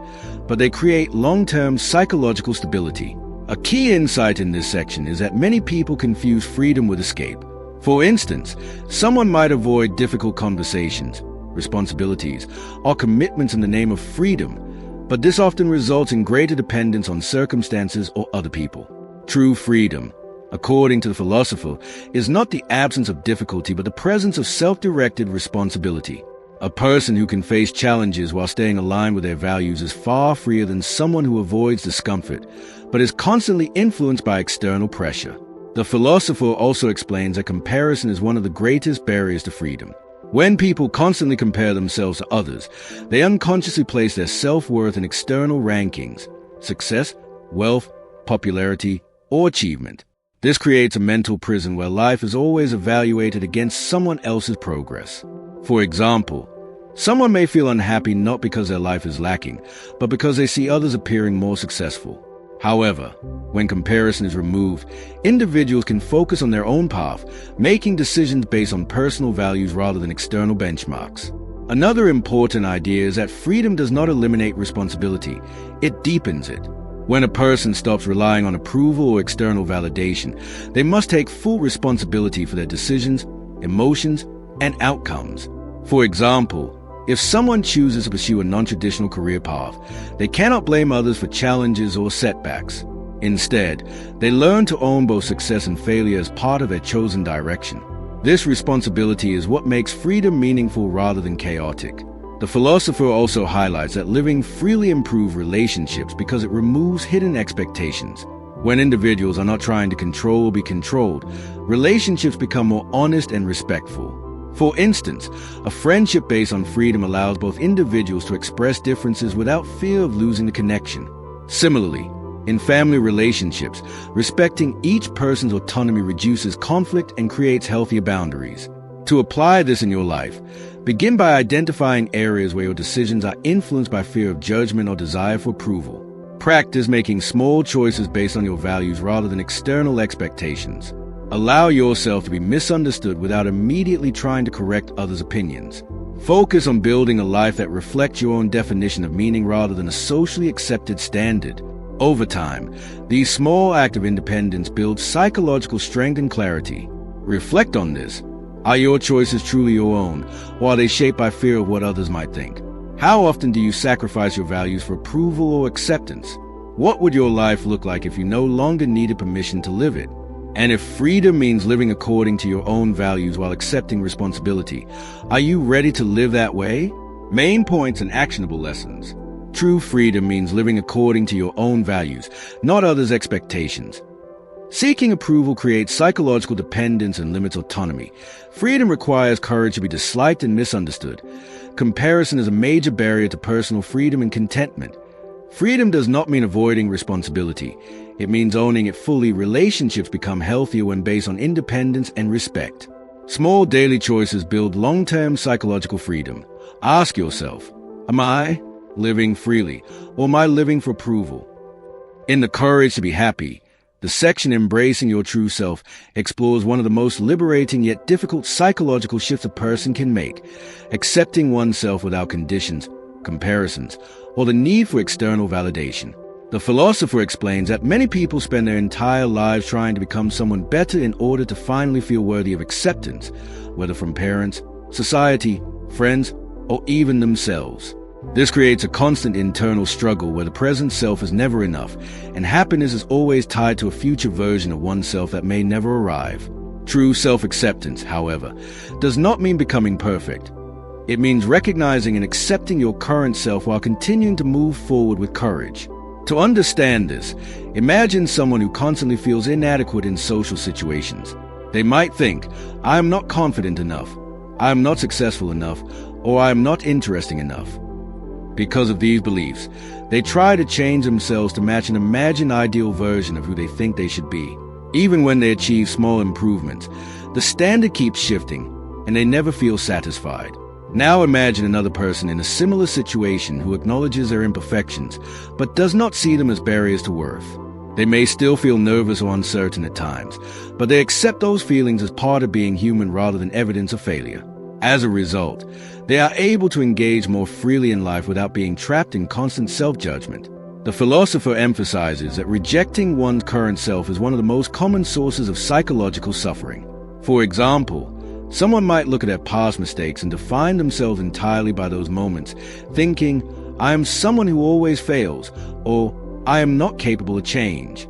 but they create long-term psychological stability. A key insight in this section is that many people confuse freedom with escape. For instance, someone might avoid difficult conversations, responsibilities, or commitments in the name of freedom, but this often results in greater dependence on circumstances or other people. True freedom, according to the philosopher, is not the absence of difficulty but the presence of self-directed responsibility. A person who can face challenges while staying aligned with their values is far freer than someone who avoids discomfort but is constantly influenced by external pressure. The philosopher also explains that comparison is one of the greatest barriers to freedom. When people constantly compare themselves to others, they unconsciously place their self-worth in external rankings, success, wealth, popularity, or achievement. This creates a mental prison where life is always evaluated against someone else's progress. For example, someone may feel unhappy not because their life is lacking, but because they see others appearing more successful. However, when comparison is removed, individuals can focus on their own path, making decisions based on personal values rather than external benchmarks. Another important idea is that freedom does not eliminate responsibility, it deepens it. When a person stops relying on approval or external validation, they must take full responsibility for their decisions, emotions, and outcomes. For example, if someone chooses to pursue a non-traditional career path, they cannot blame others for challenges or setbacks. Instead, they learn to own both success and failure as part of their chosen direction. This responsibility is what makes freedom meaningful rather than chaotic. The philosopher also highlights that living freely improves relationships because it removes hidden expectations. When individuals are not trying to control or be controlled, relationships become more honest and respectful. For instance, a friendship based on freedom allows both individuals to express differences without fear of losing the connection. Similarly, in family relationships, respecting each person's autonomy reduces conflict and creates healthier boundaries. To apply this in your life, begin by identifying areas where your decisions are influenced by fear of judgment or desire for approval. Practice making small choices based on your values rather than external expectations. Allow yourself to be misunderstood without immediately trying to correct others' opinions. Focus on building a life that reflects your own definition of meaning rather than a socially accepted standard. Over time, these small acts of independence build psychological strength and clarity. Reflect on this. Are your choices truly your own, or are they shaped by fear of what others might think? How often do you sacrifice your values for approval or acceptance? What would your life look like if you no longer needed permission to live it? And if freedom means living according to your own values while accepting responsibility, are you ready to live that way? Main points and actionable lessons. True freedom means living according to your own values, not others' expectations. Seeking approval creates psychological dependence and limits autonomy. Freedom requires courage to be disliked and misunderstood. Comparison is a major barrier to personal freedom and contentment. Freedom does not mean avoiding responsibility. It means owning it fully. Relationships become healthier when based on independence and respect. Small daily choices build long-term psychological freedom. Ask yourself, am I living freely, or am I living for approval? In The Courage to Be Happy, the section Embracing Your True Self explores one of the most liberating yet difficult psychological shifts a person can make, accepting oneself without conditions, comparisons, or the need for external validation. The philosopher explains that many people spend their entire lives trying to become someone better in order to finally feel worthy of acceptance, whether from parents, society, friends, or even themselves. This creates a constant internal struggle where the present self is never enough, and happiness is always tied to a future version of oneself that may never arrive. True self-acceptance, however, does not mean becoming perfect. It means recognizing and accepting your current self while continuing to move forward with courage. To understand this, imagine someone who constantly feels inadequate in social situations. They might think, I am not confident enough, I am not successful enough, or I am not interesting enough. Because of these beliefs, they try to change themselves to match an imagined ideal version of who they think they should be. Even when they achieve small improvements, the standard keeps shifting, and they never feel satisfied. Now imagine another person in a similar situation who acknowledges their imperfections, but does not see them as barriers to worth. They may still feel nervous or uncertain at times, but they accept those feelings as part of being human rather than evidence of failure. As a result, they are able to engage more freely in life without being trapped in constant self-judgment. The philosopher emphasizes that rejecting one's current self is one of the most common sources of psychological suffering. For example, someone might look at their past mistakes and define themselves entirely by those moments, thinking, I am someone who always fails, or I am not capable of change.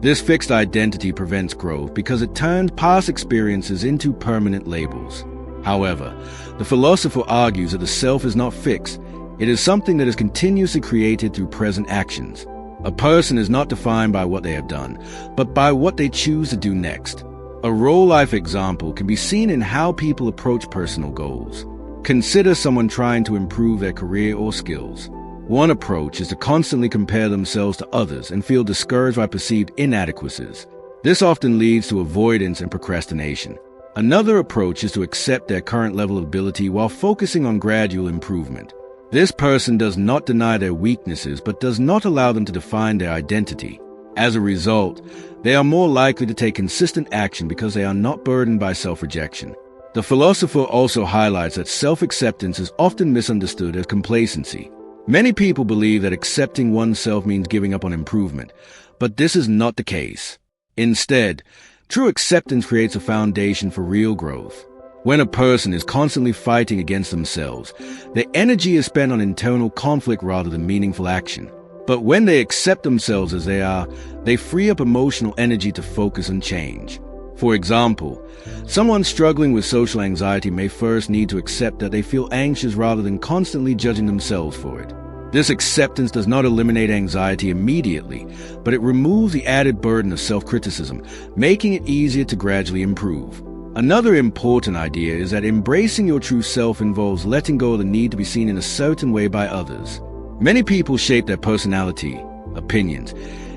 This fixed identity prevents growth because it turns past experiences into permanent labels. However, the philosopher argues that the self is not fixed. It is something that is continuously created through present actions. A person is not defined by what they have done, but by what they choose to do next. A real-life example can be seen in how people approach personal goals. Consider someone trying to improve their career or skills. One approach is to constantly compare themselves to others and feel discouraged by perceived inadequacies. This often leads to avoidance and procrastination. Another approach is to accept their current level of ability while focusing on gradual improvement. This person does not deny their weaknesses but does not allow them to define their identity. As a result, they are more likely to take consistent action because they are not burdened by self-rejection. The philosopher also highlights that self-acceptance is often misunderstood as complacency. Many people believe that accepting oneself means giving up on improvement, but this is not the case. Instead, true acceptance creates a foundation for real growth. When a person is constantly fighting against themselves, their energy is spent on internal conflict rather than meaningful action. But when they accept themselves as they are, they free up emotional energy to focus on change. For example, someone struggling with social anxiety may first need to accept that they feel anxious rather than constantly judging themselves for it. This acceptance does not eliminate anxiety immediately, but it removes the added burden of self-criticism, making it easier to gradually improve. Another important idea is that embracing your true self involves letting go of the need to be seen in a certain way by others. Many people shape their personality, opinions,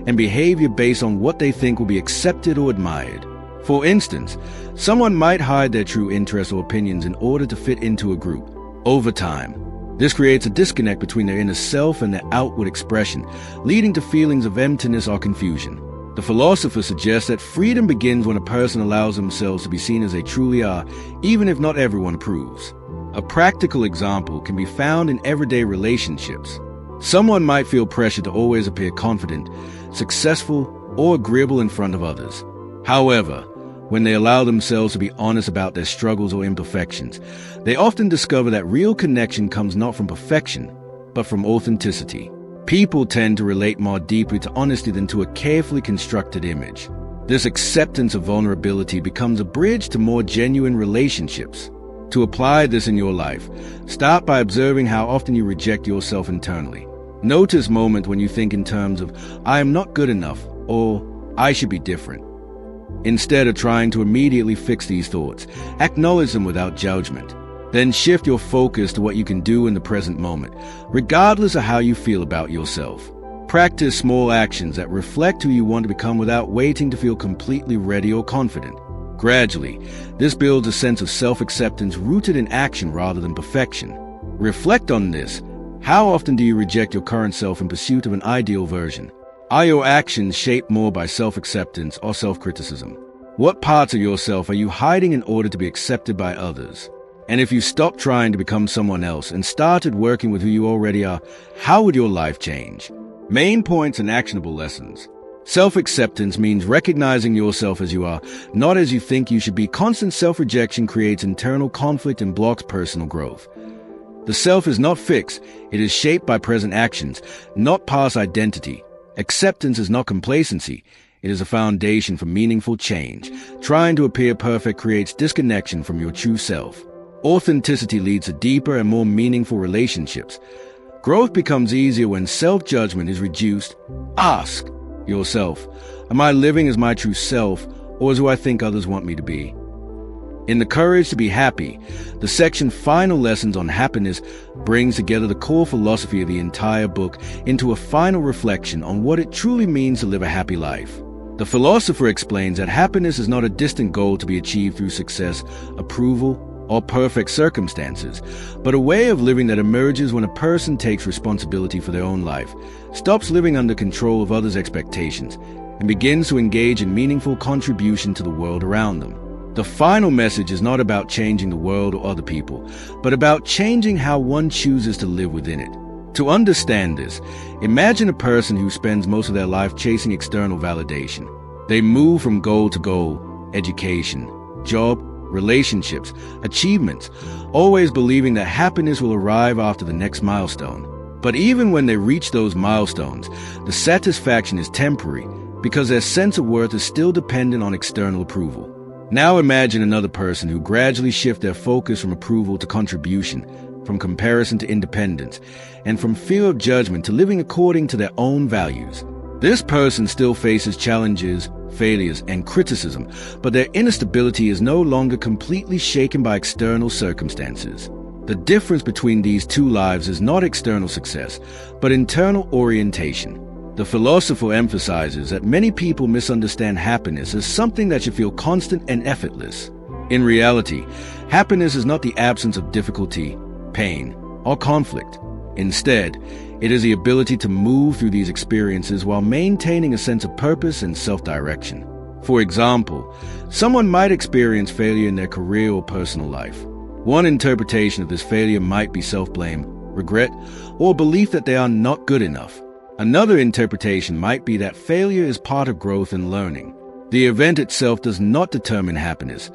and behavior based on what they think will be accepted or admired. For instance, someone might hide their true interests or opinions in order to fit into a group. Over time, this creates a disconnect between their inner self and their outward expression, leading to feelings of emptiness or confusion. The philosopher suggests that freedom begins when a person allows themselves to be seen as they truly are, even if not everyone approves. A practical example can be found in everyday relationships. Someone might feel pressure to always appear confident, successful, or agreeable in front of others. However, when they allow themselves to be honest about their struggles or imperfections, they often discover that real connection comes not from perfection, but from authenticity. People tend to relate more deeply to honesty than to a carefully constructed image. This acceptance of vulnerability becomes a bridge to more genuine relationships. To apply this in your life, start by observing how often you reject yourself internally. Notice moments when you think in terms of, I am not good enough, or I should be different. Instead of trying to immediately fix these thoughts, acknowledge them without judgment. Then shift your focus to what you can do in the present moment, regardless of how you feel about yourself. Practice small actions that reflect who you want to become without waiting to feel completely ready or confident. Gradually, this builds a sense of self-acceptance rooted in action rather than perfection. Reflect on this. How often do you reject your current self in pursuit of an ideal version? Are your actions shaped more by self-acceptance or self-criticism? What parts of yourself are you hiding in order to be accepted by others? And if you stopped trying to become someone else and started working with who you already are, how would your life change? Main points and actionable lessons. Self-acceptance means recognizing yourself as you are, not as you think you should be. Constant self-rejection creates internal conflict and blocks personal growth. The self is not fixed. It is shaped by present actions, not past identity. Acceptance is not complacency. It is a foundation for meaningful change. Trying to appear perfect creates disconnection from your true self. Authenticity leads to deeper and more meaningful relationships. Growth becomes easier when self-judgment is reduced. Ask yourself, am I living as my true self, or as who I think others want me to be? In The Courage to Be Happy, the section Final Lessons on Happiness brings together the core philosophy of the entire book into a final reflection on what it truly means to live a happy life. The philosopher explains that happiness is not a distant goal to be achieved through success, approval, or perfect circumstances, but a way of living that emerges when a person takes responsibility for their own life, stops living under control of others' expectations, and begins to engage in meaningful contribution to the world around them. The final message is not about changing the world or other people, but about changing how one chooses to live within it. To understand this, imagine a person who spends most of their life chasing external validation. They move from goal to goal, education, job, relationships, achievements, always believing that happiness will arrive after the next milestone. But even when they reach those milestones, the satisfaction is temporary because their sense of worth is still dependent on external approval. Now imagine another person who gradually shifts their focus from approval to contribution, from comparison to independence, and from fear of judgment to living according to their own values. This person still faces challenges, failures, and criticism, but their inner stability is no longer completely shaken by external circumstances. The difference between these two lives is not external success, but internal orientation. The philosopher emphasizes that many people misunderstand happiness as something that should feel constant and effortless. In reality, happiness is not the absence of difficulty, pain, or conflict. Instead, it is the ability to move through these experiences while maintaining a sense of purpose and self-direction. For example, someone might experience failure in their career or personal life. One interpretation of this failure might be self-blame, regret, or belief that they are not good enough. Another interpretation might be that failure is part of growth and learning. The event itself does not determine happiness.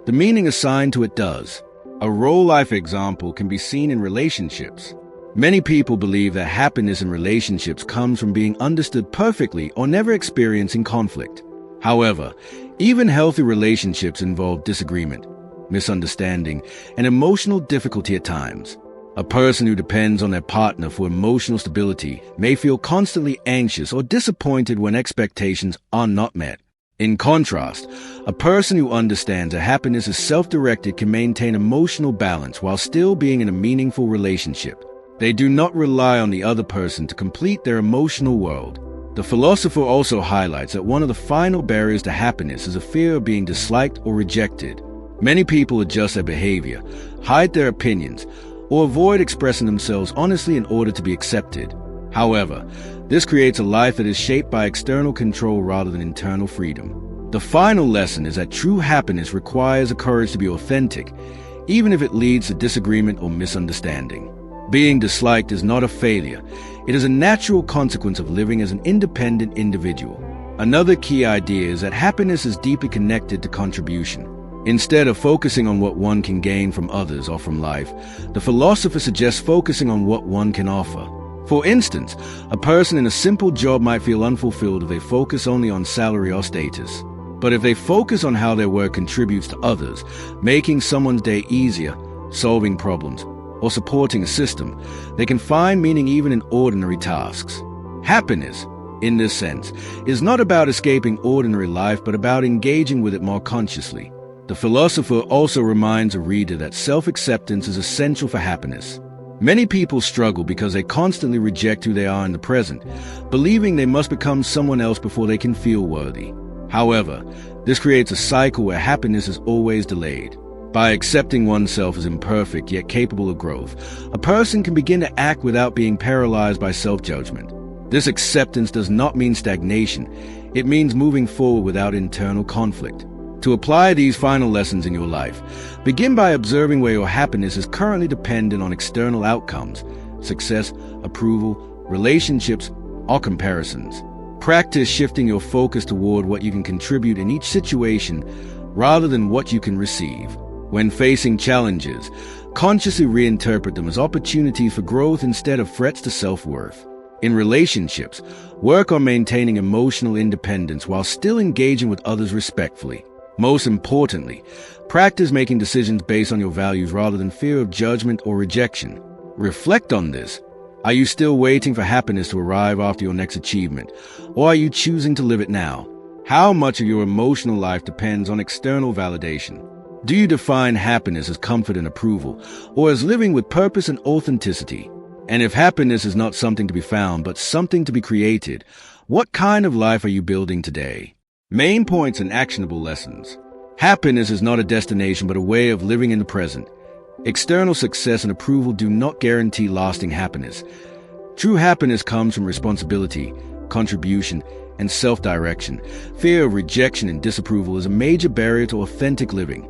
The meaning assigned to it does. A real-life example can be seen in relationships. Many people believe that happiness in relationships comes from being understood perfectly or never experiencing conflict. However, even healthy relationships involve disagreement, misunderstanding, and emotional difficulty at times. A person who depends on their partner for emotional stability may feel constantly anxious or disappointed when expectations are not met. In contrast, a person who understands that happiness is self-directed can maintain emotional balance while still being in a meaningful relationship. They do not rely on the other person to complete their emotional world. The philosopher also highlights that one of the final barriers to happiness is a fear of being disliked or rejected. Many people adjust their behavior, hide their opinions, or avoid expressing themselves honestly in order to be accepted. However, this creates a life that is shaped by external control rather than internal freedom. The final lesson is that true happiness requires the courage to be authentic, even if it leads to disagreement or misunderstanding. Being disliked is not a failure. It is a natural consequence of living as an independent individual. Another key idea is that happiness is deeply connected to contribution. Instead of focusing on what one can gain from others or from life, the philosopher suggests focusing on what one can offer. For instance, a person in a simple job might feel unfulfilled if they focus only on salary or status. But if they focus on how their work contributes to others, making someone's day easier, solving problems, or supporting a system, they can find meaning even in ordinary tasks. Happiness, in this sense, is not about escaping ordinary life but about engaging with it more consciously. The philosopher also reminds a reader that self-acceptance is essential for happiness. Many people struggle because they constantly reject who they are in the present, believing they must become someone else before they can feel worthy. However, this creates a cycle where happiness is always delayed. By accepting oneself as imperfect yet capable of growth, a person can begin to act without being paralyzed by self-judgment. This acceptance does not mean stagnation. It means moving forward without internal conflict. To apply these final lessons in your life, begin by observing where your happiness is currently dependent on external outcomes, success, approval, relationships, or comparisons. Practice shifting your focus toward what you can contribute in each situation rather than what you can receive. When facing challenges, consciously reinterpret them as opportunities for growth instead of threats to self-worth. In relationships, work on maintaining emotional independence while still engaging with others respectfully. Most importantly, practice making decisions based on your values rather than fear of judgment or rejection. Reflect on this. Are you still waiting for happiness to arrive after your next achievement, or are you choosing to live it now? How much of your emotional life depends on external validation? Do you define happiness as comfort and approval, or as living with purpose and authenticity? And if happiness is not something to be found, but something to be created, what kind of life are you building today? Main points and actionable lessons. Happiness is not a destination, but a way of living in the present. External success and approval do not guarantee lasting happiness. True happiness comes from responsibility, contribution, and self-direction. Fear of rejection and disapproval is a major barrier to authentic living.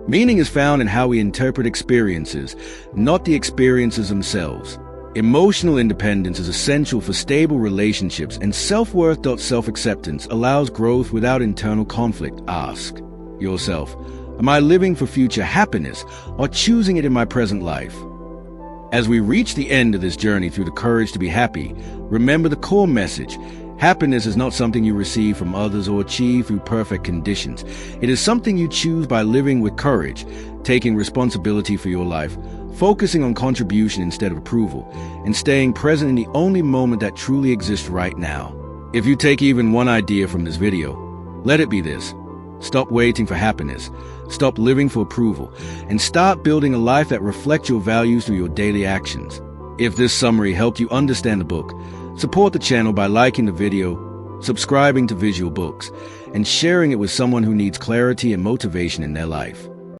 Meaning is found in how we interpret experiences, not the experiences themselves. Emotional independence is essential for stable relationships, and self-worth. Self-acceptance allows growth without internal conflict. Ask yourself, Am I living for future happiness or choosing it in my present life? As we reach the end of this journey through the courage to be happy, remember the core message. Happiness is not something you receive from others or achieve through perfect conditions. It is something you choose by living with courage, taking responsibility for your life, focusing on contribution instead of approval, and staying present in the only moment that truly exists right now. If you take even one idea from this video, let it be this. Stop waiting for happiness, stop living for approval, and start building a life that reflects your values through your daily actions. If this summary helped you understand the book, support the channel by liking the video, subscribing to Visual Books, and sharing it with someone who needs clarity and motivation in their life.